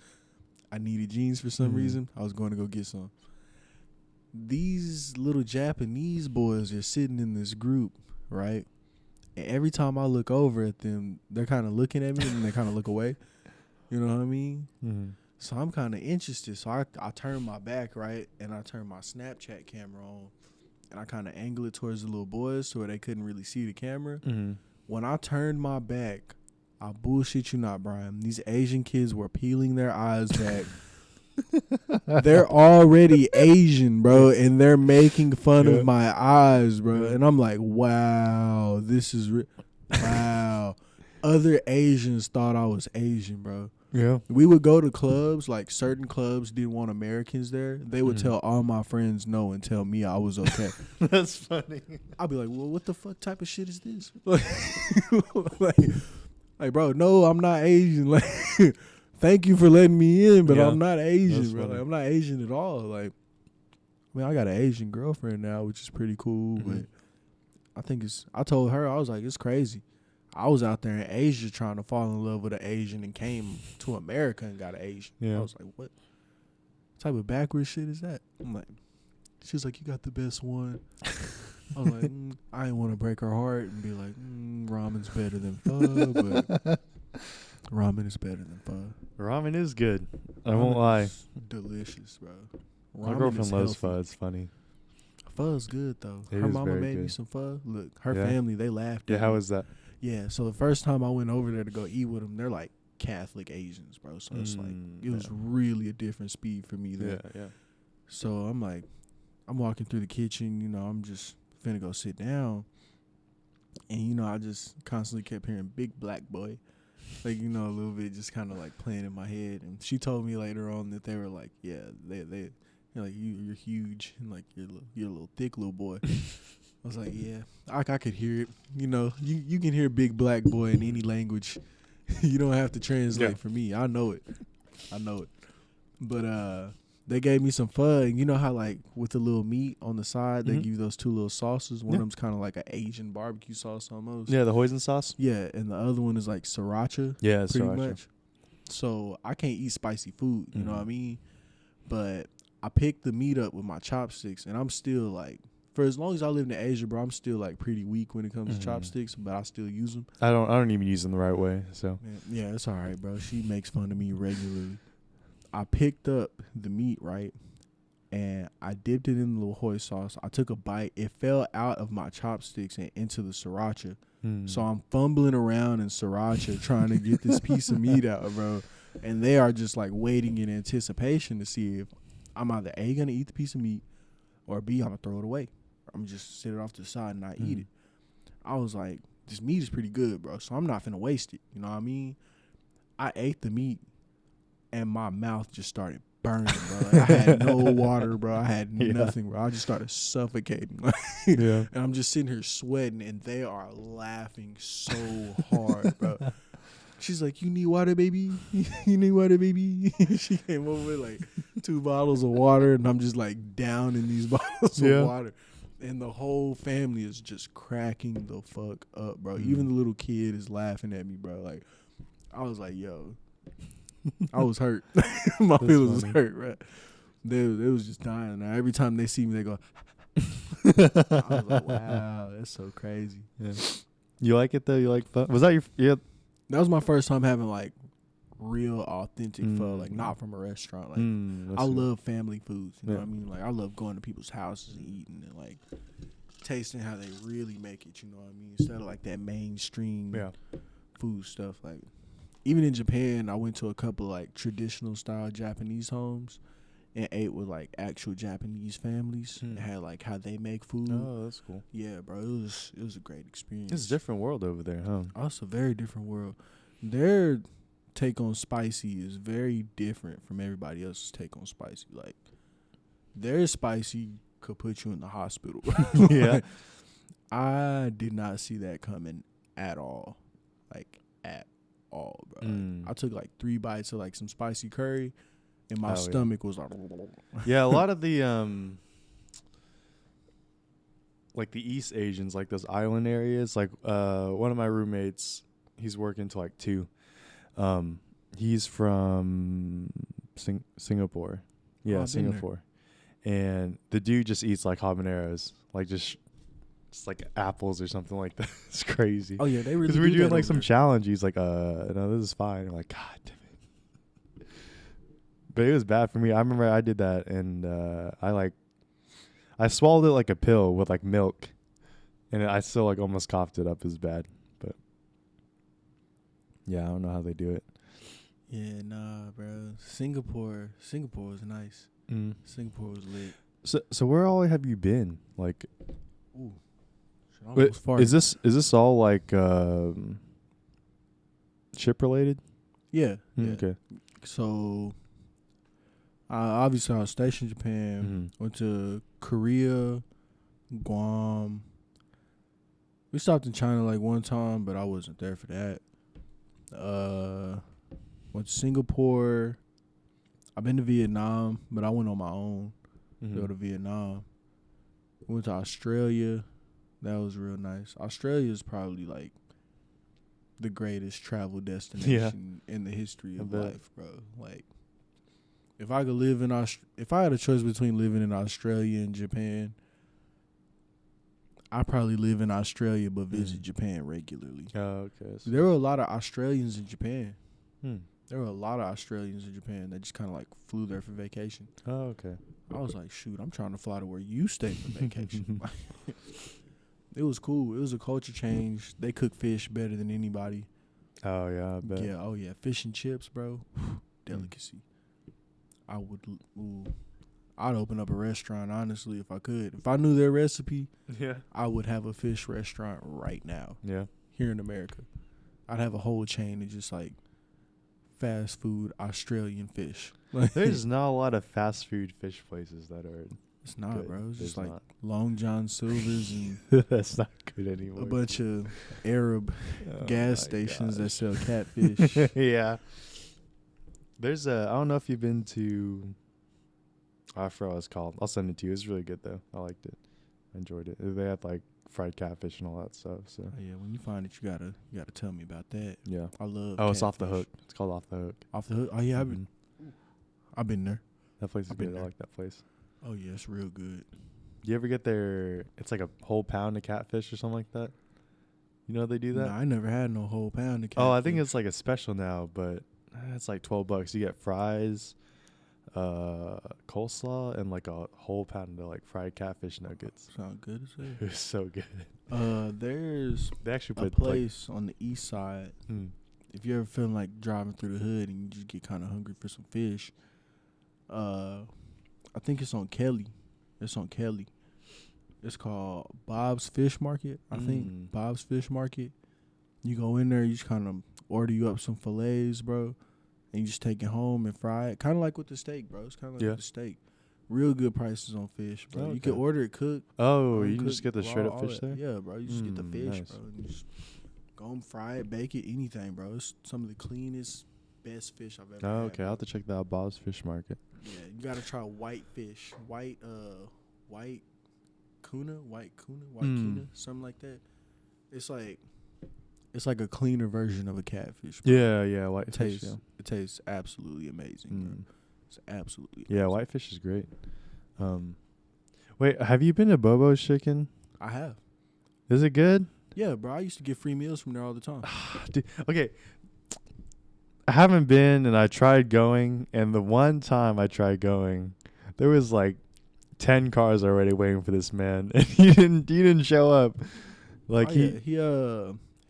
I needed jeans for some reason. I was going to go get some. These little Japanese boys are sitting in this group, right? And every time I look over at them, they're kind of looking at me and then they kind of look away. You know what I mean? So I'm kind of interested. So I turn my back, right? And I turn my Snapchat camera on. And I kind of angle it towards the little boys so they couldn't really see the camera. When I turned my back, I bullshit you not, Brian. These Asian kids were peeling their eyes back. They're already Asian, bro, and they're making fun of my eyes, bro. And I'm like, wow, this is wow. Other Asians thought I was Asian, bro. Yeah. We would go to clubs, like certain clubs didn't want Americans there. They would tell all my friends no and tell me I was okay. That's funny. I'd be like, well, what the fuck type of shit is this? like, bro, no, I'm not Asian. Like, thank you for letting me in, but I'm not Asian, bro. Like, I'm not Asian at all. Like, I mean, I got an Asian girlfriend now, which is pretty cool, but I told her, I was like, it's crazy. I was out there in Asia trying to fall in love with an Asian and came to America and got an Asian. Yeah. I was like, what type of backwards shit is that? I'm like, she's like, you got the best one. I was like, I didn't want to break her heart and be like, ramen's better than pho, but ramen is better than pho. Ramen is good. I won't lie. Delicious, bro. My girlfriend loves pho. It's funny. Pho's good, though. Her mama made me some pho. Look, her family, they laughed at me. How was that? Yeah, so the first time I went over there to go eat with them, they're like Catholic Asians, bro. So it's like, it was really a different speed for me there. Yeah. So I'm like, I'm walking through the kitchen, you know, I'm just finna go sit down. And, you know, I just constantly kept hearing big black boy. Like, you know, a little bit just kind of like playing in my head. And she told me later on that they were like, yeah, they're like, you're huge and like you're a little thick little boy. I was like, yeah, I could hear it. You know, you can hear big black boy in any language. You don't have to translate for me. I know it. But they gave me some pho. And you know how like with the little meat on the side, they give you those two little sauces. One of them's kind of like an Asian barbecue sauce almost. Yeah, the hoisin sauce. Yeah, and the other one is like sriracha. Yeah, pretty sriracha. much. So I can't eat spicy food. You know what I mean? But I picked the meat up with my chopsticks, and I'm still like, for as long as I lived in Asia, bro, I'm still like pretty weak when it comes to chopsticks, but I still use them. I don't even use them the right way. So yeah, it's all right, bro. She makes fun of me regularly. I picked up the meat, right, and I dipped it in the little hoisin sauce. I took a bite. It fell out of my chopsticks and into the sriracha. So I'm fumbling around in sriracha trying to get this piece of meat out, bro. And they are just like waiting in anticipation to see if I'm either A, gonna eat the piece of meat, or B, I'm gonna throw it away. I'm just sit it off to the side and not eat it. I was like, this meat is pretty good, bro, so I'm not finna waste it. You know what I mean? I ate the meat, and my mouth just started burning, bro. Like, I had no water, bro. I had nothing, bro. I just started suffocating. And I'm just sitting here sweating, and they are laughing so hard, bro. She's like, you need water, baby? You need water, baby? She came over with like 2 bottles of water, and I'm just like down in these bottles of water. And the whole family is just cracking the fuck up, bro. Even the little kid is laughing at me, bro. Like, I was like, yo, I was hurt. My That's feelings was funny. hurt, right? They was just dying. Now, every time they see me, they go. I was like, wow, that's so crazy. Yeah. You like it though? You like pho? Was that your? Yeah. That was my first time having like real authentic pho, like Mm. not from a restaurant. Like I That's good. love family foods. You know Yeah. what I mean? Like I love going to people's houses and eating and like tasting how they really make it. You know what I mean? Instead of like that mainstream Yeah. food stuff. Like even in Japan, I went to a couple like traditional style Japanese homes and ate with like actual Japanese families and had like how they make food. Oh, that's cool. Yeah, bro, it was a great experience. It's a different world over there, huh? Oh, it's a very different world. Their take on spicy is very different from everybody else's take on spicy. Like their spicy could put you in the hospital. Yeah. I did not see that coming at all. Like at all, bro. I took like 3 bites of like some spicy curry and my stomach was like Yeah, a lot of the like the East Asians, like those island areas, like one of my roommates, he's working till like 2. He's from Singapore. Yeah, Singapore. And the dude just eats like habaneros, like just like apples or something like that. It's crazy. Oh yeah, they really. Because we're doing like some there. challenge. He's like, no, this is fine. I'm like, God damn it. But it was bad for me. I remember I did that, and I swallowed it like a pill with like milk, and I still like almost coughed it up as bad. But yeah, I don't know how they do it. Yeah, nah, bro. Singapore was nice. Singapore was lit. So where all have you been? Like, Ooh, is this all like ship related? Yeah. Okay. So, obviously, I was stationed in Japan. Went to Korea, Guam. We stopped in China like one time, but I wasn't there for that. Went to Singapore. I've been to Vietnam, but I went on my own to go to Vietnam. Went to Australia. That was real nice. Australia is probably like the greatest travel destination in the history of life, bro. Like, if I could live in if I had a choice between living in Australia and Japan, I'd probably live in Australia but visit Japan regularly. Oh, okay. So there were a lot of Australians in Japan. There were a lot of Australians in Japan that just kind of like flew there for vacation. Oh, okay. I was like, shoot, I'm trying to fly to where you stay for vacation. It was cool. It was a culture change. They cook fish better than anybody. Oh, yeah, I bet. Yeah, oh yeah. Fish and chips, bro. Delicacy. I'd open up a restaurant, honestly, if I could. If I knew their recipe, I would have a fish restaurant right now. Yeah. Here in America. I'd have a whole chain of just like fast food Australian fish. There's not a lot of fast food fish places that are. It's not, good. bro. It's just There's like Long John Silver's and that's not good anymore. a bunch of Arab gas stations that sell catfish. Yeah. There's I don't know if you've been to. I forgot what it's called. I'll send it to you. It's really good though. I liked it. I enjoyed it. They had like fried catfish and all that stuff. So yeah, when you find it, you gotta tell me about that. yeah, I love. Oh, it's catfish. Off the Hook. It's called Off the Hook. Off the Hook. Oh yeah, I've been there. That place is I've been good. I there. like that place. Oh yeah, it's real good. Do you ever get there? It's like a whole pound of catfish or something like that. You know they do that? Nah, I never had no whole pound of catfish. Oh, I think it's like a special now, but it's like $12. You get fries, coleslaw, and like a whole pound of like fried catfish nuggets. Sound good as hell. It was so good. There's They actually a put place on the east side. like, If you ever feeling like driving through the hood and you just get kind of hungry for some fish, I think it's on Kelly. It's on Kelly. It's called Bob's Fish Market. I think Bob's Fish Market. You go in there, you just kind of order you up some fillets, bro, and you just take it home and fry it. Kind of like with the steak, bro. It's kind of like with the steak. Real good prices on fish, bro. Okay. You can order it cooked. oh, you can just get the raw, straight up all fish that. there? Yeah, bro. You just get the fish, Nice. bro. And you just go and fry it, bake it, anything, bro. It's some of the cleanest, best fish I've ever Oh, had. okay. I'll have to check that out. Bob's Fish Market. Yeah, you gotta try white fish, white tuna, something like that. It's like It's like a cleaner version of a catfish. Bro. Yeah, It whitefish. tastes Yeah. it tastes absolutely amazing. Bro. It's absolutely amazing. Yeah, whitefish is great. Wait, have you been to Bobo's Chicken? I have. Is it good? Yeah, bro. I used to get free meals from there all the time. Dude, okay. I haven't been, and I tried going, and the one time I tried going, there was like 10 cars already waiting for this man, and he didn't show up. Like he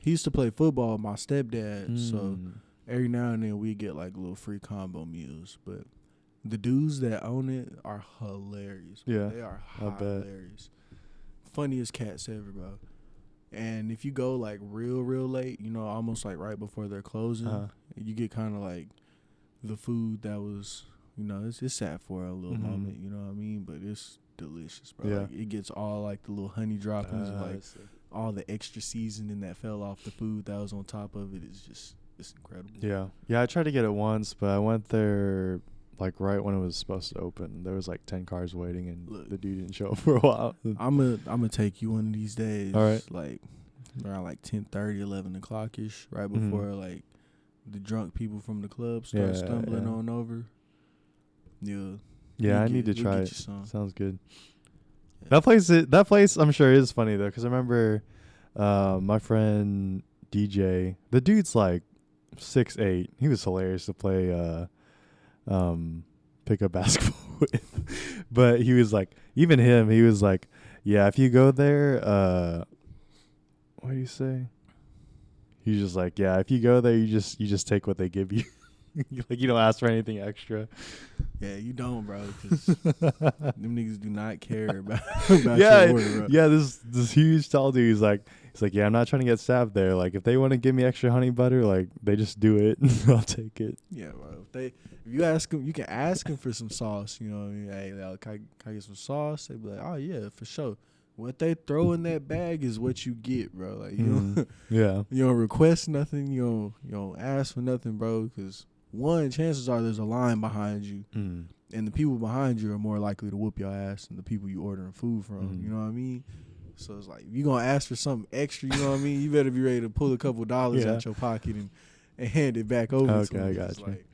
used to play football with my stepdad, so every now and then we get like little free combo meals. But the dudes that own it are hilarious. Bro. Yeah, They are I bet. hilarious. Funniest cats ever, bro. And if you go like real late, you know, almost like right before they're closing, you get kind of like the food that was, you know, it's sad for a little moment, you know what I mean? But it's delicious, bro. Yeah. Like, it gets all like the little honey droppings, and like all the extra seasoning that fell off the food that was on top of it is just, it's incredible. Yeah. I tried to get it once, but I went there like right when it was supposed to open. There was like 10 cars waiting, and Look, the dude didn't show up for a while. I'm gonna take you one of these days. All right. Like around like 10:30, 11 o'clock ish, right before like the drunk people from the club start stumbling on over. Yeah, I need to try it. Some. Sounds good. Yeah. That place I'm sure is funny though, because I remember my friend DJ. The dude's like 6'8". He was hilarious to play pick up basketball with. But he was like, even him, he was like, yeah, if you go there, what do you say? He's just like, yeah, if you go there, you just take what they give you. Like, you don't ask for anything extra. Yeah, you don't, bro, because them niggas do not care about your order, bro. Yeah, this huge tall dude, he's like, yeah, I'm not trying to get stabbed there. Like, if they want to give me extra honey butter, like, they just do it. I'll take it. Yeah, bro. If you ask them, you can ask them for some sauce. You know what I mean? Hey, like, can I get some sauce? They be like, oh yeah, for sure. What they throw in that bag is what you get, bro. Like, you don't request nothing. You don't ask for nothing, bro. Because one, chances are there's a line behind you, and the people behind you are more likely to whoop your ass than the people you ordering food from. You know what I mean? So it's like, if you're gonna ask for something extra, you know what I mean? You better be ready to pull a couple dollars out your pocket and hand it back over to them. Okay, I got you. Like,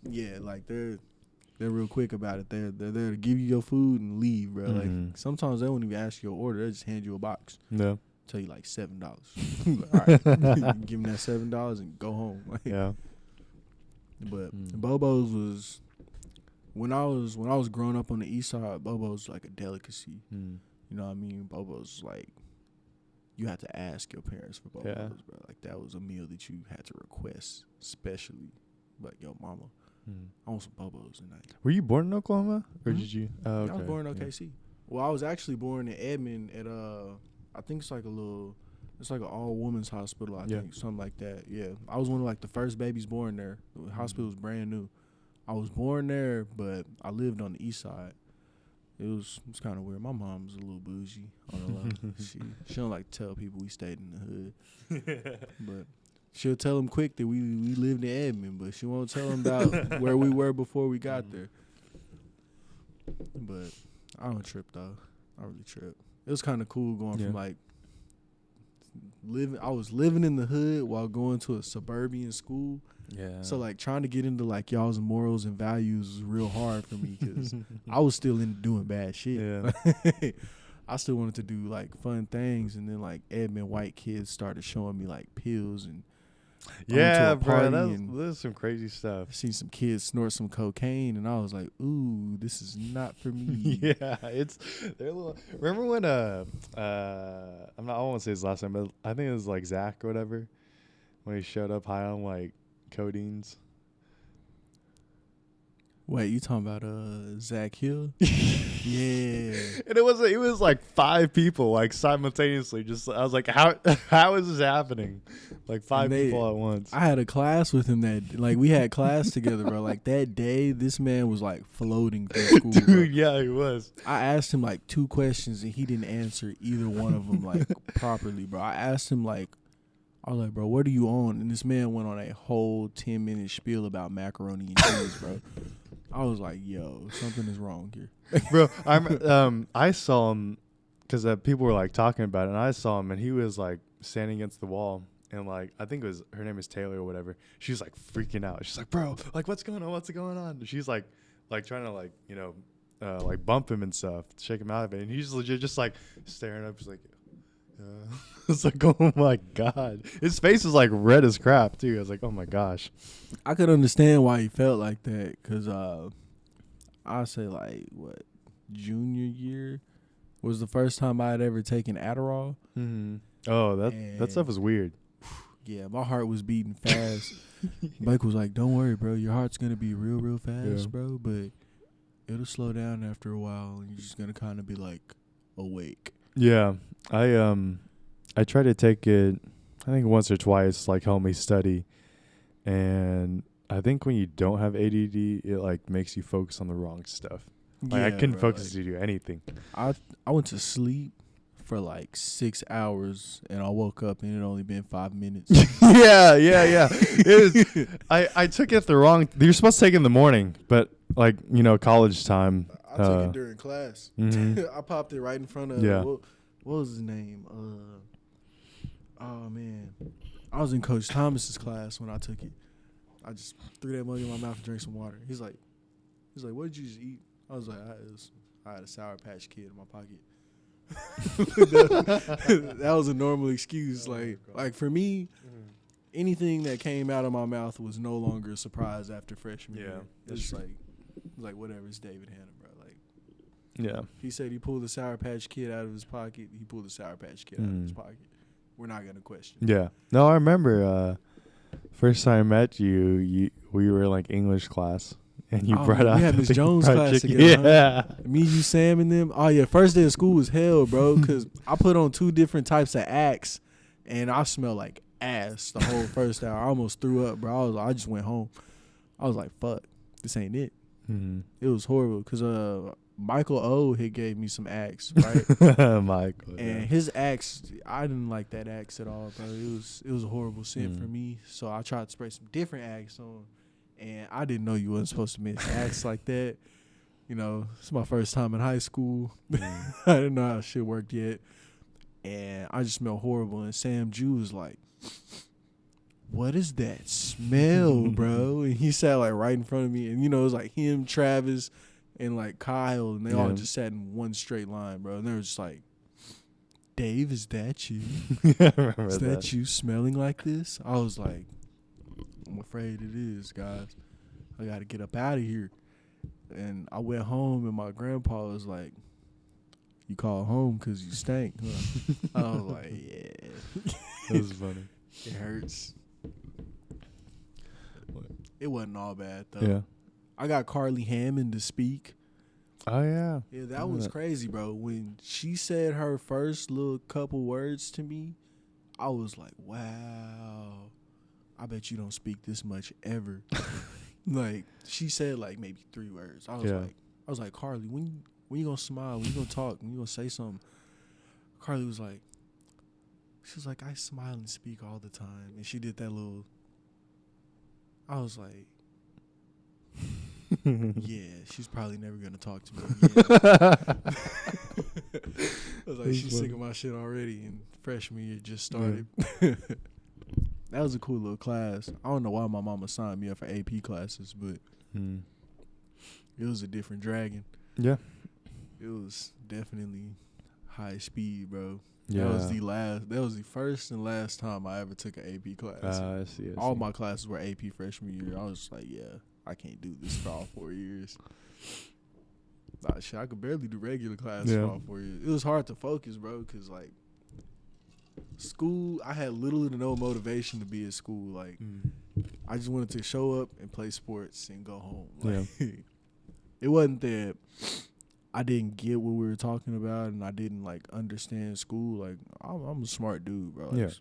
yeah, like they're real quick about it. They're there to give you your food and leave, bro. Like, sometimes they won't even ask you your order. They just hand you a box. Yeah. Tell you like $7. Like, all right, give them that $7 and go home. Like, Yeah. But Bobo's was when I was growing up on the east side. Bobo's like a delicacy. You know what I mean? Bobo's like, you had to ask your parents for Bobo's, bro. Like, that was a meal that you had to request, especially like, yo, mama, I want some Bobo's tonight. Were you born in Oklahoma, or did you? Oh, okay. I was born in OKC. Well, I was actually born in Edmond at I think it's like an all women's hospital. I think something like that. Yeah, I was one of like the first babies born there. The hospital was brand new. I was born there, but I lived on the east side. It's kind of weird. My mom's a little bougie on the low. She don't like to tell people we stayed in the hood, but she'll tell them quick that we lived in Edmond, but she won't tell them about where we were before we got there. But I don't trip though. I really trip. It was kind of cool going from like I was living in the hood while going to a suburban school. Yeah. So like trying to get into like y'all's morals and values was real hard for me because I was still into doing bad shit. Yeah. I still wanted to do like fun things, and then like Edmond white kids started showing me like pills and bro, that's some crazy stuff. I seen some kids snort some cocaine, and I was like, ooh, this is not for me. Yeah, they're a little. Remember when I won't say his last name, but I think it was like Zach or whatever, when he showed up high on like codeines. Wait, you talking about Zach Hill? Yeah. And it was like 5 people like simultaneously. Just I was like, how is this happening? Like 5 people at once. I had a class with him we had class together, bro. Like that day, this man was like floating through school. Dude, bro. Yeah, he was. I asked him like 2 questions and he didn't answer either one of them like properly, bro. I asked him like, I was like, bro, what are you on? And this man went on a whole 10-minute spiel about macaroni and cheese, bro. I was like, yo, something is wrong here. Bro, I saw him because people were like talking about it, and I saw him, and he was like standing against the wall, and like I think it was her name is Taylor or whatever. She was like freaking out. She's like, bro, like what's going on? What's going on? And she's like trying to like like bump him and stuff, shake him out of it, and he's legit just like staring up. He's like, it's like, oh my god, his face was like red as crap too. I was like, oh my gosh. I could understand why he felt like that, because I'd say like what, junior year was the first time I had ever taken Adderall. Mm-hmm. Oh, that stuff was weird. Yeah, my heart was beating fast. Mike was like, don't worry, bro, your heart's gonna be real fast, bro, but it'll slow down after a while, and you're just gonna kind of be like awake. Yeah, I tried to take it, I think once or twice, like help me study, and I think when you don't have ADD, it like makes you focus on the wrong stuff. Like I couldn't focus to do anything. I went to sleep for like 6 hours, and I woke up and it only been 5 minutes. yeah. It was, I took it the wrong. You're supposed to take it in the morning, but like college time. I took it during class. Mm-hmm. I popped it right in front of. What was his name? Oh man, I was in Coach Thomas's class when I took it. I just threw that mug in my mouth and drank some water. He's like, what did you just eat? I was like, I had a Sour Patch Kid in my pocket. That was a normal excuse. Like for me, anything that came out of my mouth was no longer a surprise after freshman year. It's like whatever. It's David Hanna, bro. Like, yeah. He said he pulled the Sour Patch Kid out of his pocket. He pulled the Sour Patch Kid out of his pocket. We're not gonna question. Yeah. No, I remember first time I met you. We were in like English class. And you brought out. We had Miss Jones class together. Yeah. Huh? Me, you, Sam, and them. Oh, yeah. First day of school was hell, bro, because I put on 2 different types of acts, and I smelled like ass the whole first hour. I almost threw up, bro. I just went home. I was like, fuck, this ain't it. Mm-hmm. It was horrible because Michael O had gave me some acts, right? Michael. And his acts, I didn't like that acts at all, bro. It was a horrible scent for me, so I tried to spray some different acts on. And I didn't know you wasn't supposed to mix acts like that. It's my first time in high school. I didn't know how shit worked yet. And I just smelled horrible. And Sam Jew was like, what is that smell, bro? And he sat like right in front of me. And, it was like him, Travis, and like Kyle. And they all just sat in one straight line, bro. And they were just like, Dave, is that you? Is that you smelling like this? I was like, I'm afraid it is, guys. I got to get up out of here. And I went home, and my grandpa was like, you called home because you stank, huh? I was like, yeah. That was funny. It hurts. It wasn't all bad, though. Yeah. I got Carly Hammond to speak. Oh, yeah. Yeah, that was crazy, bro. When she said her first little couple words to me, I was like, wow. I bet you don't speak this much ever. Like, she said like maybe 3 words. I was like, Carly, when you gonna smile? When you gonna talk? When you gonna say something? Carly was like, I smile and speak all the time. And she did that little, I was like, yeah, she's probably never gonna talk to me again. I was like, she's sick of my shit already, and freshman year just started. That was a cool little class. I don't know why my mama signed me up for AP classes, but it was a different dragon. Yeah. It was definitely high speed, bro. Yeah. That was the first and last time I ever took an AP class. I see. All my classes were AP freshman year. I was like, yeah, I can't do this for all 4 years. Nah, shit, I could barely do regular class for all 4 years. It was hard to focus, bro, because like, school, I had little to no motivation to be at school. Like, I just wanted to show up and play sports and go home. Like, it wasn't that I didn't get what we were talking about and I didn't like understand school. Like, I'm a smart dude, bro. Like,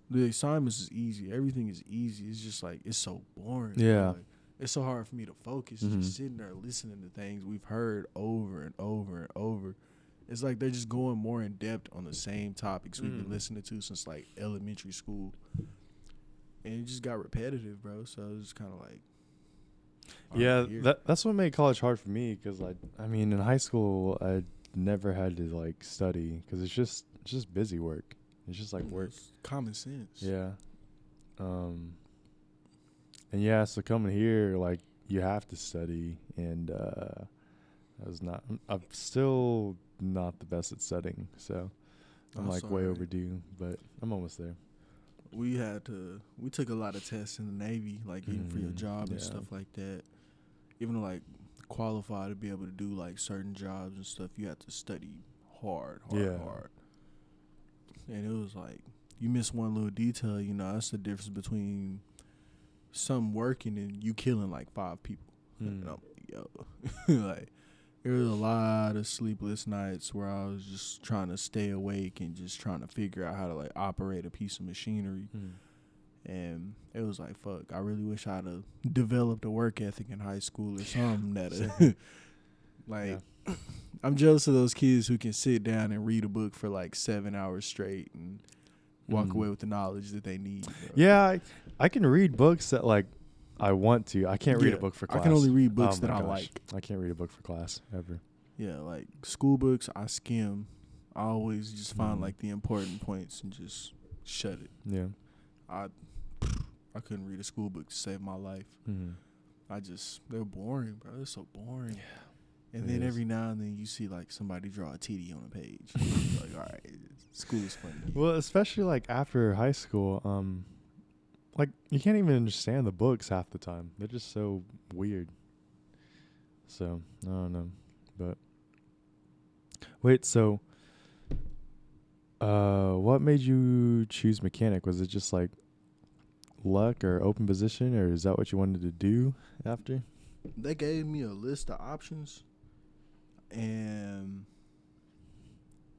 the assignments is easy. Everything is easy. It's just like, it's so boring. Yeah. Like, it's so hard for me to focus. Just sitting there listening to things we've heard over and over and over. It's like they're just going more in depth on the same topics we've been listening to since like elementary school, and it just got repetitive, bro. So it was kind of like, that's what made college hard for me because I mean in high school I never had to like study because it's just busy work. It's just like work. It's common sense. Yeah. And yeah, so coming here, like you have to study, and I'm still not the best at studying, so I'm That's like way alright. overdue, but I'm almost there. We took a lot of tests in the Navy, like even for your job and Yeah. stuff like that. Even to like qualify to be able to do like certain jobs and stuff, you have to study hard. And it was like you miss one little detail, you know, that's the difference between some working and you killing like 5 people. And I'm like, yo, like there was a lot of sleepless nights where I was just trying to stay awake and just trying to figure out how to like operate a piece of machinery. And it was like, fuck, I really wish I'd have developed a work ethic in high school or something that like I'm jealous of those kids who can sit down and read a book for like 7 hours straight and walk away with the knowledge that they need. Bro. Yeah, I can read books that like I want to. I can't read a book for class. I can only read books that I like. I can't read a book for class ever. Yeah, like school books, I skim. I always just find like the important points and just shut it. Yeah. I couldn't read a school book to save my life. They're boring, bro. They're so boring. Yeah. And then every now and then you see like somebody draw a titty on a page. Like, all right, school is funny. Well, especially like after high school, like you can't even understand the books half the time. They're just so weird. So I don't know, but wait. So, what made you choose mechanic? Was it just like luck or open position, or is that what you wanted to do after? They gave me a list of options, and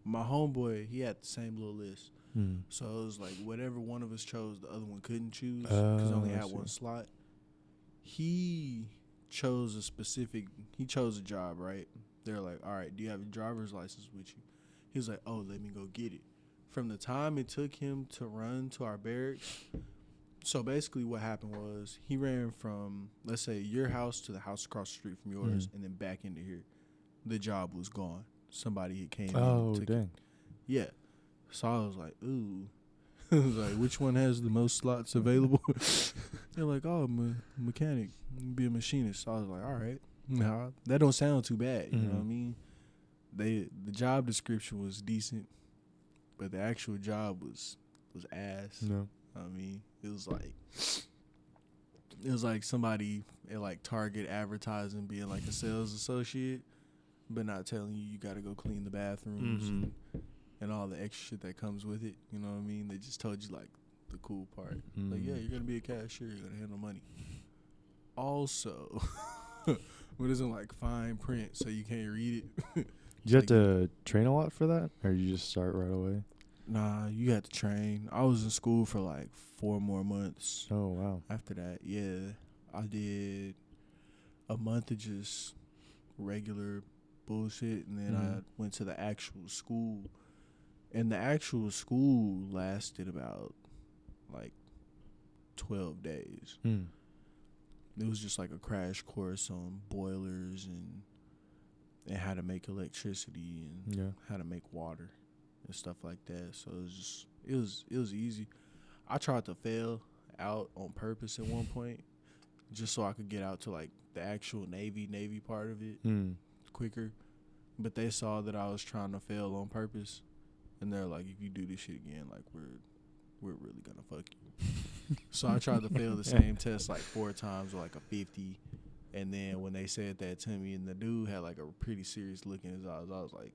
my homeboy, he had the same little list. So it was like whatever one of us chose, the other one couldn't choose because only had one slot. He chose a job, right? They're like, all right, do you have a driver's license with you? He was like, oh, let me go get it. From the time it took him to run to our barracks, so basically what happened was he ran from, let's say, your house to the house across the street from yours and then back into here. The job was gone. Somebody had came in and took it. Yeah. So I was like, ooh. I was like, which one has the most slots available? They're like, oh, mechanic, be a machinist. So I was like, all right. Nah, that don't sound too bad. You know what I mean? The job description was decent, but the actual job was ass. No. I mean, it was like somebody at like Target advertising being like a sales associate, but not telling you got to go clean the bathrooms and all the extra shit that comes with it. You know what I mean? They just told you like the cool part. Like, yeah, you're gonna be a cashier, you're gonna handle money. Also, but it's in like fine print, so you can't read it. Did you have to train a lot for that, or you just start right away? Nah, you had to train. I was in school for like 4 more months. Oh, wow. After that, yeah, I did a month of just regular bullshit, and then I went to the actual school. And the actual school lasted about like 12 days. It was just like a crash course on boilers and how to make electricity and how to make water and stuff like that. So it was easy. I tried to fail out on purpose at one point just so I could get out to like the actual Navy part of it quicker. But they saw that I was trying to fail on purpose, and they're like, if you do this shit again, like we're really gonna fuck you. So I tried to fail the same test like 4 times with like a 50. And then when they said that to me, and the dude had like a pretty serious look in his eyes, I was like,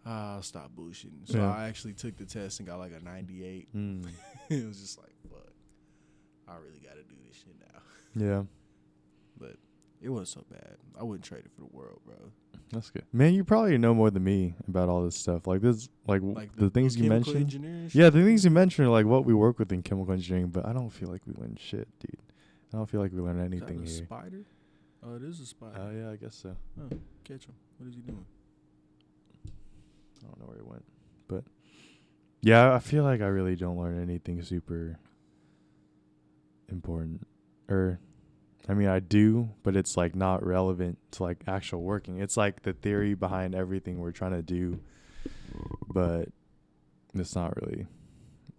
I'll stop bullshitting. So I actually took the test and got like a 98. It was just like, fuck, I really got to do this shit now. Yeah. But it wasn't so bad. I wouldn't trade it for the world, bro. That's good. Man, you probably know more than me about all this stuff. Like this, like the things you mentioned. Yeah, the things you mentioned are like what we work with in chemical engineering, but I don't feel like we learn shit, dude. I don't feel like we learn anything is that a here. Spider? Oh, it is a spider. Oh, yeah, I guess so. Oh, catch him. What is he doing? I don't know where he went. But, yeah, I feel like I really don't learn anything super important. I mean, I do, but it's, like, not relevant to, like, actual working. It's, like, the theory behind everything we're trying to do. But it's not really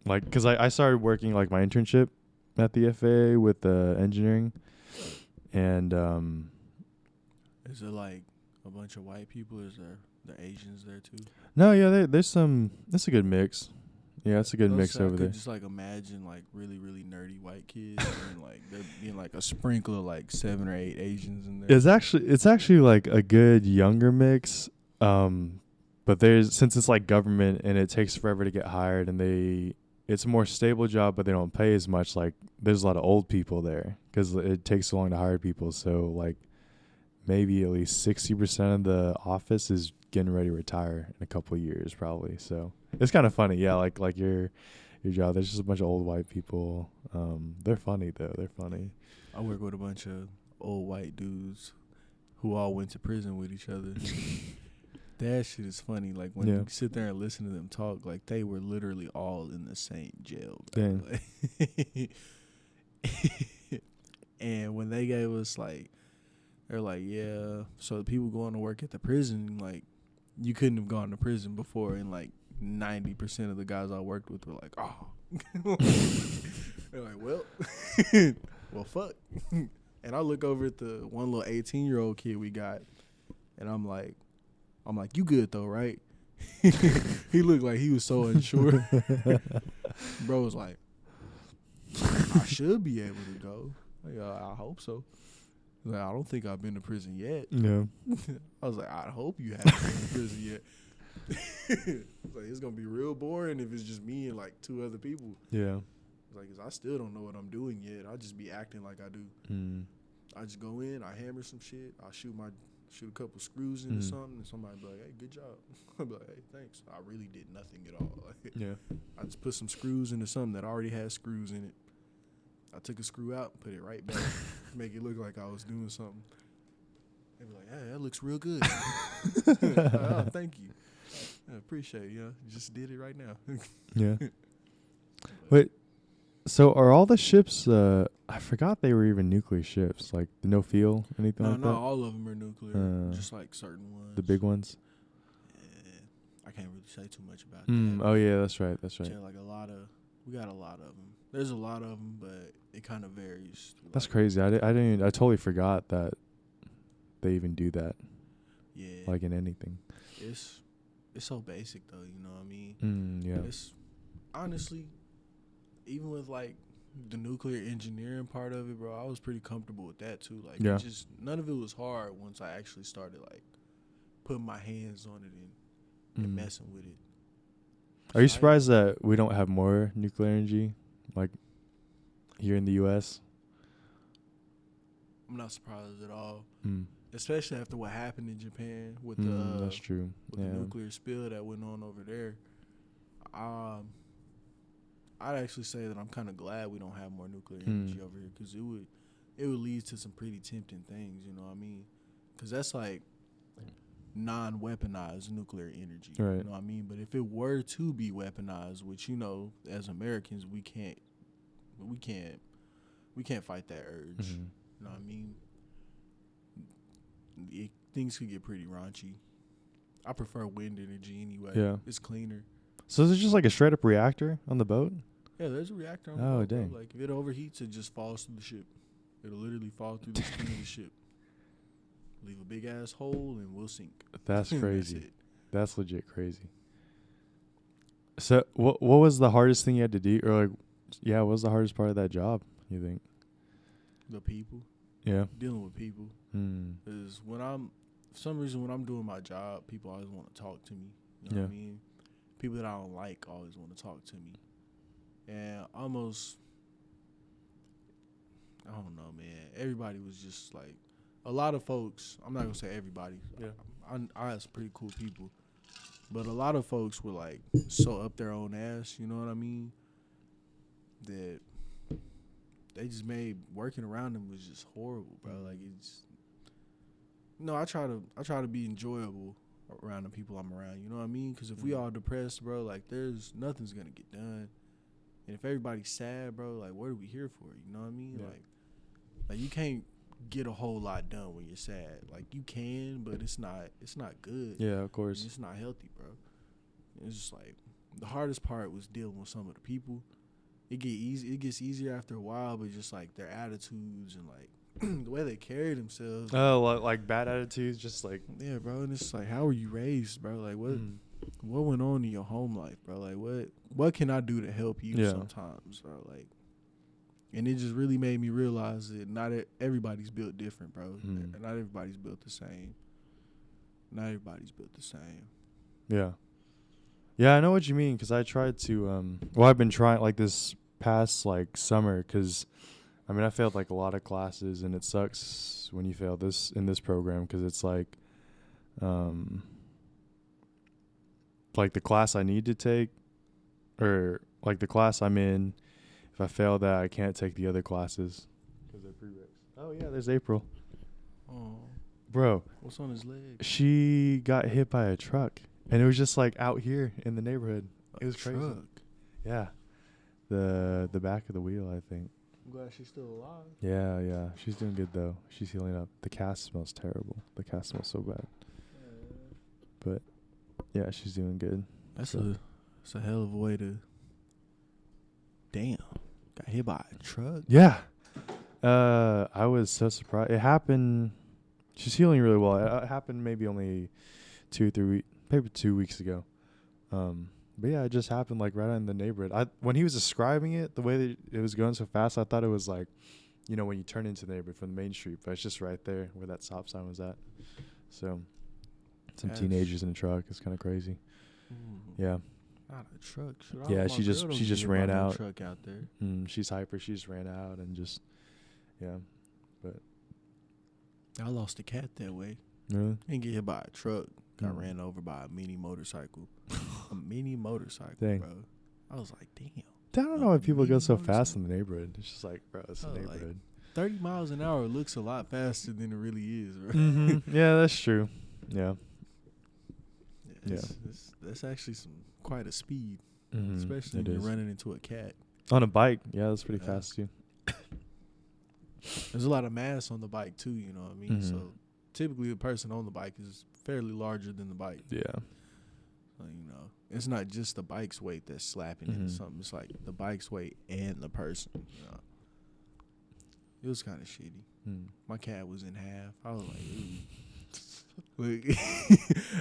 like, because I started working like my internship at the FAA with engineering, and Is it like a bunch of white people? Is there the Asians there too? no, yeah, there's some. It's a good mix. Yeah, it's a good mix I over could there. just like imagine like really really nerdy white kids and like there being like a sprinkle of like 7 or 8 Asians in there. It's actually like a good younger mix. But since it's like government and it takes forever to get hired, and it's a more stable job, but they don't pay as much. Like there's a lot of old people there because it takes so long to hire people. So like maybe at least 60% of the office is getting ready to retire in a couple of years, probably. So it's kind of funny, yeah. Like your job, there's just a bunch of old white people. They're funny though. They're funny. I work with a bunch of old white dudes who all went to prison with each other. That shit is funny. Like when you sit there and listen to them talk, like they were literally all in the same jail. Dang. Like, and when they gave us like, they're like, yeah. So the people going to work at the prison, like you couldn't have gone to prison before, and like 90% of the guys I worked with were like, oh. They're like, well, well, fuck. And I look over at the one little 18-year-old kid we got, and I'm like, you good though, right? He looked like he was so unsure. Bro was like, I should be able to go. Like, I hope so. Like, I don't think I've been to prison yet. Yeah. I was like, I hope you haven't been to prison yet. Like, it's gonna be real boring if it's just me and like 2 other people. Yeah. Like, 'cause I still don't know what I'm doing yet. I'll just be acting like I do. I just go in, I hammer some shit, I shoot a couple screws into something, and somebody be like, hey, good job. I'll be like, hey, thanks. I really did nothing at all. Like, Yeah. I just put some screws into something that already had screws in it. I took a screw out, put it right back, make it look like I was doing something. They be like, hey, that looks real good. Oh, thank you. I appreciate it. You just did it right now. Yeah. Wait, so are all the ships, I forgot they were even nuclear ships, like the no fuel, anything like that? No, all of them are nuclear, just like certain ones. The big ones? Yeah, I can't really say too much about that. Oh, yeah, that's right. Yeah, like we got a lot of them. There's a lot of them, but it kind of varies. That's crazy. I totally forgot that they even do that. Yeah. Like in anything. It's so basic though, you know what I mean? Yeah. It's honestly, even with like the nuclear engineering part of it, bro, I was pretty comfortable with that too. Like, yeah. None of it was hard once I actually started like putting my hands on it and messing with it. Are you surprised that we don't have more nuclear energy, like here in the U.S.? I'm not surprised at all, especially after what happened in Japan with that's true. With the nuclear spill that went on over there. I'd actually say that I'm kind of glad we don't have more nuclear energy over here, because it would lead to some pretty tempting things, you know what I mean? Because that's like non-weaponized nuclear energy, right. You know what I mean? But if it were to be weaponized, which, you know, as Americans we can't fight that urge. You know what I mean? Things could get pretty raunchy. I prefer wind energy anyway. Yeah, it's cleaner. So is it just like a straight up reactor on the boat? Yeah, there's a reactor on the boat. Dang. Bro. Like, if it overheats, it just falls through the ship. It'll literally fall through the skin of the ship. Leave a big ass hole and we'll sink. That's crazy. That's legit crazy. So what was the hardest thing you had to do, or like, what was the hardest part of that job, you think? The people. Yeah. Dealing with people. Because for some reason when I'm doing my job, people always want to talk to me. You know what I mean? People that I don't like always want to talk to me. And almost, I don't know, man. Everybody was just like, a lot of folks, I'm not going to say everybody. Yeah. I had some pretty cool people. But a lot of folks were like so up their own ass, you know what I mean? That they just made working around them was just horrible, bro. Like, it's, I try to be enjoyable around the people I'm around, you know what I mean? Because if we all depressed, bro, like, nothing's gonna get done. And if everybody's sad, bro, like, what are we here for? You know what I mean? Yeah. Like you can't get a whole lot done when you're sad. Like, you can, but it's not good. Yeah, of course. And it's not healthy, bro. It's just like, the hardest part was dealing with some of the people. It gets easier after a while, but just like their attitudes and like the way they carry themselves. Oh, like bad attitudes, just like Yeah, bro. And it's like, how were you raised, bro? Like, what went on in your home life, bro? Like, what can I do to help you sometimes, bro? Like, and it just really made me realize that not everybody's built different, bro. Not everybody's built the same. Not everybody's built the same. Yeah. Yeah, I know what you mean, because I tried to, I've been trying, like, this past, like, summer, because, I mean, I failed, like, a lot of classes, and it sucks when you fail in this program, because it's, like the class I need to take, or, like, the class I'm in, if I fail that, I can't take the other classes, because they're prereqs. Oh, yeah, there's April. Oh. Bro. What's on his leg? She got hit by a truck. And it was just like out here in the neighborhood. It was crazy. Truck. Yeah. The back of the wheel, I think. I'm glad she's still alive. Yeah. She's doing good though. She's healing up. The cast smells terrible. The cast smells so bad. But yeah, she's doing good. That's a hell of a way to. Damn. Got hit by a truck. Yeah. I was so surprised. It happened. She's healing really well. It happened maybe only 2 weeks ago. But yeah, it just happened like right in the neighborhood. When he was describing it, the way that it was going so fast, I thought it was like, when you turn into the neighborhood from the main street, but it's just right there where that stop sign was at. So some teenagers in a truck. It's kind of crazy. Yeah. Not a truck. Yeah, she just ran out. Truck out there. She's hyper. She just ran out and just, yeah. But I lost a cat that way. Really? Didn't get hit by a truck. Got ran over by a mini motorcycle. A mini motorcycle, Dang. Bro. I was like, damn. I don't know why people go so fast in the neighborhood. It's just like, bro, it's a neighborhood. Like 30 miles an hour looks a lot faster than it really is, bro. Yeah, that's true. Yeah. That's actually quite a speed, especially when you're running into a cat. On a bike, yeah, that's pretty fast too. There's a lot of mass on the bike too, you know what I mean? So typically the person on the bike is fairly larger than the bike. Yeah. So, it's not just the bike's weight that's slapping into something. It's like the bike's weight and the person, It was kind of shitty. My cat was in half. I was like, ooh.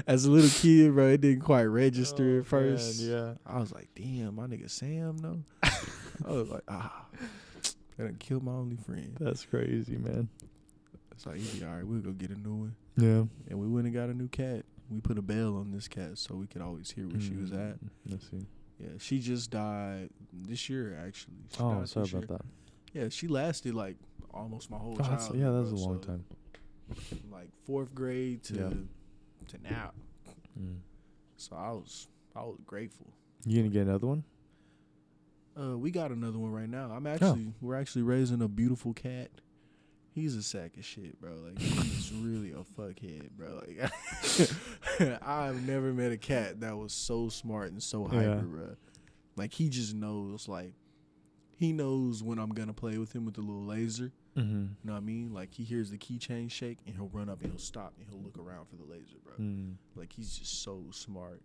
As a little kid, bro, it didn't quite register at first. Man, yeah. I was like, damn, my nigga Sam, no. I was like, that done killed my only friend. That's crazy, man. It's like, he'd be all right, we'll go get a new one. Yeah. And we went and got a new cat. We put a bell on this cat so we could always hear where she was at. Let's see. Yeah, she just died this year, actually. Sorry about that. Yeah, she lasted like almost my whole childhood. Yeah, that was a long time. Like 4th grade to now. So I was grateful. You gonna get another one? We got another one right now. We're actually raising a beautiful cat. He's a sack of shit, bro. Like, he's really a fuckhead, bro. Like, I've never met a cat that was so smart and so hyper, bro. Like, he just knows, like, he knows when I'm gonna play with him with the little laser. You know what I mean? Like, he hears the keychain shake, and he'll run up, and he'll stop, and he'll look around for the laser, bro. Like, he's just so smart.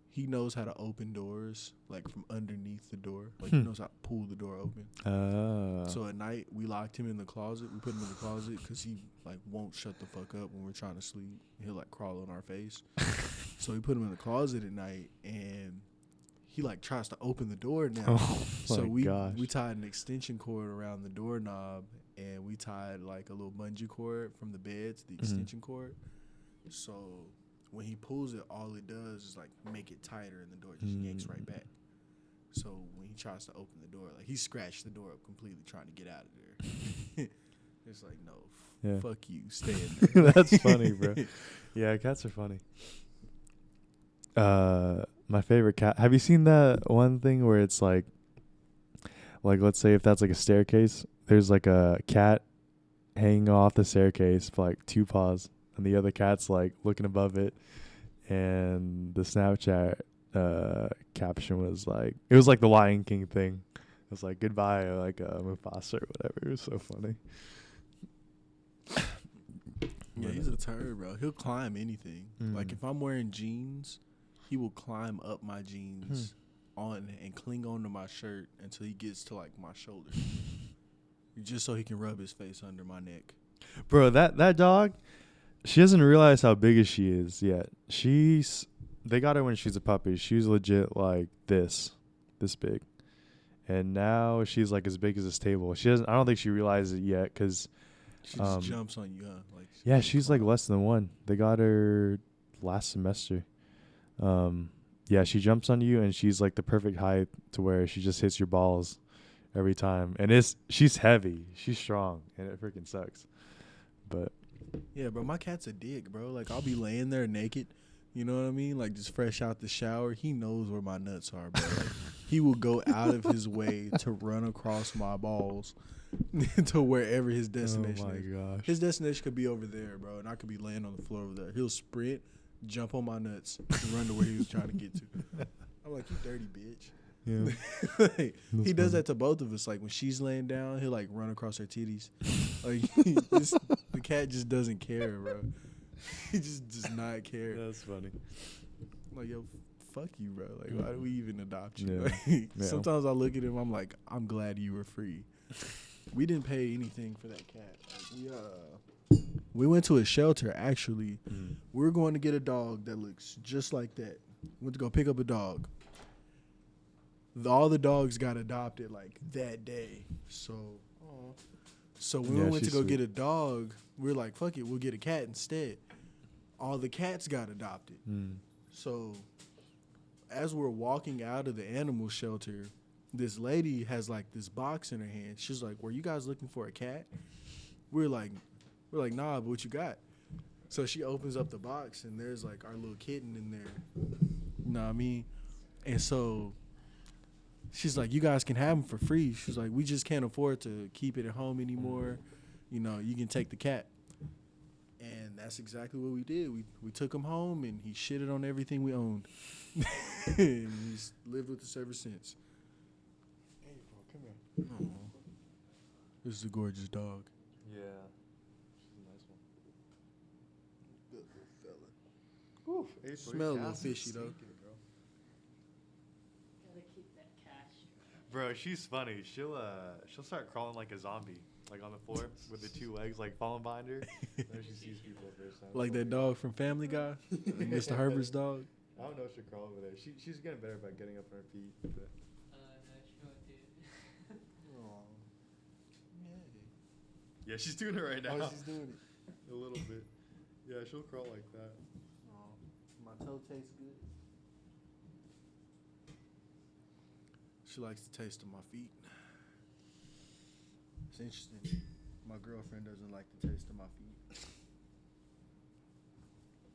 He knows how to open doors, like, from underneath the door. Like, he knows how to pull the door open. So at night, we locked him in the closet. We put him in the closet because he, like, won't shut the fuck up when we're trying to sleep. He'll, like, crawl on our face. So we put him in the closet at night, and he, like, tries to open the door now. So we tied an extension cord around the doorknob, and we tied, like, a little bungee cord from the bed to the extension cord. So when he pulls it, all it does is, like, make it tighter, and the door just yanks right back. So when he tries to open the door, like, he scratched the door up completely trying to get out of there. It's like, no, fuck you, stay in there. That's funny, bro. Yeah, cats are funny. My favorite cat. Have you seen that one thing where it's like let's say if that's like a staircase, there's like a cat hanging off the staircase for like 2 paws, and the other cat's like looking above it, and the Snapchat caption was like, it was like the Lion King thing. It was like, goodbye, like Mufasa or whatever. It was so funny. Yeah, he's a turd, bro. He'll climb anything. Like, if I'm wearing jeans he will climb up my jeans on and cling on to my shirt until he gets to like my shoulder, just so he can rub his face under my neck. Bro, that dog, she doesn't realize how big as she is yet. They got her when she's a puppy. She was legit like this big, and now she's like as big as this table. She doesn't. I don't think she realizes it yet because she just jumps on you, huh? Like yeah, she's like less than one. They got her last semester. Yeah, she jumps on you, and she's like the perfect height to where she just hits your balls every time. And she's heavy, she's strong, and it freaking sucks. But yeah, bro, my cat's a dick, bro. Like I'll be laying there naked, you know what I mean? Like just fresh out the shower. He knows where my nuts are, bro. Like, he will go out of his way to run across my balls to wherever his destination is. Oh my gosh. His destination could be over there, bro, and I could be laying on the floor over there. He'll sprint, jump on my nuts, and run to where he was trying to get to. I'm like, you dirty bitch. Yeah. Like, he does that to both of us. Like when she's laying down, he'll like run across her titties. Like the cat just doesn't care, bro. He just does not care. That's funny. I'm like, yo, fuck you, bro. Like, why do we even adopt you? Yeah. Like, Yeah. Sometimes I look at him, I'm like, I'm glad you were free. We didn't pay anything for that cat. Like, we went to a shelter, actually. Mm. We were going to get a dog that looks just like that. Went to go pick up a dog. All the dogs got adopted like that day. So when we went to go get a dog, we were like, fuck it, we'll get a cat instead. All the cats got adopted. Mm. So as we're walking out of the animal shelter, this lady has like this box in her hand. She's like, were you guys looking for a cat? We're like, nah, but what you got? So she opens up the box and there's like our little kitten in there. You know what I mean? And so she's like, you guys can have him for free. She's like, we just can't afford to keep it at home anymore. You know, you can take the cat. And that's exactly what we did. We took him home and he shitted on everything we owned. And he's lived with us ever since. Hey, bro, come here. Aww. This is a gorgeous dog. Yeah. She's a nice one. Good little fella. Oof, Smell a little fishy, though. Gotta keep that cash. Bro, she's funny. She'll start crawling like a zombie, like on the floor with the two legs like falling behind her. Then she sees people first time. Like that dog from Family Guy, Mr. Herbert's dog. I don't know if she'll crawl over there. She's getting better about getting up on her feet. But. No, she won't do it. Yeah, she's doing it right now. Oh, she's doing it. A little bit. Yeah, she'll crawl like that. Oh, my toe tastes good. She likes the taste of my feet. It's interesting. My girlfriend doesn't like the taste of my feet.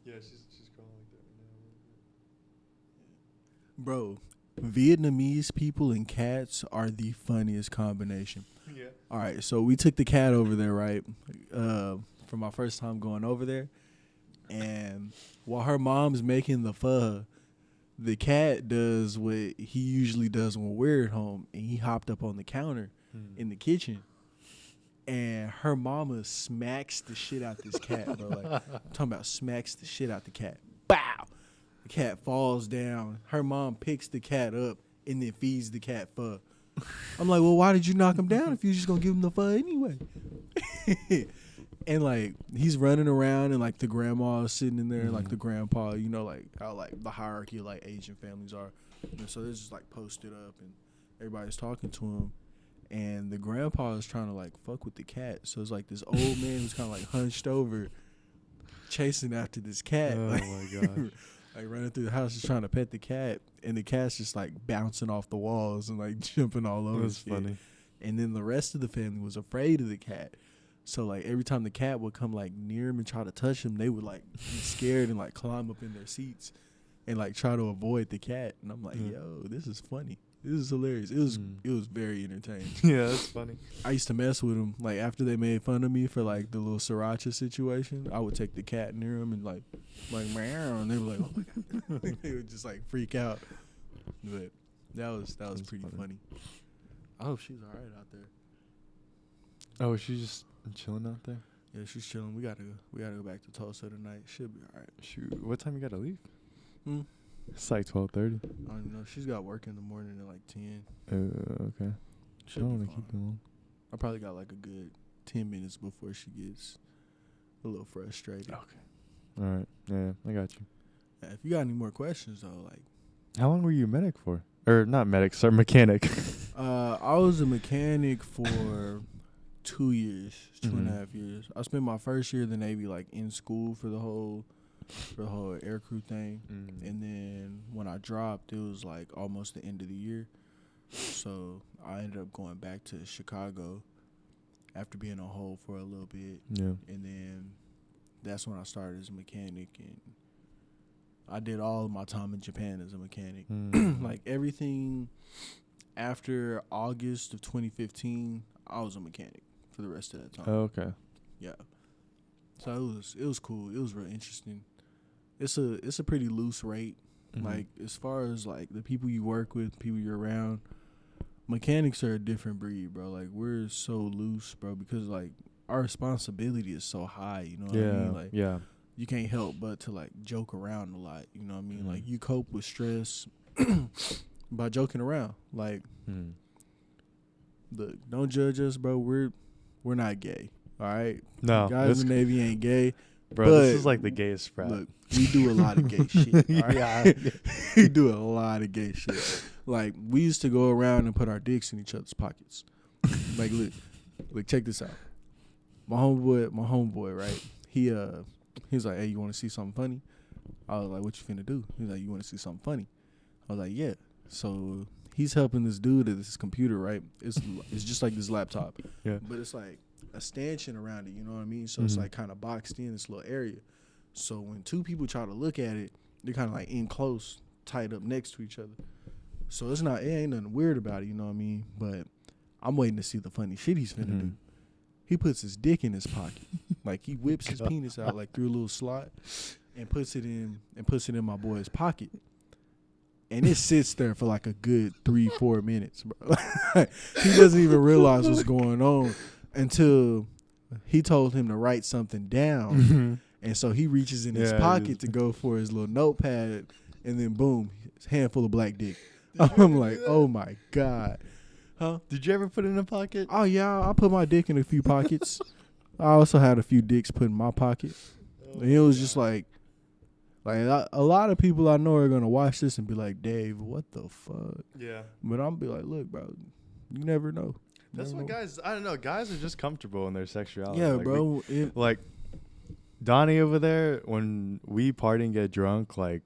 Yeah, she's crawling like that right now. Bro, Vietnamese people and cats are the funniest combination. Yeah. All right, so we took the cat over there, right? For my first time going over there. And while her mom's making the pho, the cat does what he usually does when we're at home. And he hopped up on the counter in the kitchen. And her mama smacks the shit out this cat, bro. Like, I'm talking about smacks the shit out the cat. Bow! The cat falls down. Her mom picks the cat up and then feeds the cat pho. I'm like, well, why did you knock him down if you're just gonna give him the pho anyway? And like he's running around and like the grandma is sitting in there and like the grandpa, you know, like how like the hierarchy of like Asian families are. And so they're just like posted up and everybody's talking to him. And the grandpa is trying to like fuck with the cat. So it's like this old man who's kind of like hunched over chasing after this cat. Oh like, my gosh. Like running through the house just trying to pet the cat. And the cat's just like bouncing off the walls and like jumping all over. That's funny. And then the rest of the family was afraid of the cat. So like every time the cat would come like near him and try to touch him, they would like be scared and like climb up in their seats and like try to avoid the cat. And I'm like, yo, this is funny. This is hilarious. It was very entertaining. Yeah, that's funny. I used to mess with them. Like after they made fun of me for like the little sriracha situation, I would take the cat near them and like meow, and they were like, oh my god, they would just like freak out. But that was pretty funny. I hope she's all right out there. Oh, she's just chilling out there? Yeah, she's chilling. We gotta go back to Tulsa tonight. She'll be all right. Shoot, what time you gotta leave? It's like 12:30. I don't know. She's got work in the morning at like 10. Okay. I She'll don't be want to fine. keep going. I probably got like a good 10 minutes before she gets a little frustrated. All right. Yeah, I got you. Now, if you got any more questions though, like How long were you a medic for? Or not medic, sorry, mechanic. I was a mechanic for 2 years, two and a Mhm. half years. I spent my first year of the Navy like in school for the whole aircrew thing. And then when I dropped, it was like almost the end of the year. So I ended up going back to Chicago after being on hold for a little bit. Yeah. And then that's when I started as a mechanic. And I did all of my time in Japan as a mechanic. Like everything after August of 2015, I was a mechanic for the rest of that time. Oh, okay. Yeah. So it was cool. It was real interesting. It's a pretty loose rate. Mhm. Like as far as like the people you work with, people you're around, mechanics are a different breed, bro. Like we're so loose, bro, because like our responsibility is so high, you know what I mean? Like yeah. you can't help but to like joke around a lot, you know what I mean? Mhm. Like you cope with stress by joking around. Like Mhm. look, don't judge us, bro. We're not gay. All right? No, Guys this, in the Navy ain't gay. bro, this but is like the gayest frat. Look, we do a lot of gay shit. All right? Yeah. We do a lot of gay shit. Like we used to go around and put our dicks in each other's pockets. Like look, check this out. My homeboy, right? He's like, hey, you want to see something funny? I was like, what you finna do? He's like, you want to see something funny? I was like, yeah. So he's helping this dude at this computer, right? It's just like this laptop, Yeah. but it's like a stanchion around it. You know what I mean? So it's Mhm. like kind of boxed in this little area. So when two people try to look at it, they're kind of like in close, tight up next to each other. So it ain't nothing weird about it. You know what I mean? But I'm waiting to see the funny shit he's finna do. Mhm. He puts his dick in his pocket. Like he whips his penis out like through a little slot and puts it in my boy's pocket. And it sits there for like a good 3-4 minutes, bro. He doesn't even realize what's going on until he told him to write something down. Mhm. And so he reaches in his Yeah, pocket to go for his little notepad, and then boom, his handful of black dick. I'm like, oh my God. Huh? Did you ever put it in a pocket? Oh yeah, I put my dick in a few pockets. I also had a few dicks put in my pocket. And it was just like a lot of people I know are gonna watch this and be like, Dave, what the fuck? Yeah. But I'm be like, look, bro, you never know. That's Never what know. guys, I don't know, guys are just comfortable in their sexuality. Yeah, Like, bro. like Donnie over there, when we party and get drunk, like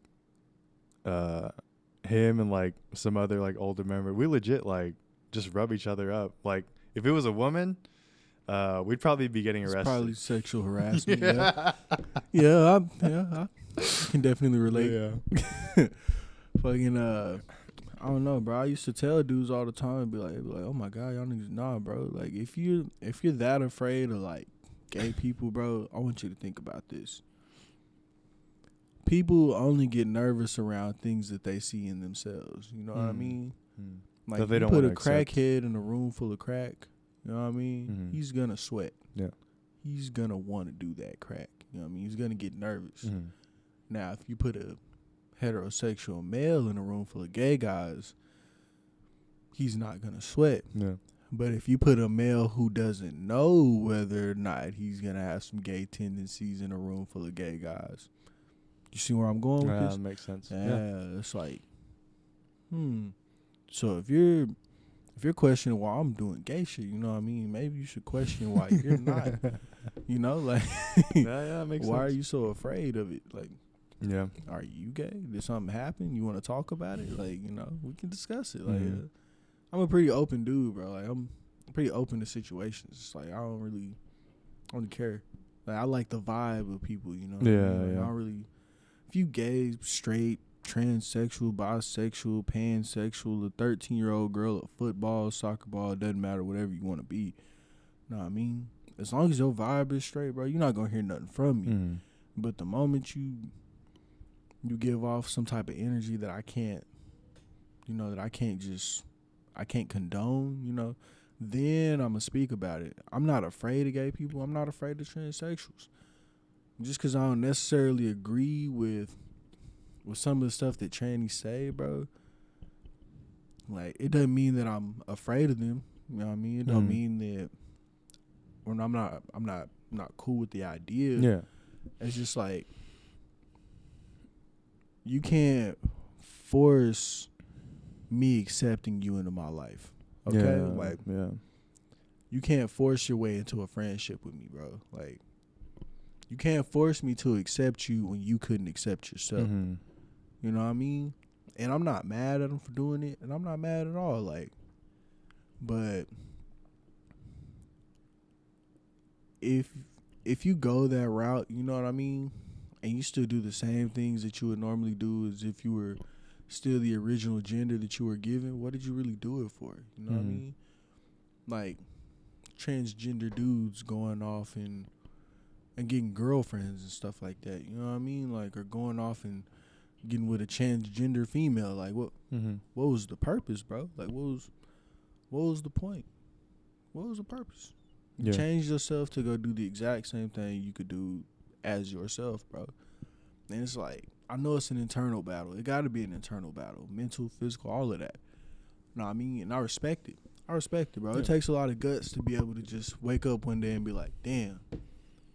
him and like some other like older member, we legit like just rub each other up. Like if it was a woman, we'd probably be getting It's arrested. probably sexual harassment. Yeah, I can definitely relate. Yeah. Fucking I don't know, bro. I used to tell dudes all the time, be like, oh my God, y'all niggas, nah, bro. Like if you're that afraid of like gay people, bro, I want you to think about this. People only get nervous around things that they see in themselves. You know what I Mm. mean? Mm. Like That if they you don't put a wanna accept. crackhead in a room full of crack, you know what I mean? Mhm. He's gonna sweat. Yeah. He's gonna want to do that crack. You know what I mean? He's gonna get nervous. Mhm. Now, if you put a heterosexual male in a room full of gay guys, he's not gonna sweat. Yeah. But if you put a male who doesn't know whether or not he's gonna have some gay tendencies in a room full of gay guys, you see where I'm going with this? Makes sense. Yeah, it's like, So if you're questioning why I'm doing gay shit, you know what I mean? Maybe you should question why you're not. You know, like, Yeah, makes why sense. are you so afraid of it? Like, Yeah. are you gay? Did something happen? You want to talk about it? Like, you know, we can discuss it. Like, Mhm. I'm a pretty open dude, bro. Like, I'm pretty open to situations. It's like I don't really care. Like, I like the vibe of people. You know? What I Yeah, mean? Like, yeah. I don't really. If you gay, straight, transsexual, bisexual, pansexual, a 13-year-old girl at football, soccer ball, it doesn't matter, whatever you want to be. Know what I mean? As long as your vibe is straight, bro, you're not gonna hear nothing from me. Mhm. But the moment you give off some type of energy that I can't, I can't condone, then I'm gonna speak about it. I'm not afraid of gay people. I'm not afraid of transsexuals. Just because I don't necessarily agree with with some of the stuff that trannies say, bro, like, it doesn't mean that I'm afraid of them. You know what I mean? It don't mean that when I'm not cool with the idea. Yeah. It's just like, you can't force me accepting you into my life. Okay? Yeah. Like, yeah. you can't force your way into a friendship with me, bro. Like, you can't force me to accept you when you couldn't accept yourself. Mm-hmm. You know what I mean? And I'm not mad at him for doing it, and I'm not mad at all. Like, but if you go that route, you know what I mean, and you still do the same things that you would normally do as if you were still the original gender that you were given, what did you really do it for? You know what I mean? Like, transgender dudes going off and getting girlfriends and stuff like that. You know what I mean? Like, or going off and getting with a transgender female. Like, what was the purpose, bro? Like, what was the point? What was the purpose? You changed yourself to go do the exact same thing you could do as yourself, bro. And it's like, I know it's an internal battle. It got to be an internal battle. Mental, physical, all of that. You know what I mean? And I respect it. Bro. Yeah. It takes a lot of guts to be able to just wake up one day and be like, damn,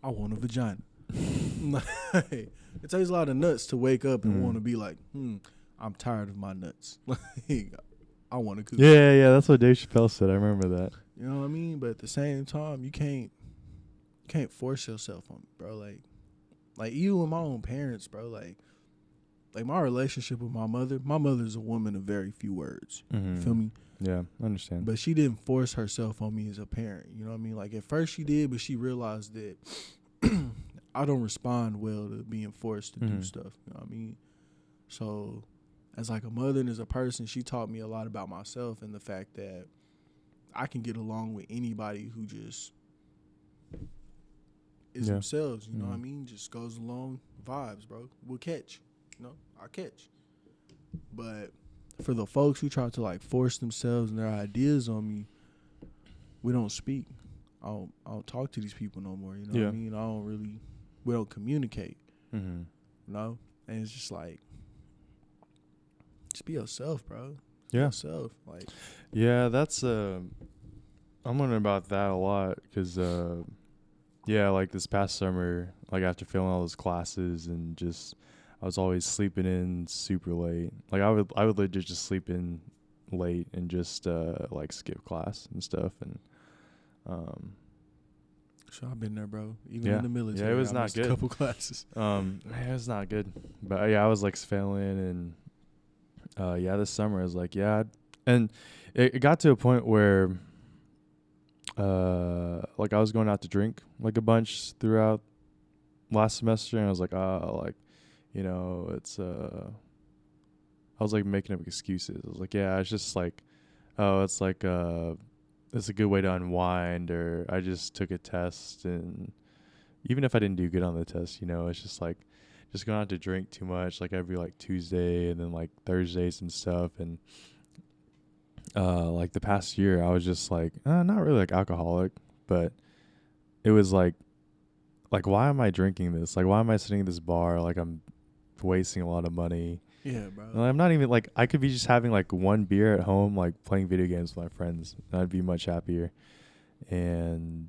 I want a vagina. It takes a lot of nuts to wake up and want to be like, I'm tired of my nuts. Like, I want to cook. Yeah, that's what Dave Chappelle said. I remember that. You know what I mean? But at the same time, you can't force yourself on me, bro. Like even with my own parents, bro, like my relationship with my mother's a woman of very few words. You feel me? Yeah, I understand. But she didn't force herself on me as a parent. You know what I mean? Like, at first she did, but she realized that I don't respond well to being forced to do stuff. You know what I mean? So, as like a mother and as a person, she taught me a lot about myself and the fact that I can get along with anybody who just is themselves. You know what I mean? Just goes along, vibes, bro. We'll catch. You know, I'll catch. But for the folks who try to like force themselves and their ideas on me, we don't speak. I don't talk to these people no more. You know what I mean? We don't communicate. You know? And it's just like, just be yourself, bro. Be yourself. Like, yeah, that's I'm wondering about that a lot because like this past summer, like after failing all those classes and just I was always sleeping in super late. Like I would legit just sleep in late and just like skip class and stuff and so I've been there, bro. Even in the military. Yeah, it was I not missed good. A couple classes. It was not good. But yeah, I was like failing and this summer I was like, and it got to a point where like I was going out to drink like a bunch throughout last semester and I was like, you know, it's I was like making up excuses. I was like, it's just like, it's like it's a good way to unwind, or I just took a test and even if I didn't do good on the test, you know, it's just like just going out to drink too much, like every like Tuesday and then like Thursdays and stuff. And like the past year I was just like not really like alcoholic, but it was like why am I drinking this? Like why am I sitting at this bar? Like I'm wasting a lot of money. Yeah, bro. And I'm not even like I could be just having like one beer at home, like playing video games with my friends, and I'd be much happier. And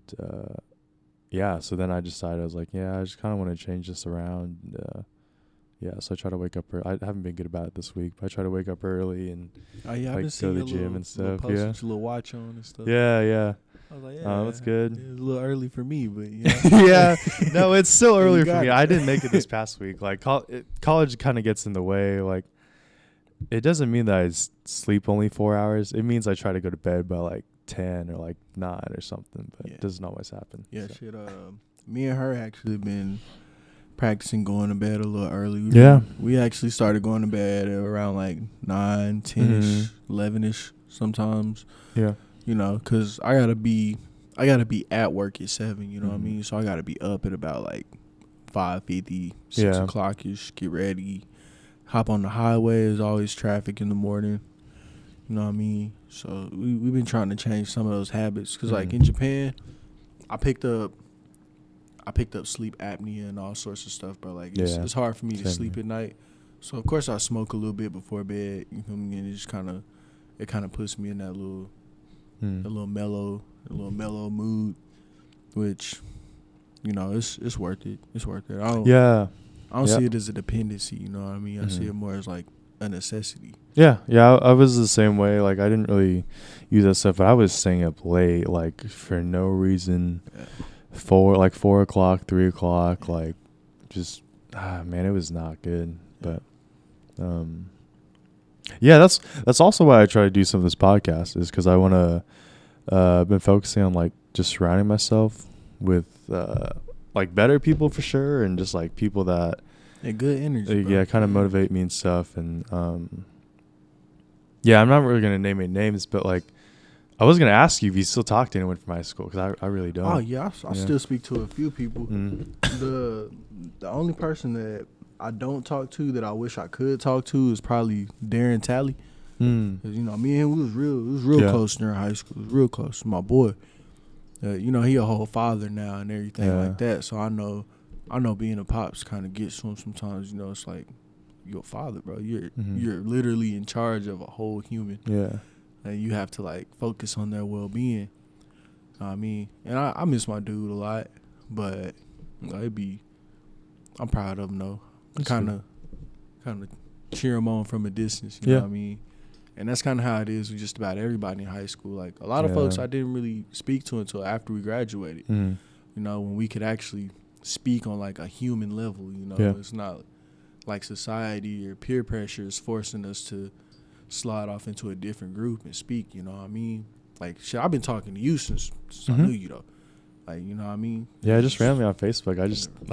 so then I decided I was like, I just kind of want to change this around. So I try to wake up early. I haven't been good about it this week, but I try to wake up early and I've been go to seeing the gym and stuff. Little posts, little watch on and stuff. Yeah. I was like, that's good. It was a little early for me, but yeah. No, it's still early for me. it. I didn't make it this past week. Like college kind of gets in the way. Like it doesn't mean that I sleep only 4 hours. It means I try to go to bed by like 10 or like 9 or something, but it doesn't always happen. Yeah, so. shit. Me and her actually been practicing going to bed a little early. We actually started going to bed at around like 9, 10-ish, 11-ish sometimes. Yeah. You know, because I gotta be at work at 7, you know what I mean? So I gotta be up at about like 5:50, 6 o'clock-ish, get ready, hop on the highway. There's always traffic in the morning. You know what I mean? So we've been trying to change some of those habits. Because like in Japan, I picked up sleep apnea and all sorts of stuff, bro. Like it's hard for me to sleep at night. So of course I smoke a little bit before bed. You feel me? And it kind of puts me in that Hmm. a little mellow mood, which it's worth it. It's worth it. Yeah. I don't Yeah. see it as a dependency. You know what I mean? I see Mhm. it more as like a necessity. Yeah, yeah, I was the same way. Like, I didn't really use that stuff, but I was staying up late, like, for no reason. Yeah. 4 o'clock, 3 o'clock, like, just man, it was not good. But yeah, that's also why I try to do some of this podcast, is because I want to. I've been focusing on like just surrounding myself with like better people for sure, and just like people that And good energy. Bro. yeah, kind of motivate me and stuff. And yeah, I'm not really gonna name any names, but like I was gonna ask you if you still talk to anyone from high school, because I really don't. Oh yeah, I Yeah. still speak to a few people. Mm. The only person that I don't talk to that I wish I could talk to is probably Darren Talley. Mm. 'Cause, me and him, we was real Yeah. close during high school. It was real close. My boy, he a whole father now and everything Yeah. like that. So I know being a pops kind of gets to him sometimes. It's like you're a father, bro. Mhm. You're literally in charge of a whole human, Yeah. and you have to like focus on their well being. I mean, and I miss my dude a lot, but I'm proud of him though. That's Kind of cheer him on from a distance. You Yeah. know what I mean? And that's kind of how it is with just about everybody in high school. Like a lot of folks Yeah. I didn't really speak to until after we graduated. Mm. When we could actually speak on like a human level. Yeah. It's not like society or peer pressure is forcing us to slide off into a different group and speak. You know what I mean? Like shit, I've been talking to you since I Mhm. knew you though. Like you know what I mean? Yeah, I just randomly on Facebook. I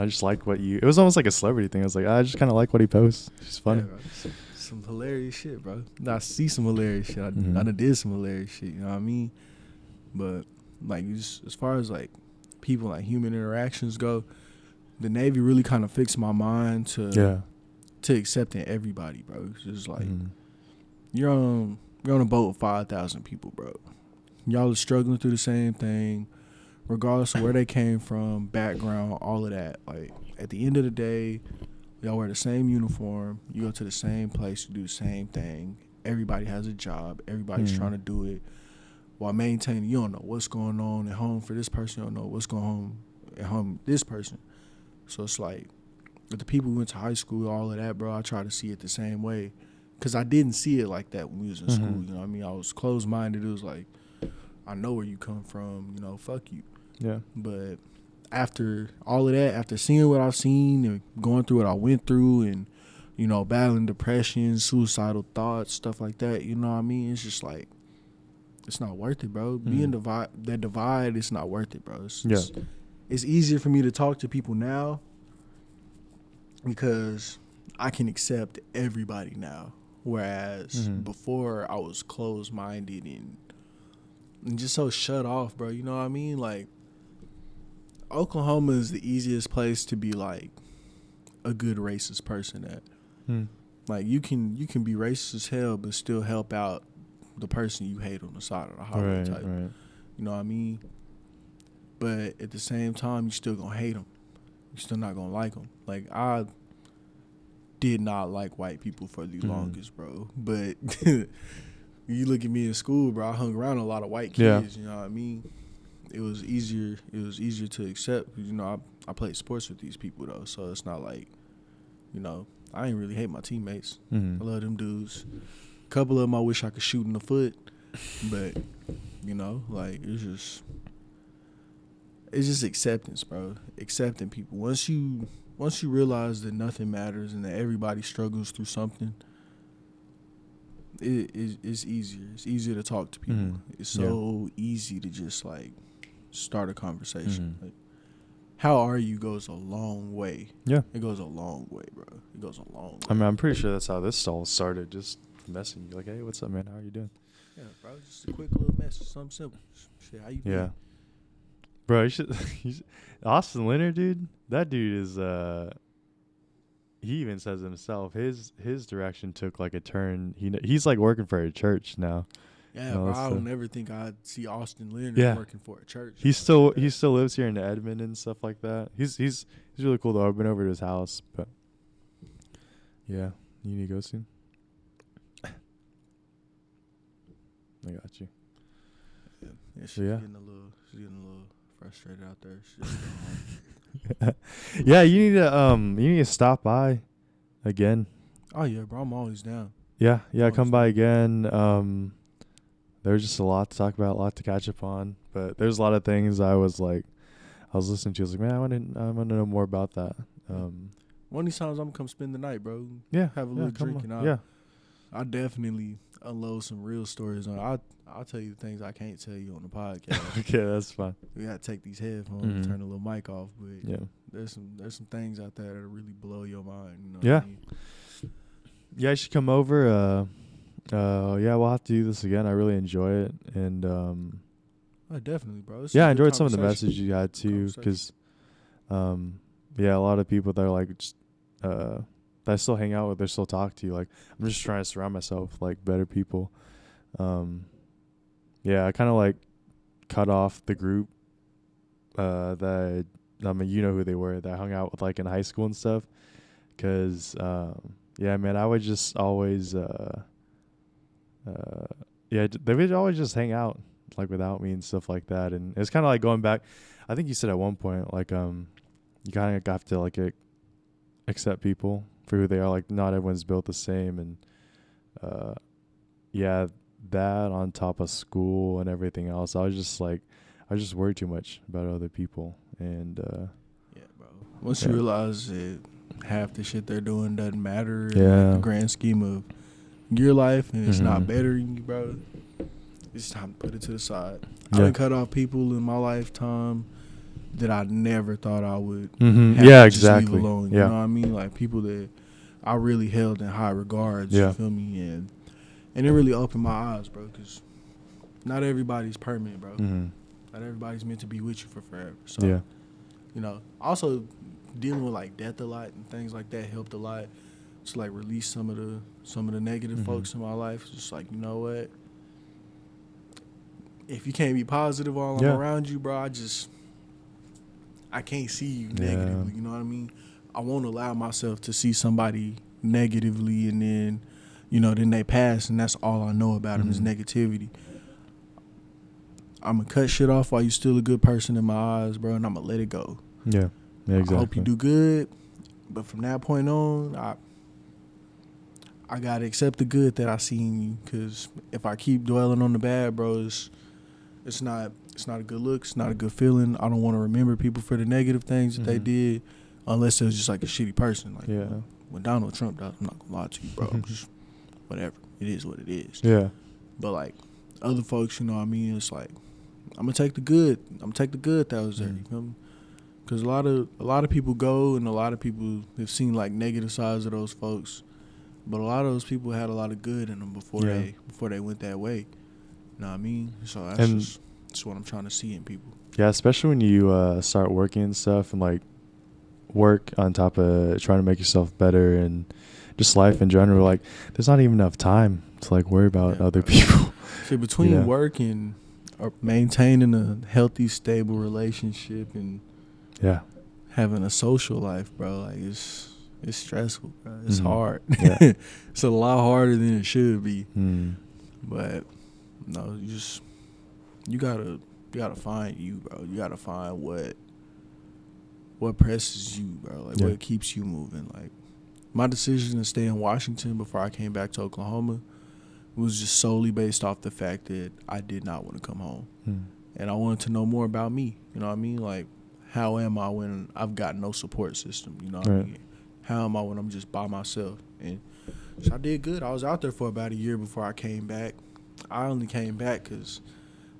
just like what you. It was almost like a celebrity thing. I was like, I just kind of like what he posts. It's just funny. Yeah, bro. Some hilarious shit, bro. I see some hilarious shit. I Mhm. done did some hilarious shit. You know what I mean? But like, just as far as like people, like human interactions go, the Navy really kind of fixed my mind to accepting everybody, bro. It's just like Mhm. you're on a boat with 5,000 people, bro. Y'all are struggling through the same thing, regardless of where they came from, background, all of that. Like at the end of the day, y'all wear the same uniform. You go to the same place. You do the same thing. Everybody has a job. Everybody's Mhm. trying to do it while maintaining. You don't know what's going on at home for this person. You don't know what's going on at home this person. So it's like with the people who went to high school, all of that, bro, I try to see it the same way. Because I didn't see it like that when we was in school. Mhm. You know what I mean? I was closed-minded. It was like, I know where you come from. Fuck you. Yeah. But after all of that, after seeing what I've seen and going through what I went through and, battling depression, suicidal thoughts, stuff like that, you know what I mean? It's just like, it's not worth it, bro. Being that divide, it's not worth it, bro. It's easier for me to talk to people now because I can accept everybody now. Whereas before I was closed-minded and just so shut off, bro. You know what I mean? Like, Oklahoma is the easiest place to be like a good racist person at. Like you can be racist as hell, but still help out the person you hate on the side of the highway type. Right. You know what I mean? But at the same time, you still gonna hate them. You still not gonna like them. Like I did not like white people for the longest, bro. But you look at me in school, bro. I hung around a lot of white kids. You know what I mean? It was easier. It was easier to accept. I played sports with these people though, so it's not like, I ain't really hate my teammates. I love them dudes. A couple of them I wish I could shoot in the foot, but like it's just acceptance, bro. Accepting people. Once you realize that nothing matters and that everybody struggles through something, it's easier. It's easier to talk to people. It's so easy to just like start a conversation. Like, how are you goes a long way. Yeah. It goes a long way, bro. It goes a long way. I mean, I'm pretty sure that's how this all started. Just messaging you, like, hey, what's up, man? How are you doing? Yeah, bro. Just a quick little message, something simple. Shit, how you been? Yeah. Bro, you should Austin Leonard, dude. That dude is he even says himself, his direction took like a turn. He's like working for a church now. Yeah, No, bro, that's I the- don't ever think I'd see Austin Leonard Yeah. working for a church. He still lives here in Edmond and stuff like that. He's really cool though. I've been over to his house, but yeah, You need to go soon? I got you. Yeah, she's Yeah. getting a little frustrated out there. She just got home. Yeah, you need to stop by again. Oh yeah, bro, I'm always down. Yeah, Always come by down. again. There's just a lot to talk about, a lot to catch up on. But there's a lot of things I was listening to. I was like, man, I want to know more about that. One of these times I'm gonna come spend the night, bro. Yeah, Have a yeah, little come drink, on. and Yeah, I definitely unload some real stories on. I'll tell you the things I can't tell you on the podcast. okay, that's fine. We gotta take these headphones, Mhm. and turn the little mic off. But Yeah, there's some things out there that'll really blow your mind. You know Yeah. what I mean? yeah, you should come over. Yeah, we'll have to do this again. I really enjoy it, and Oh, definitely, bro. This is yeah, I a good enjoyed some of the conversation. messages you had too, Conversation. because yeah, a lot of people that are like just, that I still hang out with, they still talk to you. Like, I'm just trying to surround myself with, like, better people. Yeah, I kind of like cut off the group that I mean, you know who they were, that I hung out with like in high school and stuff. Cause yeah, man, I would just always they would always just hang out like without me and stuff like that. And it's kind of like going back. I think you said at one point like you kind of have to like accept people for who they are. Like, not everyone's built the same, and yeah, that on top of school and everything else, I was just worried too much about other people. And Yeah, bro. Once Yeah. you realize that half the shit they're doing doesn't matter in Yeah. the grand scheme of your life, and it's not Mhm. bettering you, bro, it's time to put it to the side. Yeah. I've been cut off people in my lifetime that I never thought I would Mhm. have Yeah, to just exactly. leave alone. You Yeah. know what I mean? Like, people that I really held in high regards, Yeah. you feel me? And it really opened my eyes, bro, because not everybody's permanent, bro. Mhm. Not everybody's meant to be with you for forever. So, Yeah. you know, also dealing with like death a lot and things like that helped a lot to like release some of the negative Mhm. folks in my life. Just like, you know what? If you can't be positive while Yeah. I'm around you, bro, I can't see you negatively. You know what I mean? I won't allow myself to see somebody negatively and then, you know, then they pass and that's all I know about them is Mhm. negativity. I'm gonna cut shit off while you're still a good person in my eyes, bro, and I'm gonna let it go. Yeah. Yeah. Exactly. I hope you do good, but from that point on, I gotta accept the good that I see in you. Cause if I keep dwelling on the bad, bro, it's not a good look. It's not a good feeling. I don't want to remember people for the negative things that they Mhm. did, unless it was just like a shitty person. Like Yeah. when Donald Trump died, I'm not gonna lie to you, bro. Just whatever. It is what it is. Yeah. But like other folks, you know what I mean? It's like I'm gonna take the good. I'm gonna take the good that was there. You feel me? Because a lot of people go, and a lot of people have seen like negative sides of those folks, but a lot of those people had a lot of good in them before Yeah. they went that way. You know what I mean? So that's what I'm trying to see in people. Yeah, especially when you start working and stuff, and like work on top of trying to make yourself better, and just life in general. Like, there's not even enough time to like worry about Yeah, other bro. people. See, between Yeah. work and maintaining a healthy, stable relationship and Yeah. having a social life, bro, like it's stressful, bro. It's Mhm. hard. Yeah. It's a lot harder than it should be. Mm. But no, you gotta find you, bro. You gotta find what presses you, bro. Like Yeah. what keeps you moving. Like my decision to stay in Washington before I came back to Oklahoma was just solely based off the fact that I did not want to come home. Mm. And I wanted to know more about me. You know what I mean? Like, how am I when I've got no support system? You know what I Right. mean? How am I when I'm just by myself? And so I did good. I was out there for about a year before I came back. I only came back because,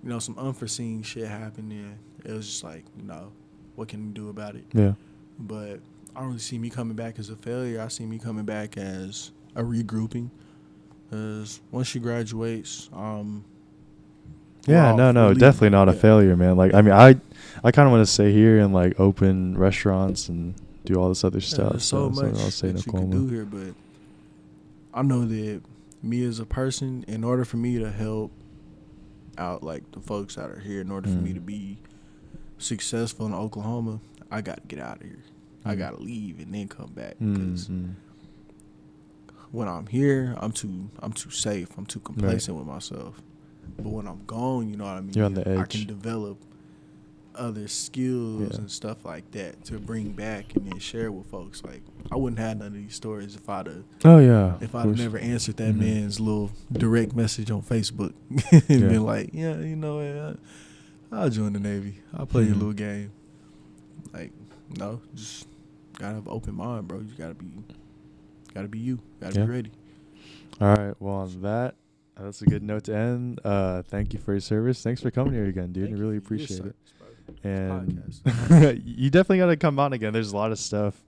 you know, some unforeseen shit happened, and it was just like, you know, what can you do about it? Yeah. But I don't really see me coming back as a failure. I see me coming back as a regrouping. Because once she graduates, Yeah, we're no, leaving. definitely not a Yeah. failure, man. Like, I mean, I kind of want to stay here and like open restaurants and do all this other Yeah, stuff. there's so so much I'll stay in that you can Oklahoma. do here, but I know that me as a person, in order for me to help out like the folks that are here, in order for me to be successful in Oklahoma, I got to get out of here. I got to leave and then come back. Because when I'm here, I'm too safe. I'm too complacent with myself. But when I'm gone, you know what I mean? You're on the I edge. can develop other skills Yeah. and stuff like that to bring back and then share with folks. Like I wouldn't have none of these stories if I'd Oh yeah. have never answered that Mhm. man's little direct message on Facebook and Yeah. been like, yeah, you know what, I'll join the Navy. I'll play your Mhm. little game. Like, no, just gotta have an open mind, bro. You gotta be you. Gotta Yeah. be ready. All right. Well, on that's a good note to end. Thank you for your service. Thanks for coming here again, dude. Thank I you really for your appreciate it. service, bro. And Podcast. you definitely got to come on again. There's a lot of stuff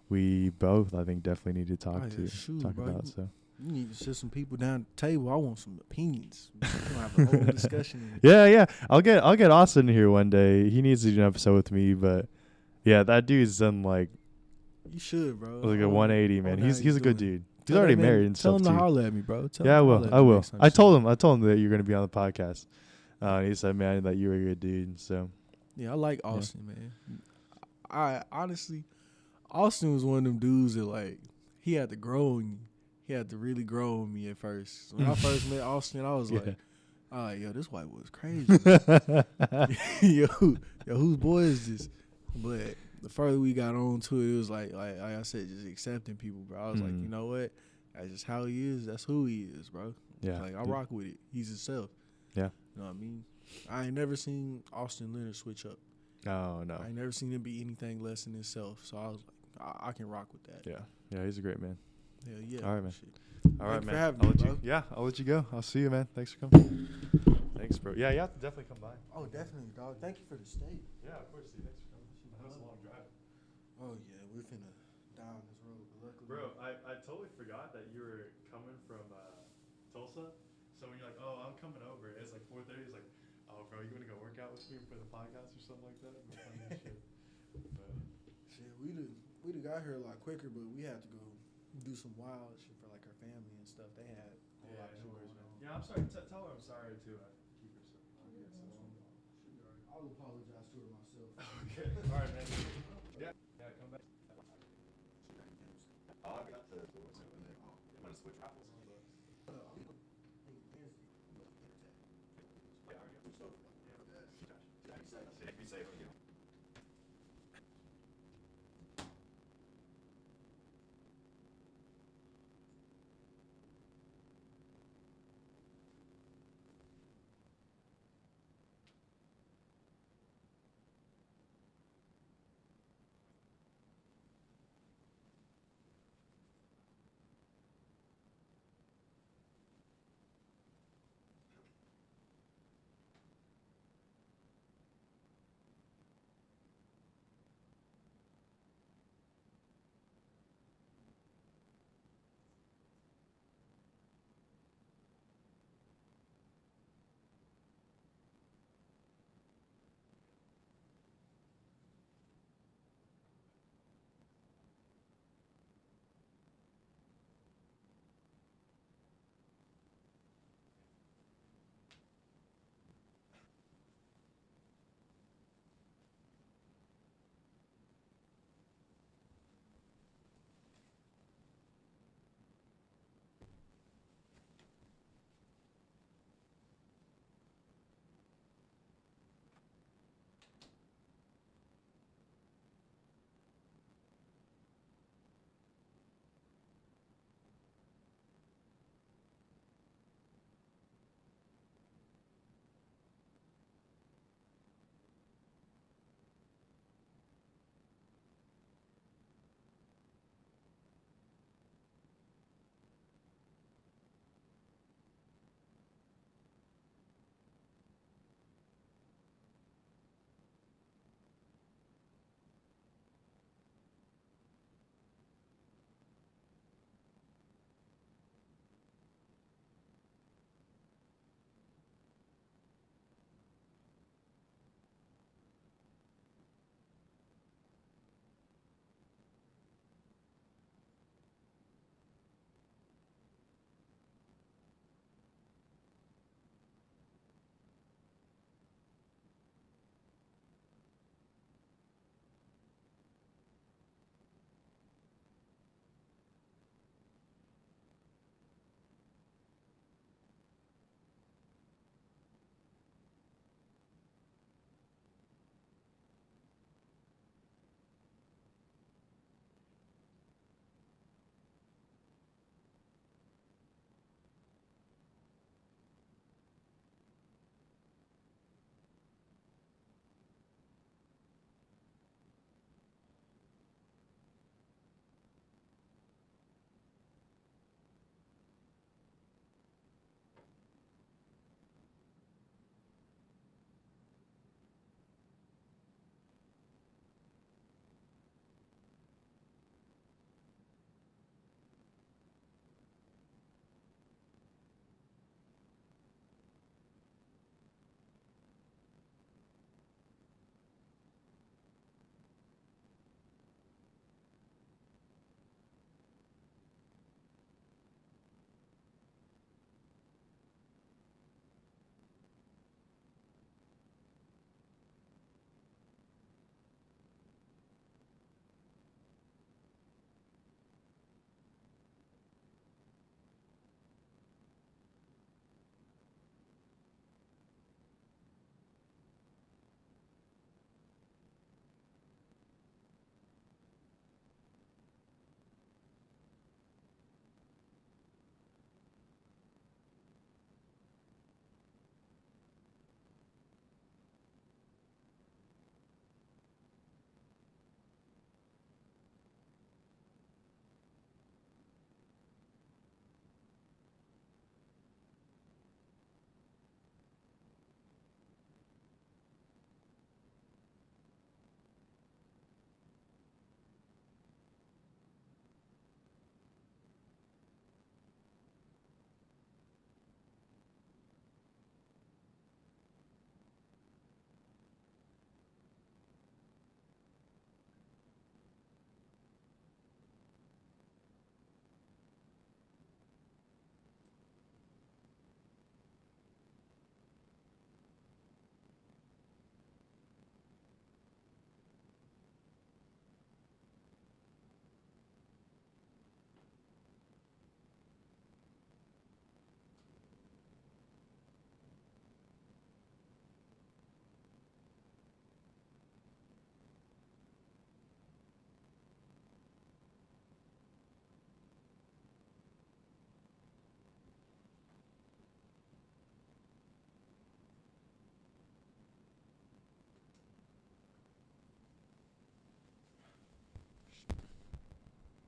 we both, I think, definitely need to talk Bro, about. So you need to sit some people down at the table. I want some opinions. We're gonna have a whole discussion. yeah. I'll get Austin here one day. He needs to do an episode with me, but yeah, that dude's done like You should, bro. a 180, man. He's a good dude. He's already married and Tell stuff him to too. holler at me, bro. Yeah, I will. next time I you see me. told him that you're gonna be on the podcast. He said, man, that you were a good dude. So Yeah, I like Austin, man. I honestly, Austin was one of them dudes that like he had to grow on me. He had to really grow on me at first. When I first met Austin, I was like, "All right, yo, this white boy is crazy. yo, whose boy is this?" But the further we got on to it, it was like I said, just accepting people, bro. I was like, you know what? That's just how he is. That's who he is, bro. Yeah. Like I rock with it. He's himself. Yeah. You know what I mean? I ain't never seen Austin Leonard switch up. Oh no. I ain't never seen him be anything less than himself. So I was like, I can rock with that. Yeah, he's a great man. Hell yeah. All right, man. Shit. All right, Thank you man. for having I'll me, let bro. you. Yeah, I'll let you go. I'll see you, man. Thanks for coming. Thanks, bro. Yeah, you have to definitely come by. Oh, definitely, dog. Thank you for the steak. Yeah, of course, dude. Thanks for coming. That was a long drive. Oh yeah, we're finna down this road, but luckily. Bro, I totally forgot that you were coming from Tulsa. So when you're like, oh, I'm coming over, it's like 4:30. It's like, oh, bro, you want to go work out with me for the podcast or something like that? Shit, we'd have got here a lot quicker, but we had to go do some wild shit for like our family and stuff. They had a whole lot of shit going on. Yeah, I'm sorry. Tell her I'm sorry too. Keep it so. I'll apologize to her myself. Okay. All right, man. Yeah, come back. I got to I'm gonna switch raffles. If you say